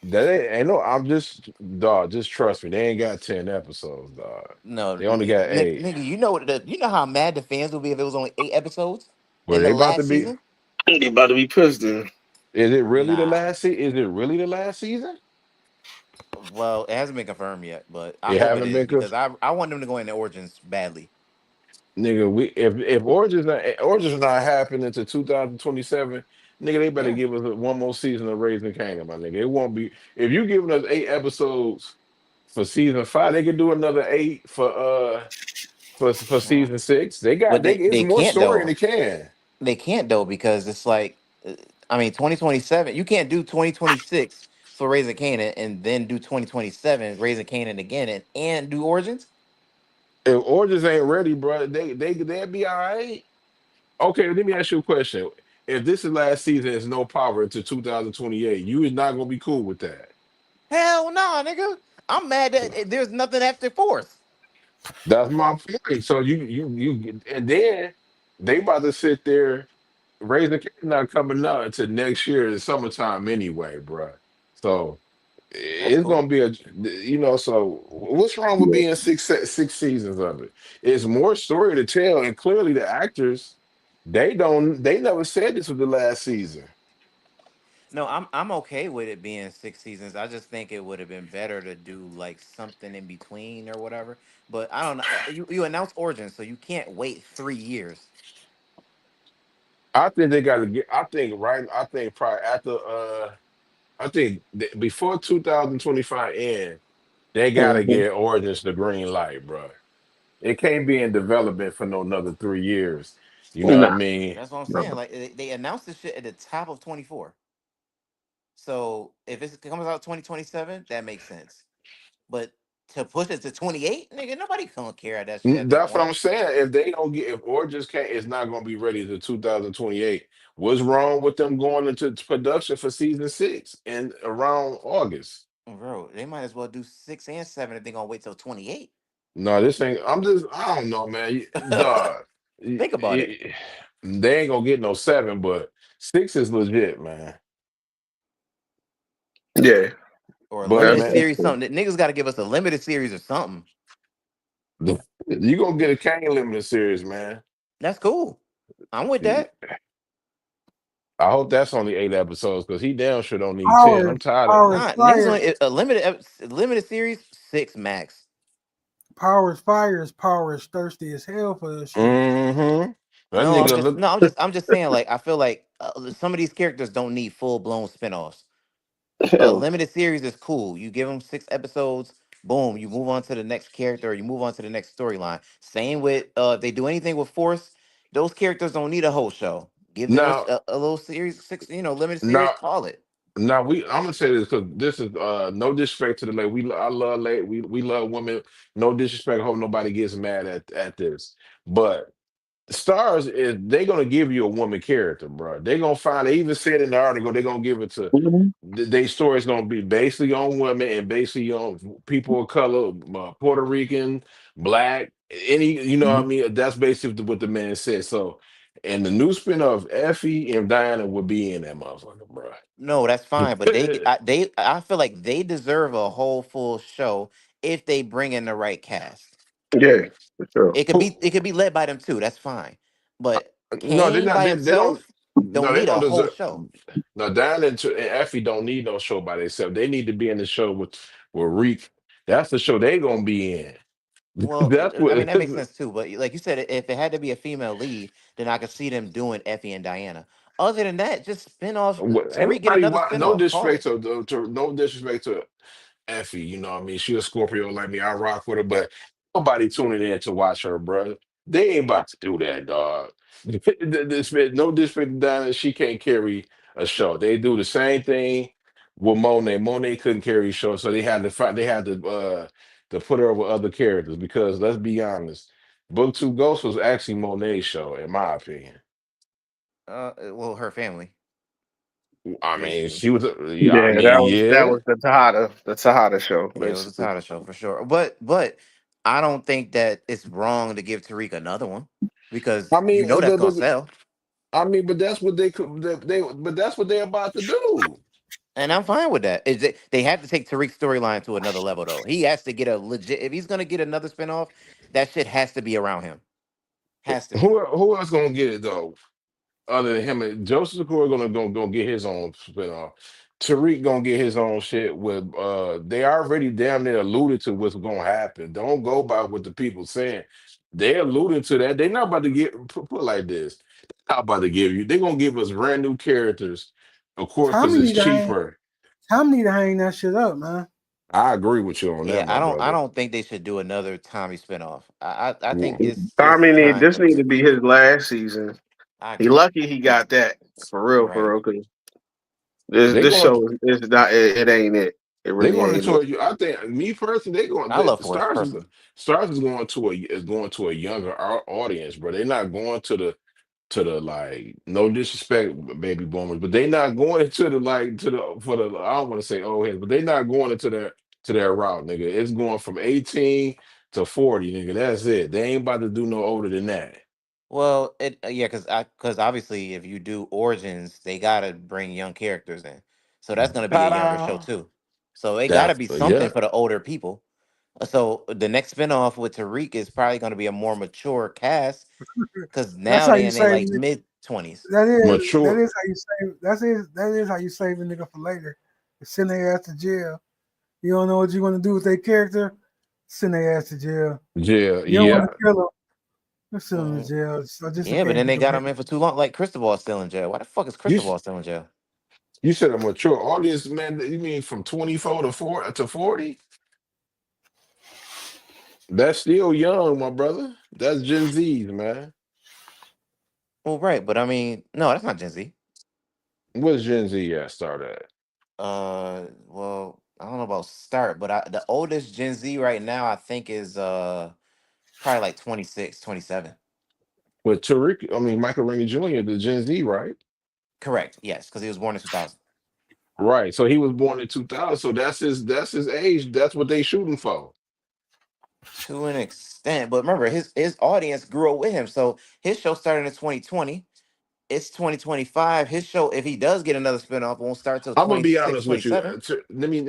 That ain't no. I'm just dog. Just trust me. They ain't got 10 episodes, dog. No, They only got eight. nigga, you know how mad the fans will be if it was only 8 episodes But in the they about to last be. season. They about to be pissed then. Is it really the Nah. last season? Is it really the last season? Well, it hasn't been confirmed yet, but I It hope it haven't is been because I want them to go into Origins badly. nigga. We if Origins not happening until 2027, nigga, they better Yeah. give us one more season of Raising Kanan, my nigga. It won't be if you giving us 8 episodes for season 5. They could do another 8 for Well, season 6. They got but they. It's they more can't story than though. they can. They can't though because it's like, I mean, 2027. You can't do 2026 for Raising Canaan and then do 2027 Raising Canaan again and do Origins. If Origins ain't ready, bro, they'll be all right. Okay, let me ask you a question. If this is last season, it's no power until 2028. You is not gonna be cool with that. Hell no, nigga. I'm mad that there's nothing after fourth. That's my point. So and then they about to sit there raising the kid not coming out until next year in summertime anyway, bro. So That's it's cool. gonna be so what's wrong with Yeah. being six seasons of it? It's more story to tell, and clearly the actors they never said this was the last season. No, I'm okay with it being 6 seasons. I just think it would have been better to do like something in between or whatever. But I don't know. You announced Origins, so you can't wait 3 years. I think they gotta get I think probably after before 2025 end, they gotta Mhm. get Origins the green light, bro. It can't be in development for no another 3 years. You know what I Nah, mean? That's what I'm no. saying. Like they announced this shit at the top of 24. So if it comes out 2027, that makes sense. But to push it to 28, nigga, nobody gonna care at that shit at that That's what point. I'm saying. If Origins can't, it's not gonna be ready to 2028. What's wrong with them going into production for season 6 in around August? Bro, they might as well do 6 and 7 if they're gonna wait till 28. No, this ain't. I don't know, man. Dog, Think about it. they ain't gonna get no 7, but 6 is legit, man. Yeah, Or a But that's limited man, series, something. Niggas gotta give us a limited series or something. you gonna get a Kane limited series, man. That's cool. I'm with that. I hope that's only 8 episodes because he damn sure don't need 10. Power, I'm tired of. power is Nah, niggas fire. only a limited series, 6 max. Power is fire. Power is thirsty as hell for this shit. Mm-hmm. That No, nigga look. I'm just saying, like, I feel like some of these characters don't need full blown spinoffs. A Hell, limited series is cool. You give them 6 episodes, boom, you move on to the next character, or you move on to the next storyline. Same with if they do anything with Force, those characters don't need a whole show. Give them Now, a little series, six, limited series. now, Call it. now I'm gonna say this because this is no disrespect to the lady. I love lady. We love women. No disrespect. Hope nobody gets mad at this. But stars is they gonna give you a woman character, bro. They gonna find. They even said in the article they gonna give it to. mhm. Their story is gonna be basically on women and basically on people of color, Puerto Rican, black, any. You know what I mean? That's basically what the man said. So, and the new spin of Effie and Diana would be in that motherfucker, bro. No, that's fine, but I feel like they deserve a whole full show if they bring in the right cast. Yeah, for sure. It could be led by them too. That's fine, but No, they're Kane not. by They don't. himself No, don't they need don't a whole deserve. show. No, Diana and Effie don't need no show by themselves. They need to be in the show with Reek. That's the show they gonna be in. Well, That's I mean what. that makes sense too. But like you said, if it had to be a female lead, then I could see them doing Effie and Diana. Other than that, just spin off. Ain't Tariq get nobody another wa- spin no off. Call disrespect it. to no disrespect to Effie, you know what I mean? She a Scorpio like me. I rock with her, but nobody tuning in to watch her, bro. They ain't about to do that, dog. No disrespect to Diana, she can't carry a show. They do the same thing with Monet. Monet couldn't carry a show, so they had to find they had to put her with other characters because let's be honest, Book Two Ghost was actually Monet's show, in my opinion. Well, her family I mean, basically. she was, yeah, I Yeah, mean, that yeah. was the Tahada show, Yeah, it was a basically. title show for sure. But I don't think that it's wrong to give Tariq another one because I mean, that's gonna sell. but that's what they could. But that's what they're about to do. And I'm fine with that. They have to take Tariq's storyline to another level, though. He has to get a legit. If he's gonna get another spinoff, that shit has to be around him. Has to be. Who else gonna get it though? Other than him, and Joseph Secor gonna get his own spinoff. Tariq gonna get his own shit. With they already damn near alluded to what's gonna happen. Don't go by what the people saying. They alluded to that. They not about to get put like this. They're not about to give you. They're gonna give us brand new characters, of course, because Tommy it's need to hang. cheaper. Tommy need to hang that shit up, man. I agree with you on Yeah, that, my I brother. don't think they should do another Tommy spinoff. I think it's Tommy time this for need to be his last season. I He agree. lucky he got that for Right. real. 'Cause this They going show is not it ain't it. It they really going ain't into it. a. I think me personally, I love Force stars is personally. stars is going to a younger audience, bro. They're not going to the like no disrespect, baby boomers, but they not going into the like to the for the I don't want to say old heads, but they not going into their route, nigga. It's going from 18 to 40, nigga. That's it. They ain't about to do no older than that. Well, yeah, because obviously if you do Origins, they gotta bring young characters in, so that's gonna be a younger show Ta-da! too. So it gotta That's be something yeah, for the older people. So the next spinoff with Tariq is probably gonna be a more mature cast because That's now how they you in their save. like mid 20s. That mature. is how you save. That is how you save a nigga for later. Send their ass to jail. You don't know what you're gonna do with their character. Send their ass to jail. Yeah, You don't want to yeah. kill them. Just send them to Mm, jail. So just in yeah, but case then you they can got make him in for too long. Like Cristobal still in jail. Why the fuck is You Cristobal still in jail? you said a mature audience, man. You mean from 24 to 40? That's still young, my brother. That's Gen Z's, man. Well, right, but I mean, no, that's not Gen Z. What's Gen Z at start at? Well, I don't know about start, but the oldest Gen Z right now I think is probably like 26, 27. But Tariq, I mean Michael Ringy Jr., the Gen Z, right? Correct. Yes, because he was born in 2000. Right. So he was born in 2000. So that's his age. That's what they shooting for. To an extent, but remember his audience grew up with him. So his show started in 2020. It's 2025. His show, if he does get another spinoff, won't start till I'm gonna be 26, honest with you. 27. Let me.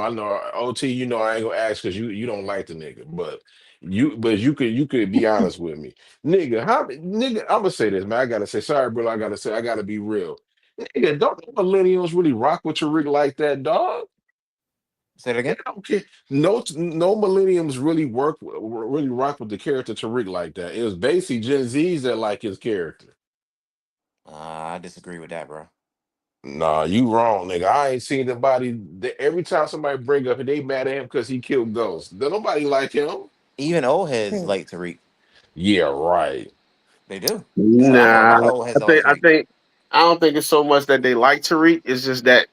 I know OT. I ain't gonna ask because you don't like the nigga, but you could be honest with me, nigga. Nigga? I'm gonna say this, man. I gotta say sorry, bro. I gotta be real, nigga. Don't the millennials really rock with Tariq like that, dog? Say it They again. don't care. No millenniums really rock with the character Tariq like that. It was basically Gen Zs that like his character. I disagree with that, bro. Nah, you wrong, nigga. I ain't seen nobody. Every time somebody bring up, they mad at him because he killed ghosts. Don't nobody like him. Even old heads Hmm. like Tariq. Yeah, right. They do. I know a Nah, lot of old I heads think like I Tariq. think I don't think it's so much that they like Tariq. It's just that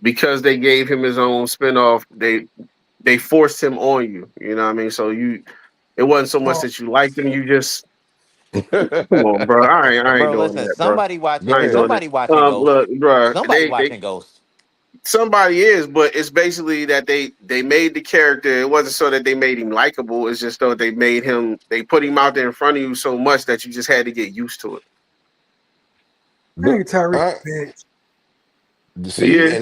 because they gave him his own spinoff, they forced him on you. You know what I mean? So it wasn't so much Oh, that you liked him. You just Go come on, bro. I ain't Bro, doing listen, that, bro. I ain't doing it. somebody watching Ghost. Look, bro. Somebody watching Ghost. Somebody is, but it's basically that they made the character. It wasn't so that they made him likable. It's just though they put him out there in front of you so much that you just had to get used to it. I think Tyreek I, bitch. see, Yeah.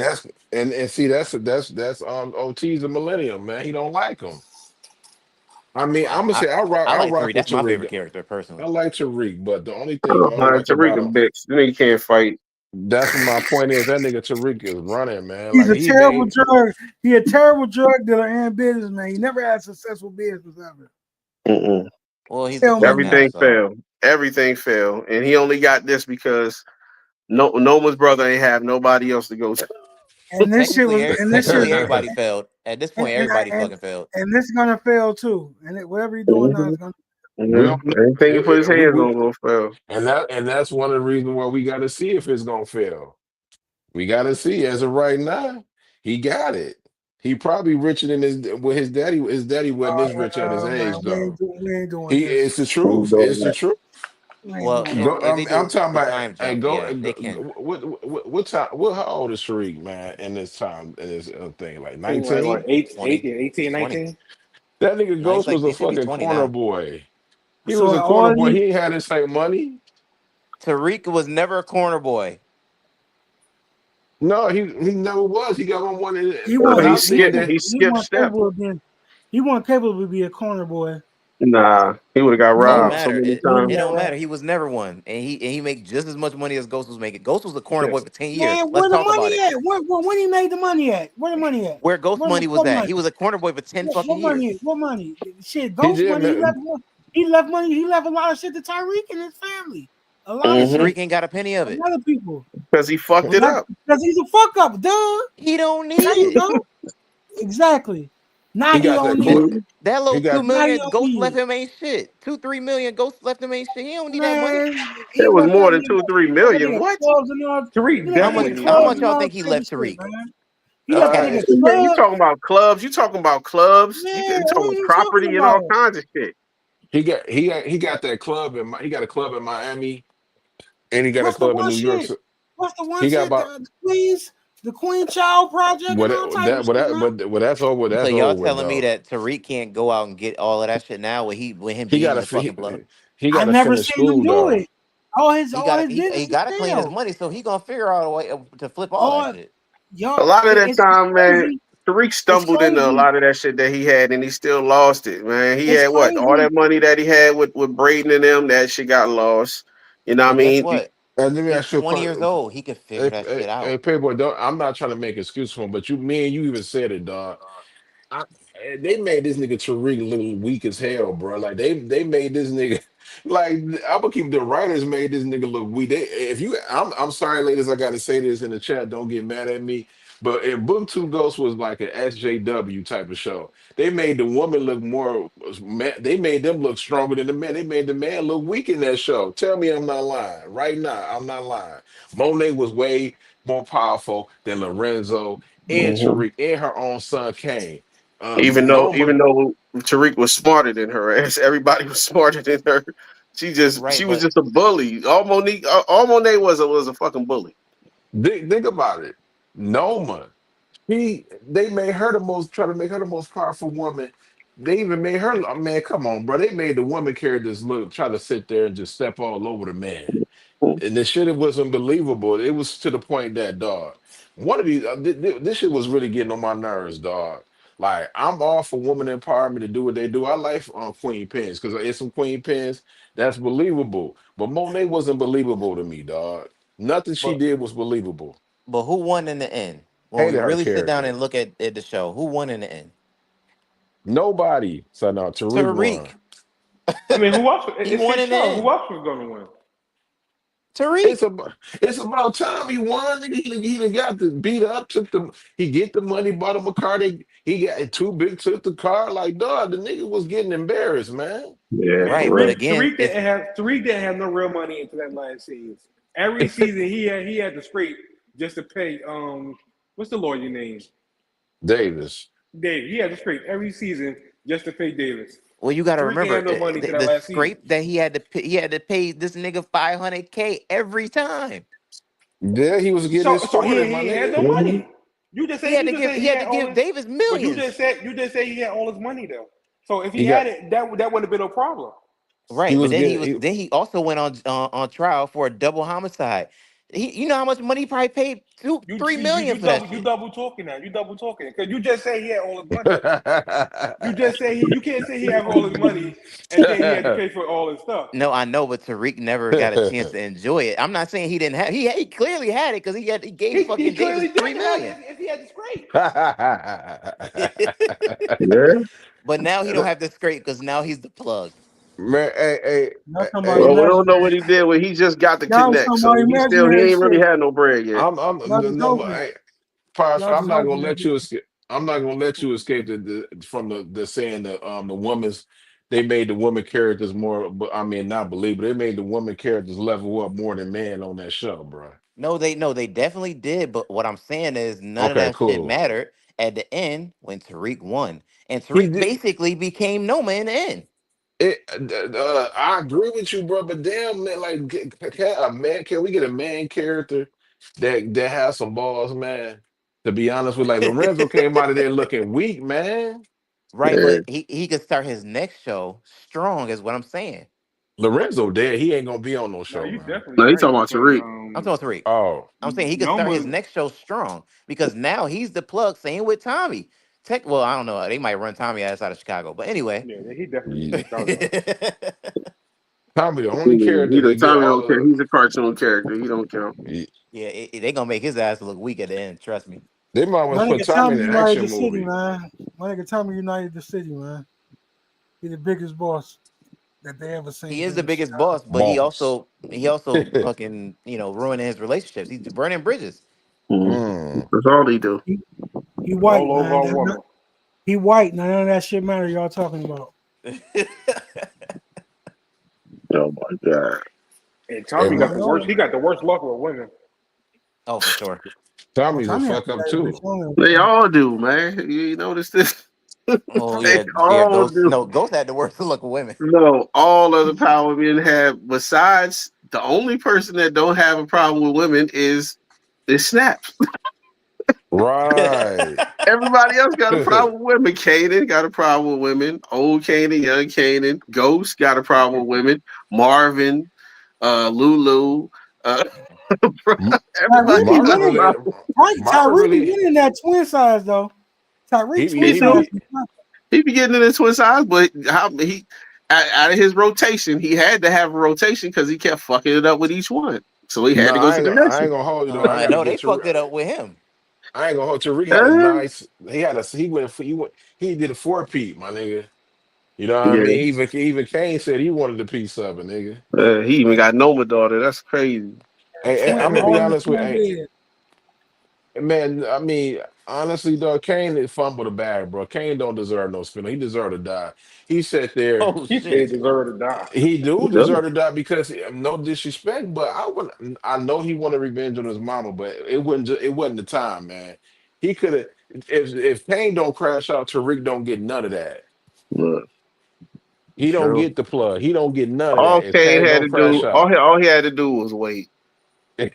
and and see that's OT's a millennium, man. He don't like him. I mean, I'm gonna I, say I I like rock Tariq. with That's my Tariq. favorite character, I personally. like Tariq, but the only thing I don't like Tariq about a him, bitch. Then he can't fight. that's what my point is. That nigga Tariq is running, man. He's Like a he terrible made drug. He a terrible drug dealer and businessman. He never had successful business ever. Mm-mm. Well, he's the Tell fuck me now, that. Everything so failed. Everything failed, and he only got this because Noma's brother ain't have nobody else to go to. And this shit was, and this shit, technically everybody failed. At this and point, and, everybody and, fucking failed. and this is gonna fail too. And whatever you're doing now Mm-hmm. is gonna. we don't Mm-hmm. know. Anything he put his hands on gonna fail. And that's one of the reasons why we got to see if it's gonna fail. We got to see. As of right now, he got it. He probably richer than his well, his daddy. His daddy wasn't this rich at his Man, age, though. we ain't doing He this. it's the He ain't truth. doing It's the that. truth. We ain't Well, doing if that. Go. if they I'm do talking the about. time Hey, jump, go. yeah, they can. What time? How old is Tariq, man? In this time, in this thing, like I think like 19. what, eight, 20. 18, He's 18, 20. 19? That nigga No, he's Ghost like was a he should be fucking 20 corner now. boy. He So was a corner all boy. he He ain't had the same money. Tariq was never a corner boy. No, he never was. He got one he when wasn't He I he seen skipped. that. He he skipped wasn't step. capable of being he wasn't capable of being a corner boy. Nah, he would have got It don't No, robbed so matter. many he wouldn't It times. got don't matter. right. He was never one, and he make just as much money as Ghost was making. Ghost was a corner Yeah. boy for 10 years. Man, Let's where the talk about money it. at? Where he made the money at? Where the money at? Where Ghost Where money was what at? money? He was a corner boy for 10 What fucking money? years. What money? Shit, He ghost did, money. man. He left money. He left a lot of shit to Tyreek and his family. A lot of And Mm-hmm. shit. Tariq ain't got a penny of A it. lot of people. Because he fucked And it that's up. because he's a fuck up, duh. He don't There need you it. go. Exactly. Now He he got don't that need club. it. Mhm. That He little two got Now he million don't Ghost need left it. him ain't shit. 2-3 million Ghost left him ain't shit. He don't need that money. Man, he It was left more that than nigga, 2-3 million. What? clubs and all. He Tariq left How that much? definitely nigga need How that much clubs and y'all money. all think he type of left shit, Tariq? man. He Let's left that uh nigga guess. Man, you clubs. talking about clubs? You talking about clubs? Man, You talking what are about you talking property and all about? kinds of shit. he got that club he got a club in Miami and he got a What's the club in one New York. shit? So What's the one he got shit? about The Queen Child Project and all type of shit, man. what that's over. So That's y'all over with telling me though. that Tariq can't go out and get all of that shit now with him He got being to the fucking plug? he got I to never finish seen him school do though. it. All his He businesses got to clean his failed. money, so he gonna figure out a way to flip all that All shit. A y'all, lot of that it's time, man, crazy. Tariq It's stumbled into a crazy. lot of that shit that he had, and he still lost it, man. He It's had what? All crazy. that money that he had with Braden and them, that shit got lost. You know what I But guess mean? what? And let me He's ask you a 20 years question. old. He could figure that shit Hey, out. Playboy, don't, I'm not trying to make excuses for him, but me and you even said it, dog. I, they made this nigga Tariq look weak as hell, bro. Like they made this nigga like I'm gonna keep the writers made this nigga look weak. If you, I'm sorry, ladies, I gotta say this in the chat. Don't get mad at me. But if Book Two Ghosts was like an SJW type of show, they made the woman look more. They made them look stronger than the man. They made the man look weak in that show. Tell me I'm not lying. Right now, I'm not lying. Monet was way more powerful than Lorenzo and Mhm. Tariq and her own son Kane. Even Noma, though Tariq was smarter than her ass, everybody was smarter than her. She Right, was but just a bully. All Monet was a fucking bully. think about it. Noma, they made her the most, try to make her the most powerful woman. They even made her, oh, man, come on, bro. They made the woman characters look, try to sit there and just step all over the man. And the shit, it was unbelievable. It was to the point that, dog, one of these this shit was really getting on my nerves, dog. Like, I'm all for woman empowerment to do what they do. I like Queen Pins because it's some Queen Pins that's believable. But Monet wasn't believable to me, dog. Nothing she but did was believable. but who won in the end? When we Hated her really sit down character. and look at the show, who won in the end? Nobody. So no, Tariq Tariq. won. I mean, who else? He It's won his in the show. Who end. else was gonna win? Tariq. It's about time he won. Nigga. He done got the beat up. He get the money. Bought him a car. He got too big. Took the car. Like dog, the nigga was getting embarrassed, man. Yeah, Right, for but real. again, it's Tariq didn't have no real money into that last season. Every season he had to scrape just to pay what's the lawyer name? Davis. Dave. He had to scrape every season just to pay Davis. well, you got to Tariq didn't remember have no money to that the last season. scrape that he had to pay this nigga 500K every time. Yeah, he was getting it So sorted, he my ain't had nigga. no Mhm. money. You just said He he had to had all give his, Davis but millions. you just said he had all his money though. So if he He got. had it, that wouldn't have been no problem. He Right, but was getting. He, then he also went on trial for a double homicide. You know how much money he probably paid two, You three see, you, million you for that double you shit. double talking now. You double talking because you just say he had all his money. You just say you can't say he had all his money and then he had to pay for all his stuff. No, I know, but Tariq never got a chance to enjoy it. I'm not saying he didn't have. He clearly had it because he gave He fucking Davis clearly three did have million. it if he had to scrape. Yeah. But now he don't have to scrape because now he's the plug. Man, hey, Y'all talking about hey, Well, we don't know imaginary what he shit. did when he just got the Y'all was connect, talking so about he imaginary ain't really shit. had no bread yet. Y'all just no, hoping. hey, Pastor, Y'all I'm just not gonna hoping that let you escape. I'm not gonna let you escape from the saying the woman's. They made the woman characters more, but I mean not believe, but they made the woman characters level up more than man on that show, bro. No, they definitely did. But what I'm saying is none of Okay, that shit cool. mattered at the end when Tariq won, and He Tariq did. basically became Noma in the end. I agree with you, bro. But damn, man, like, can we get a man character that has some balls, man? To be honest with, like Lorenzo came out of there looking weak, man. Right, Yeah. but he could start his next show strong, is what I'm saying. Lorenzo dead. He ain't gonna be on no No, show, you man. definitely No, he right talking about because Tariq. I'm talking Tariq. Oh, I'm saying he could start his Noma, next show strong because now he's the plug. Same with Tommy. Well, I don't know. They might run Tommy outside of Chicago, but anyway. yeah, he definitely yeah. be kicked out though. Tommy, the only character He the that get Tommy all don't care. the. He's a cartoon character. He don't count. Yeah, they gonna make his ass look weak at the end. Trust me. They might well My put nigga Tommy in Tommy an united the action city, movie. man. My nigga Tommy united the city, man. He the biggest boss that they ever He seen is the in biggest Chicago. boss, but Boss. he also fucking ruining his relationships. He's burning bridges. Mhm. Mm. That's all he do. He, he white, All over man. a woman. He white. None of that shit matter. Y'all talking about? Oh my god. And And Tommy I got my, the know. worst. He got the worst luck with women. Oh, for sure. Oh, Tommy's a Tommy had fuck to up that bitch too. on They him. all do, man. You notice this? Oh They yeah, yeah. all Ghost. do. No, Ghost had the worst look of women. No, all of the power men have. Besides, the only person that don't have a problem with women is Snaps. Right. Everybody else got a problem with women. Kanan got a problem with women. Old Kanan, young Kanan. Ghost got a problem with women. Marvin, Lulu. Uh, M- Tyree everybody be got a Marvin winning. really, problem. Marvin Tyree be really, winning that twin size though. Tyree twin he He size. do. be He be getting in his twin size, but how he out of his rotation, he had to have a rotation because he kept fucking it up with each one. So he had no, to go to the next I ain't one. gonna hold you though. I gotta No, they get to. fucked it up with him. I ain't gonna hold Tariq had a Uh, nice. He did a four peat, my nigga. You know what I yeah. mean? Even Kane said he wanted a piece of it, nigga. He even got Noma daughter. That's crazy. Hey, Twin, I'm gonna be all in the honest with twin hey, bed. man. I mean, honestly, though, Kane fumbled the bag, bro. Kane don't deserve no spin. He deserved to die. He sat there. Oh He shit. said deserve to die. He He do does. deserve to die because no disrespect, but I would. I know he wanted revenge on his mama, but it wasn't the time, man. He could have. If Kane don't crash out, Tariq don't get none of that. Look, He don't True. get the plug. He don't get none of all that. If Kane Kane had don't to crash do, out, all he had to do was wait.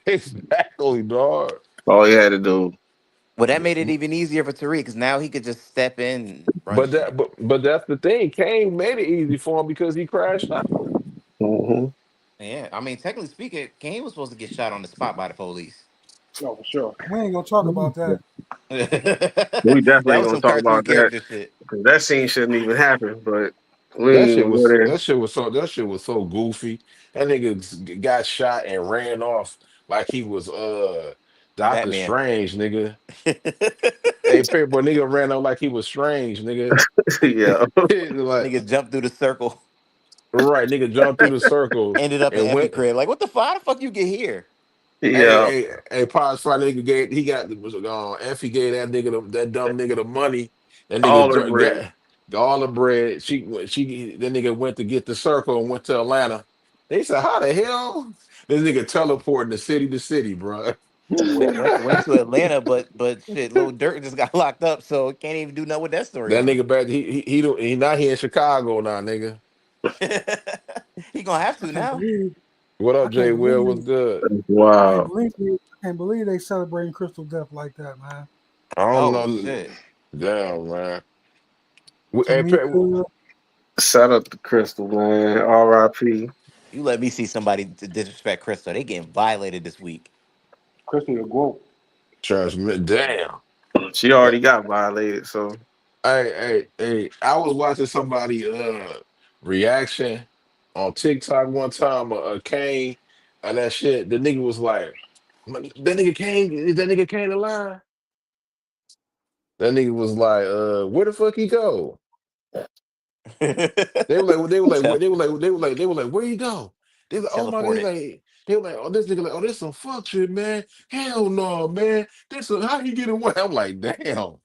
exactly, dog. All he had to do. Well, that made it even easier for Tariq because now he could just step in and run shit. But that's the thing. Kane made it easy for him because he crashed out. Hmm. Yeah, I mean, technically speaking, Kane was supposed to get shot on the spot by the police. No, for sure. We ain't gonna talk about that. We definitely That ain't was gonna some talk cartoon about that character shit. because that scene shouldn't even happen. But we ain't gonna go there. That shit was so goofy. That nigga got shot and ran off like he was Doctor Batman. Strange, nigga. Hey, paper nigga ran out like he was strange, nigga. Yeah. Like Nigga jumped through the circle. Right, nigga jumped through the circle Ended up in and Effie went. crib. Like, what the fuck? How the fuck you get here? Hey, Yeah, Pops fight nigga gave he got was Effie gave that nigga that dumb nigga the money. That nigga all the bread. got all the bread. She that nigga went to get the circle and went to Atlanta. They said, how the hell this nigga teleporting the city to city, bro? Went to Atlanta, but shit, little Dirk just got locked up, so can't even do nothing with that That storyline. nigga back he not here in Chicago now, nigga. He gonna have I to can't now. believe What I up, Jay can't Will? believe What's good? Wow. I can't believe they celebrating Crystal death like that, man. I don't Oh know. shit! Damn, man. Hey, Tamika, Shout out to Crystal, man. R.I.P. You let me see somebody to disrespect Crystal. They getting violated this week. Crystal the goat. transmit. Damn. She already got violated, so Hey, I was watching somebody reaction on TikTok one time, Kane and that shit. The nigga was like, that nigga Kane, is that nigga Kane alive? That nigga was like, where the fuck he go? Tell, They were like, where you go? They were like, oh my, teleported. they were like, oh this nigga like, oh this some fuck shit, man. Hell no, man. How he get away? I'm like, damn,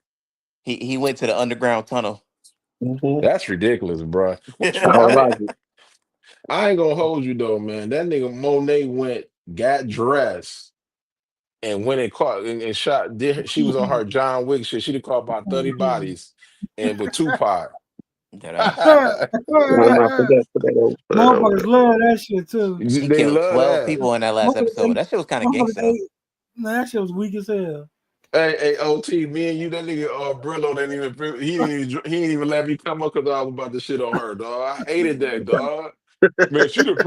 He went to the underground tunnel. mhm. that's ridiculous, bro. Which I one? don't like it. I ain't gonna hold you though, man. That nigga Monet went, got dressed, and went and caught and shot. She was on her John Wick shit. She'd have caught about 30 bodies and with Tupac. Dead ass. No, no, put that over. Put that over motherfuckers love that shit too. He They killed love 12 that. people in that last Motherfuckers episode. ate, That shit was kind of motherfuckers gangster though. ate. Man, that shit was weak as hell. Hey, OT, me and you, that nigga Brillo didn't even he didn't even let me come up because I was about to shit on her, dog. I hated that, dog. Man, she the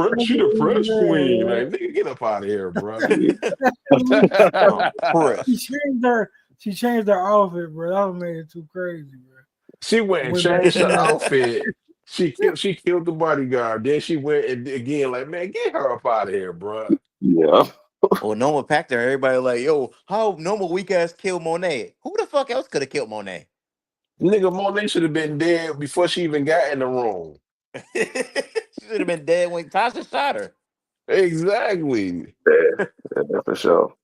French queen. Like, nigga, get up out of here, bro. over. She Chris. changed her. She changed her outfit, bro. That made it too crazy, bro. She went and Went back changed to her that. outfit. She killed the bodyguard. Then she went and again, like, man, get her up out of here, bro. Yeah. Well, Norma packed her. Everybody like, yo, how Norma weak ass killed Monet? Who the fuck else could have killed Monet? Nigga, Monet should have been dead before she even got in the room. She should have been dead when Tasha shot her. Exactly. Yeah, yeah, for sure.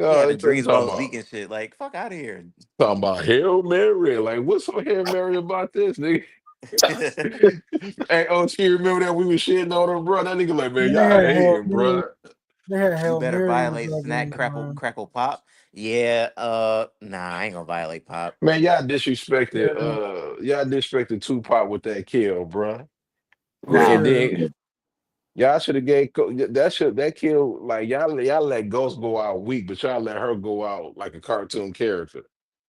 He had Oh, the they dreams talking about Zeke about and shit. Like, fuck out of here. talking about Hail Mary. Like, what's so Hail Mary about this, nigga? Hey, oh, she remember that we was shitting on her, bro? That nigga like, man, Man, they y'all had Hail hating, Mary. bro. They had You Hail better Mary in the violate snack goddamn crackle room. crackle pop. Yeah, nah, I ain't gonna violate pop. Man, Yeah, y'all disrespected Tupac with that kill, bro. for Yeah. And sure. then y'all should have gave that kill like y'all let Ghost go out weak, but y'all let her go out like a cartoon character.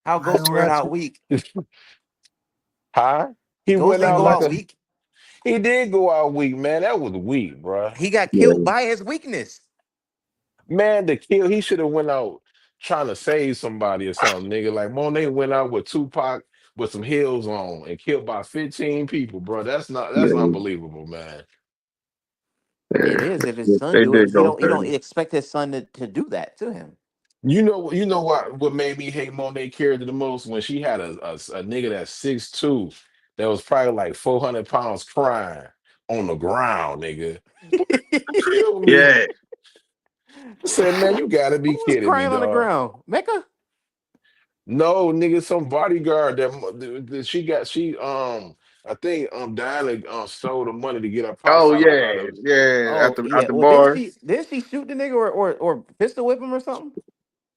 How I ain't Ghost gonna ran lie out to weak? Huh? He Ghost went I ain't ain't out gonna go lie like out to weak. he did go out weak, man. That was weak, bro. He got killed Yeah. by his weakness. Man, the kill he should have went out trying to save somebody or something, nigga. Like Monet went out with Tupac with some heels on and killed by 15 people, bro. That's Yeah. unbelievable, man. It Yeah. is if his son They do it. did He go don't crazy. expect his son to do that to him. You know what made me hate Monet character the most when she had a nigga that's 6'2", that was probably like 400 pounds crying on the ground, nigga. Kill me. Yeah. I said, man, you gotta Who be was kidding me, crying on the dog. ground? Mecca? No, nigga, some bodyguard that I think Diana stole the money to get her pops Oh out yeah. of Yeah. Oh At yeah. the Well, bar. didn't she shoot the nigga or pistol whip him or something?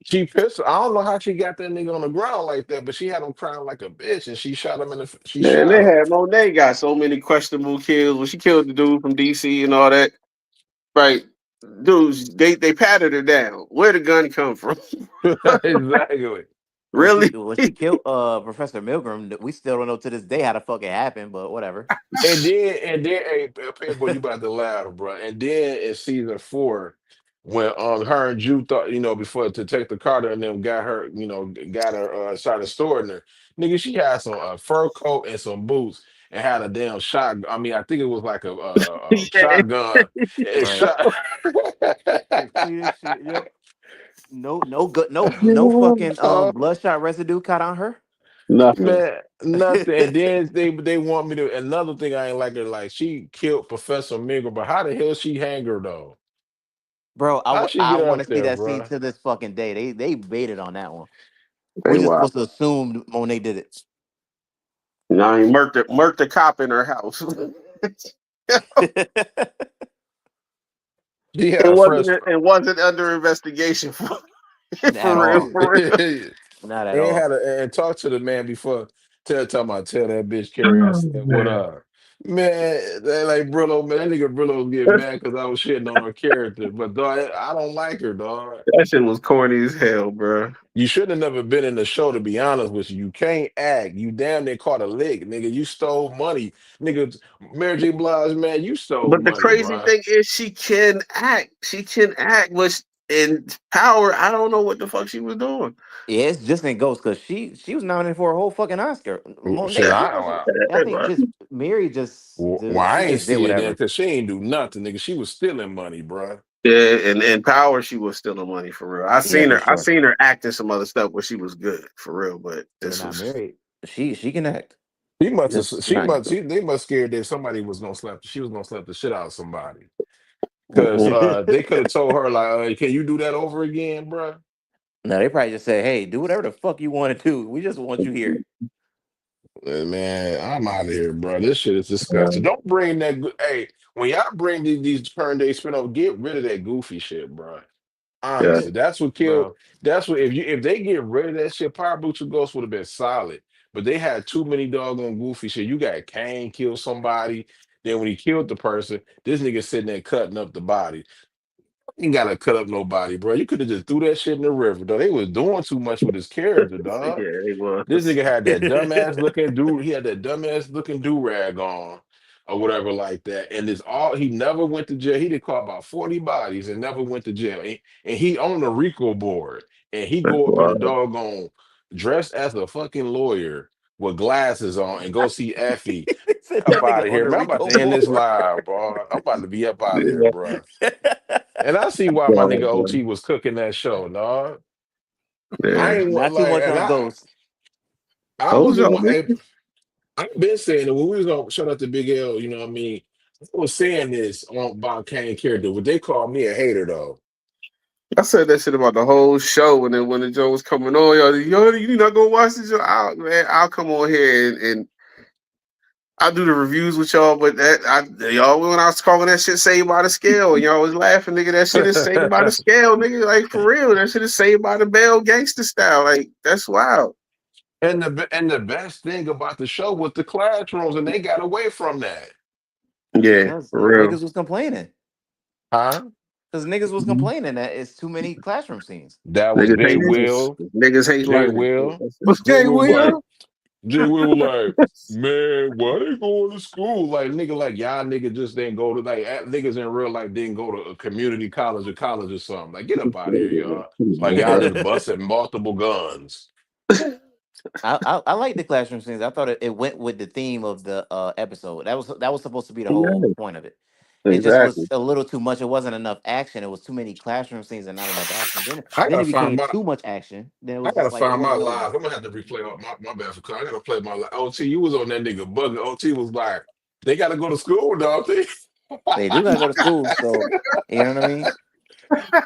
she pissed. I don't know how she got that nigga on the ground like that, but she had him crying like a bitch and she shot him she Man, shot they him. had Monet got so many questionable kills. When she killed the dude from DC and all that. Right. Dudes, they patted her down. Where the gun come from? Exactly. Really? When she killed Professor Milgram, we still don't know to this day how the fuck it happened, but whatever. Hey, boy, you about to laugh, bro. And then in season 4, when her and Jew thought, before Detective Carter and them got her, got her started storing her. Nigga, she had some fur coat and some boots and had a damn shot. I mean, I think it was like a Yeah. shotgun. And Right. shot. Shit, clean as shit. Yep. No good. No fucking Uh, bloodshot residue caught on her. Nothing. Man, nothing. And then they want me to. Another thing I ain't like her. Like she killed Professor Mingle, but how the hell she hang her though? Bro, How she I get want up to see there, that scene bro? to this fucking day. They baited on that one. They We just wild. supposed to assume Monet did You know, he murked the cop in her house. it. She had a fresh. It wasn't under investigation for At for real, all. for real. Not at And all. had a and talk to the man before tell that bitch Carrie I Oh, said what man. up. Man, they like Brillo, man. That nigga Brillo was getting mad because I was shitting on her character. But dog, I don't like her, dog. That shit was corny as hell, bro. You should have never been in the show, to be honest with you. You can't act. You damn near caught a lick, nigga. You stole money. Nigga, Mary J. Blige, man, you stole But the money, crazy bro. thing is, she can act. She can act, but in Power, I don't know what the fuck she was doing. Yeah, it's just in Ghost because she was nominated for a whole fucking Oscar. Shit, Monet, she wasn't. I I think just Mary well, I she ain't just did see it then whatever. because she ain't do nothing, nigga. She was stealing money, bro. Yeah, and in Power, she was stealing money for real. Yeah, for I sure. seen her acting some other stuff where she was good for real. But Yeah, this not was Mary. She can act. Just She not in must, Ghost. they must scared that somebody was gonna slap, she was gonna slap the shit out of somebody. Cause mm-mm. they could have told her like, can you do that over again, bro? No, they probably just said, "Hey, do whatever the fuck you want to do. We just want you here." Man, I'm out of here, bro. This shit is disgusting. Don't bring that. Hey, when y'all bring these current day spin off, get rid of that goofy shit, bro. Yeah, Honestly, that's what killed. Bro. That's what if they get rid of that shit, Power Butcher Ghost would have been solid. But they had too many doggone goofy shit. You got Kane kill somebody. Then when he killed the person, this nigga sitting there cutting up the body. You ain't gotta cut up nobody, bro. You could have just threw that shit in the river, though. They was doing too much with his character, yeah, dog. it This was. nigga had that dumbass looking dude. He had that dumbass looking do rag on, or whatever like that. And this all he never went to jail. He did caught about 40 bodies and never went to jail. And he on the RICO board. And he That's go up in the wild. doggone dressed as a fucking lawyer with glasses on and go see Effie. Said Up that out nigga of on here, the man. I'm about Rico to end this board. live, bro. I'm about to be up out of here, Yeah, bro. And I see why my wild, nigga man. OT was cooking that show, dog. I Yeah. ain't want Not too like, much on Ghost. I Told wasn't y'all, want. man. I've been saying that when we was gonna shout out to Big L, you know what I mean? I was saying this on about Kane character, but they call me a hater though. I said that shit about the whole show, and then when the joke was coming on, you not gonna watch this? Man, I'll come on here and I'll do the reviews with y'all. But y'all, when I was calling that shit Saved by the Scale, and y'all was laughing, nigga, that shit is Saved by the Scale, nigga. Like for real, that shit is Saved by the Bell, gangster style. Like that's wild. And the best thing about the show was the classrooms, and they got away from that. Yeah, Because for real. niggas was complaining. Huh? Because niggas was complaining that it's too many classroom scenes. That was Niggas Jay hate this. Will. Niggas hate Jay learning. Will. Jay Okay, Will was like, Will. Jay Will was like, man, why they going to school? Like nigga, like y'all nigga just didn't go to niggas in real life didn't go to a community college or something. Like get up out of here, y'all. Like y'all just busted multiple guns. I like the classroom scenes. I thought it went with the theme of the episode. That was supposed to be the whole Yeah, point of it. It just was exactly. a little too much. It wasn't enough action. It was too many classroom scenes and not enough action. I Then gotta it find became my too much action. Then it I was gotta just like it find my wasn't building live. I'm nothing. gonna have to replay my bad for I gotta play my live. OT, you was on that nigga bugger. OT was like, they gotta go to school, don't they? They do gotta go to school, so you know what I mean.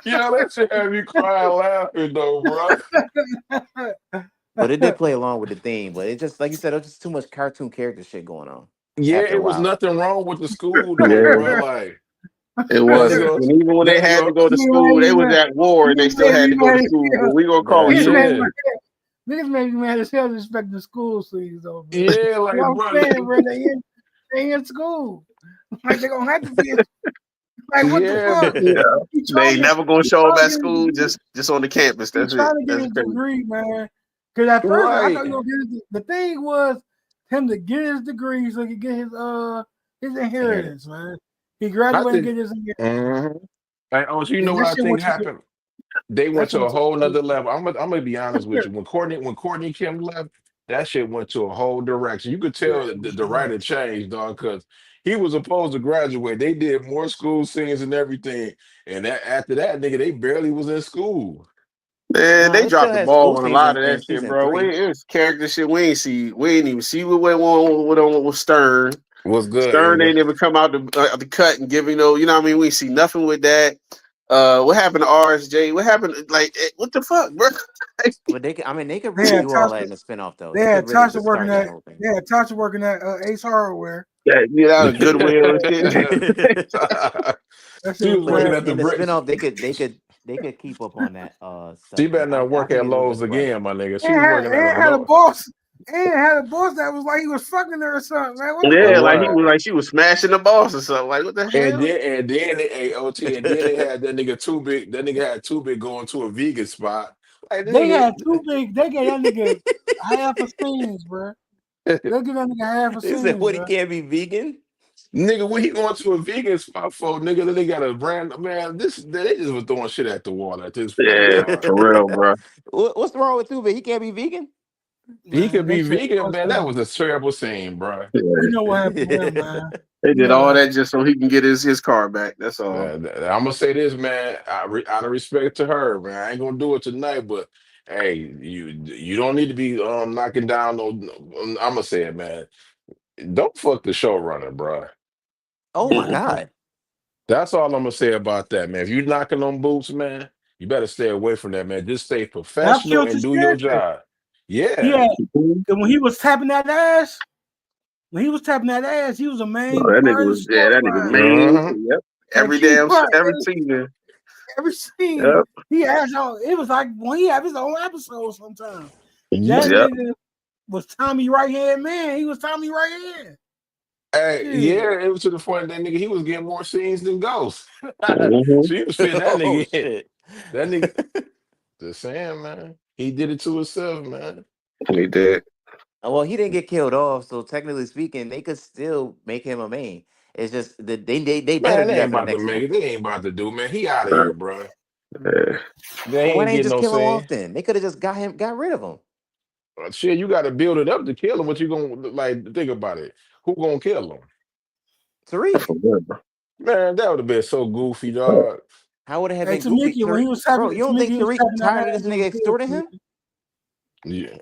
Yo, that shit have you crying laughing though, bro. But it did play along with the theme. But it just like you said, it was just too much cartoon character shit going on. Yeah, After a it was while, nothing wrong with the school though, bro. Yeah, Like it that wasn't. nigga, And even when they that had to nigga, go to school, they was at war and they Niggas still made had me to go to mad. school. But we gonna call it bruh. Niggas made school. yeah, me niggas made me mad as hell respect the school scenes though, man. yeah, You like know what bro, I'm saying, bro? They in school. Like they gonna have to be in, like what the yeah, fuck? Yeah, He they trying to never gonna he show up trying to at get his school. degree. Just on the campus. He That's it. trying to get That's his crazy. degree, man. Cause at first I thought he right. was gonna get the thing was him to get his degree so he could get his Inheritance. inheritance, man. He I graduated and think. get his inheritance. Mhm. Like, oh, so you know And what that I shit think went to happened? They that went shit to a went to whole nother level. I'm gonna be honest with you. When Courtney Kim left, that shit went to a whole direction. You could tell the writer changed, dog, because he was supposed to graduate. They did more school scenes and everything, and that after that, nigga, they barely was in school. Man, they It still dropped the has school ball on a lot season of in that shit, season bro. 3. It was character shit. We ain't even see what went on with Stern. What's good, Stern Inga? ain't even come out the cut and give you know what I mean. We ain't see nothing with that. What happened to RSJ? What happened? Like, what the fuck, bro? But they could They really had do all Tasha. that in the spinoff though. They They could had really Tasha just working start that at. whole thing. They had Tasha working at Ace Hardware. Yeah, that was Goodwill and shit. That shit She was was Well, working bad. at the in the brick. spinoff, they could keep up on that She stuff better because I, not I work think at it was Lowe's just rushed. again, my nigga. She And was working at a had a no. boss. And had a boss that was like he was fucking her or something. Man, what the It Yeah, fuck? like was. she was smashing the boss or something. Like, what the And hell? then they AOT, and then they had that nigga too big. That nigga had too big going to a vegan spot. Like the They had nigga, two big. They gave that nigga half a scenes, bro. They give that nigga half a They said, scenes, "What? He bro. can't be vegan." nigga, when he going to a vegan spot for nigga, then they got a brand man. They just was throwing shit at the wall at this point, Yeah, dog. for real, bro. What's wrong with Tube? He can't be vegan. He Man, could be that shit vegan, man. That frustrating. was a terrible scene, bro. We Yeah. know what happened to him, man. They We did know what all happened. that just so he can get his car back. That's all. I'm gonna say this, man. Out of respect to her, man, I ain't gonna do it tonight. But hey, you don't need to be knocking down. No, I'm gonna say it, man. Don't fuck the showrunner, bro. Oh my Yeah, Mhm. god. That's all I'm gonna say about that, man. If you knocking on boots, man, you better stay away from that, man. Just stay that professional killed and his do your character. job. Yeah, Yeah. 'cause when he was tapping that ass, when he was tapping that ass, he was a Oh, main that nigga part of the was that nigga storyline. main. Uh-huh. Yep. A key part. Every season. Every scene Yep. he had on, it was like when he had his own episode sometimes. That Yeah. Yep. nigga was Tommy right hand man. He was Tommy right hand. Hey, Shit. yeah, it was to the point that nigga he was getting more scenes than Ghost. Hmm. She was fitting that Oh nigga in. shit. That nigga, just saying, man. He did it to himself, man. He did. Well, he didn't get killed off, so technically speaking, they could still make him a main. It's just that they better Man, do they that ain't for the about to next make one. it. They ain't about to do, man. He out of Uh, here, bro. yeah. They Well, why ain't didn't they getting just no kill him saying. off then? They could have just got rid of him. Shit, you got to build it up to kill him. What you gonna like? Think about it. Who gonna kill him? Tariq. For real. Man, that would have been so goofy, dog. How would it have Hey, been goofy? Tamiki, when he Tariq, was bro, tapping, you don't Tamiki, think he was Tariq tapping that tired of this ass. It was nigga good. extorting him? Tamiki. Yeah,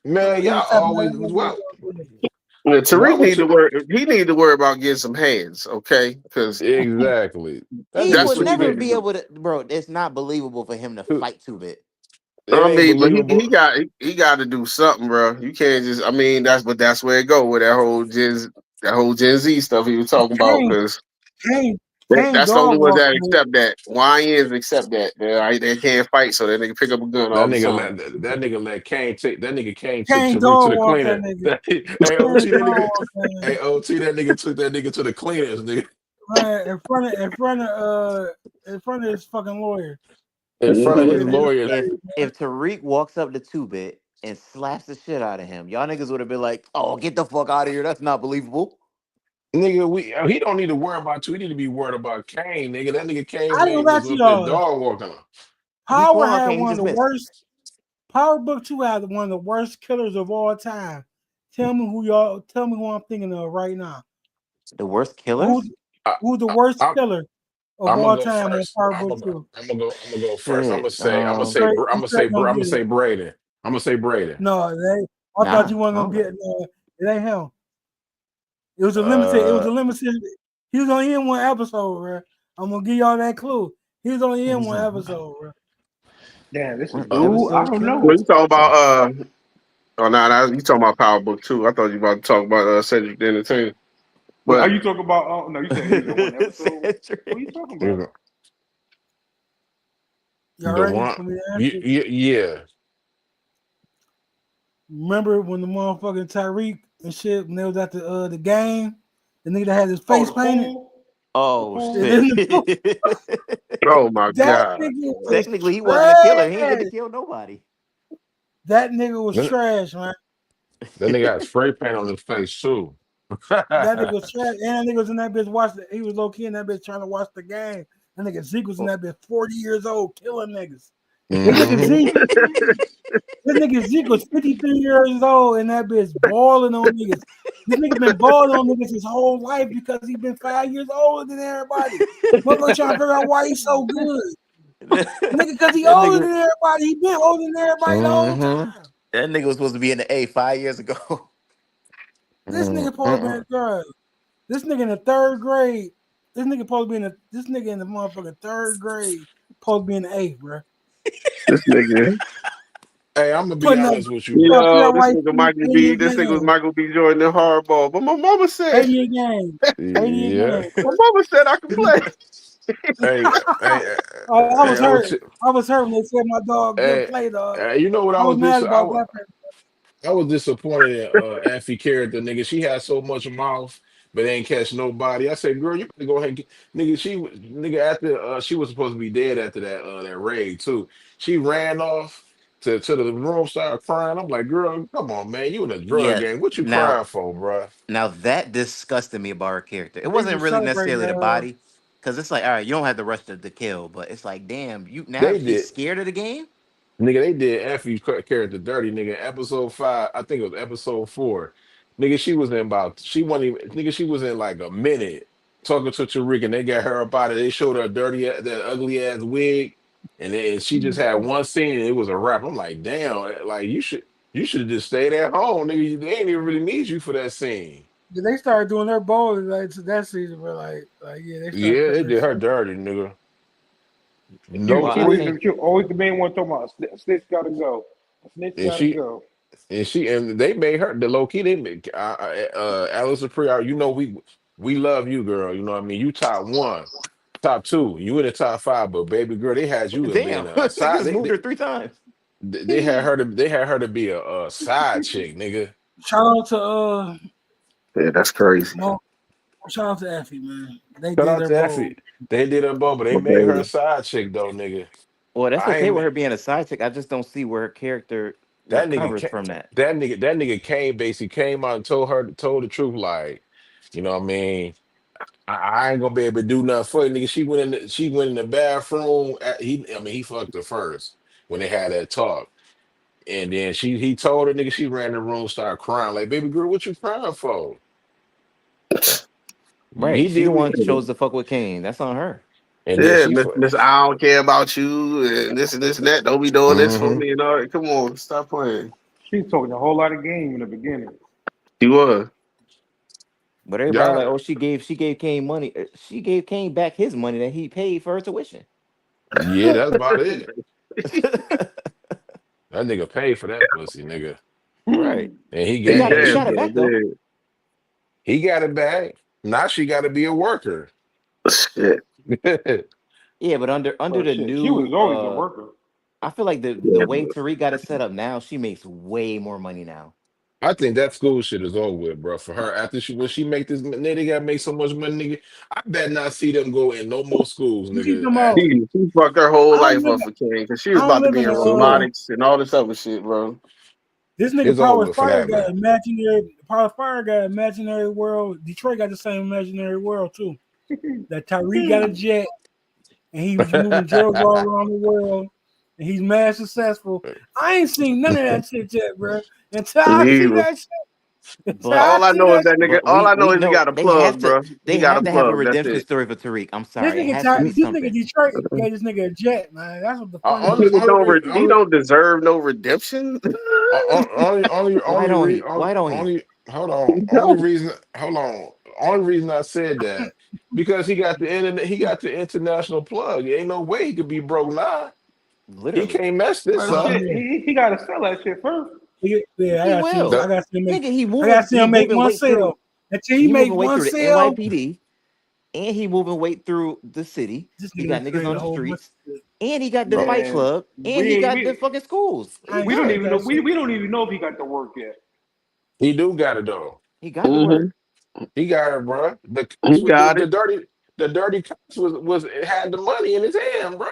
man, He was y'all tapping that always ass. It was well. all good. Yeah, Why Tariq would need to you? work. He need to worry about getting some hands, okay? Because Exactly. That He nigga that's would what he never need to stupid. be do. able to, bro. It's not believable for him to fight Tubit. It I ain't mean, but he believable. got he got to do something, bro. You can't just. I mean, that's where it go with that whole Gen Z stuff he was talking about Kane, because Kane, Kane that's the only dog ones that walking it. accept that. YNs accept that. They can't fight, so they can pick up a gun That all the nigga time. let that nigga let Kane take that nigga Kane took Kane Tariq to dog the walk that cleaner. nigga. Hey OT Kane that dog nigga. walk that nigga. Hey OT that nigga took that nigga to the cleaners, nigga. Man, in front of his fucking lawyer. In front That of Hmm. his nigga did it lawyers. If crazy. if Tariq walks up to Tubit and slaps the shit out of him, y'all niggas would have been like, "Oh, get the fuck out of here! That's not believable." Nigga, he don't need to worry about you. He need to be worried about Kane, nigga. That nigga Kane I ain't made gonna lie was to up there y'all. dog walking him. He Power pulling on had Kane. He one of just the missed. worst. Power Book 2 had one of the worst killers of all time. Tell me who y'all. Tell me who I'm thinking of right now. The worst Who killers? I, who's the I, worst I'm killer of I'm gonna all go time on first. Power Book 2? I'm gonna go first. Shit. I'm straight I'm gonna gonna get it. say Braden. I'm gonna say Braden. No, they. I thought Nah. you weren't I gonna don't know. get. No, it ain't him. It was a limited. It was Uh, a limited. He was only in one episode, bro. I'm gonna give y'all that clue. He was only in one episode, bro. Damn, this is What uh, ooh, I episode don't killer? Well, know. you talking about Oh no, you talking about Power Book 2. I thought you about to talk about Cedric the Entertainer. Wait, are But you talking about? Oh no, you said he was in one episode. What are you Cedric. talking about? the Y'all ready one, for me to answer? yeah. Remember when the motherfucking Tariq and shit when they was at the game, the nigga that had his Oh, face the painted, pool. The Oh and pool. then shit. oh my that god, nigga was Technically, he wasn't a killer. He ain't get to trash. kill nobody. That nigga was Then trash, man. then they got spray paint on his face too. That nigga was trash. And that nigga was in that bitch watching. He was low key in that bitch trying to watch the game. That nigga Zeke was in that bitch 40 years old, killing niggas. This nigga Hmm. Zeke, this nigga Zeke was 53 years old and that bitch balling on niggas. This nigga been balling on niggas his whole life because he been 5 years older than everybody. Motherfucker trying to figure out why he's so good. Nigga, because he That older nigga, than everybody. He been older than everybody the whole Mm-hmm. time. that nigga was supposed to be in the A 5 years ago. This nigga supposed to be in girl. This nigga in the third grade. This nigga supposed to be in the. This nigga in the motherfucking third grade. Supposed to be in the eighth, bro. This nigga. Hey, I'm gonna be Putting up. honest with you, Trying to bro. figure Yo, out this why nigga he Michael 80 B. a This nigga was game. Michael B. Jordan in hardball. But my mama said, 80 a game. 80 a Yeah. game. my mama said I could play. Hey, hey, I was hey, I hurt. was, I was hurt when they said my dog couldn't hey, play, dog. you know what I I was was mad about that. I was disappointed in Effie character, nigga. She had so much mouth, but ain't catch nobody. I said, girl, you better go ahead and nigga, nigga, after she was supposed to be dead after that raid too. She ran off to the room, started crying. I'm like, girl, come on, man. You in a drug Yeah. game. What you Now, crying for, bruh? now that disgusted me about her character. It They wasn't just really celebrating necessarily the her. body, because it's like, all right, you don't have the rush to kill, but it's like, damn, you now They she's did. scared of the game. Nigga, they did Effie character dirty, nigga. Episode 5, I think it was episode 4. Nigga, she was in about, she wasn't even, nigga, she was in like a minute talking to Tariq, and they got her about it. They showed her that ugly ass wig, and then she just had one scene, and it was a wrap. I'm like, damn, like you should have just stayed at home, nigga. They ain't even really need you for that scene. They started doing their bowling like that season, but yeah, they started Yeah, cutting they their did her shit. dirty, nigga. She No was Well, I always Tariq, think she was always the main one talking about snitch gotta go. Snitch and gotta she go. and they made her the low key. They made Alice Apria. You know we love you, girl. You know what I mean. You top one, top two. You in the top five, but baby girl, they had you to being damn, a side. niggas moved her 3 times. They had her to be a side chick, nigga. Shout out to Yeah, that's crazy. Mo, shout out to Effie, man. They Shout did out their to bowl. Effie. They did her both, but they My made her baby. a side chick though, nigga. Well, that's I okay ain't with her being a side chick. I just don't see where her character that nigga. recovers from that. That nigga came basically came out and told the truth, like, you know what I mean. I ain't gonna be able to do nothing for you, nigga. She went in the bathroom. He fucked her first when they had that talk, and then he told her, nigga, she ran in the room, started crying, like, baby girl, what you crying for? He Right. She did the one we, chose to fuck with Kane. That's on her. and then Yeah, she fucked. Miss, I don't care about you and this and that. Don't be doing this for Mm-hmm. me and all that. Come on, stop playing. She was talking a whole lot of game in the beginning. She was. But everybody like, Yeah, oh, she gave Kane money. She gave Kane back his money that he paid for her tuition. yeah, that's about it. That nigga paid for that pussy, nigga, Right. and he He He got got it. and He damn got it she back sure though. did. he got it back. Now she got to be a worker. Shit. Yeah, but under But the shit, she was new always a worker. I feel like the Yeah, way Tariq got it set up now, she makes way more money now. I think that school shit is over with, bro. For her, after when she make this, nigga, they gotta make so much money, nigga. I bet not see them go in no more schools, You see nigga. them all. After she fucked her I whole don't life live. up for King because she I was don't about to live be in in the. so, robotics and all this other shit, bro. This nigga it's over Power with for Fire that, got man. imaginary. Power Fire got imaginary world. Detroit got the same imaginary world too. That Tariq got a jet and he's moving drugs all around the world and he's mad successful. I ain't seen none of that shit yet, bro. Until I Me see either. that shit. Until But I All I see know is that that shit. nigga. but All I know we is he know got a plug, bro. He they got a have to have a plug. That's redemption it. story for Tariq. I'm This sorry. It nigga, has to be this nigga something. Detroit gave this nigga a jet, man. That's what the funny only, shit Nigga is. only, don't. re- He only, don't deserve no redemption. Why don't he? Why don't he? hold on. He don't. Hold on. Only reason I said that because he got the internet, he got the international plug. Ain't no way he could be broke now. He Literally. can't mess this But up. shit, he gotta sell that shit first. Yeah, I He gotta see him. will. I gotta see him make. Nigga, he I gotta moving see he him make moving one weight through sale. Until he he make moving weight one through the sale, NYPD, and he moving weight through the city. this He nigga got done niggas created on a the whole bunch streets, of shit. and he got the Bro, fight Man, club, and he we got the we fucking schools. I He ain't we got don't seen it. even know that shit. we don't even know if he got to work yet. he do got it though. He got to Mm-hmm. work. He got it, bro. The cops He with got it. the dirty cops was had the money in his hand, bro.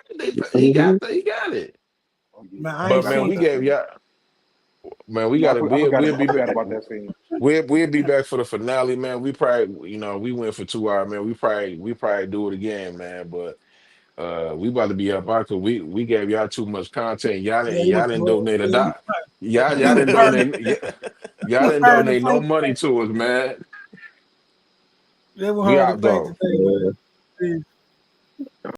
Mm-hmm. He got it. Oh yeah, Man, I I ain't But forgot man, about seen. we that gave scene. y'all man, we Yeah, gotta we'll I be back. forgot about that scene. We'll be back for the finale, man. We probably we went for 2 hours, man. We probably do it again, man. But we about to be up out because we gave y'all too much content. Yeah, Y'all didn't donate a dot. Y'all he was didn't firing. donate y'all He was didn't firing the donate no plate money today. to us, man. They were We hard to out play though. today, man.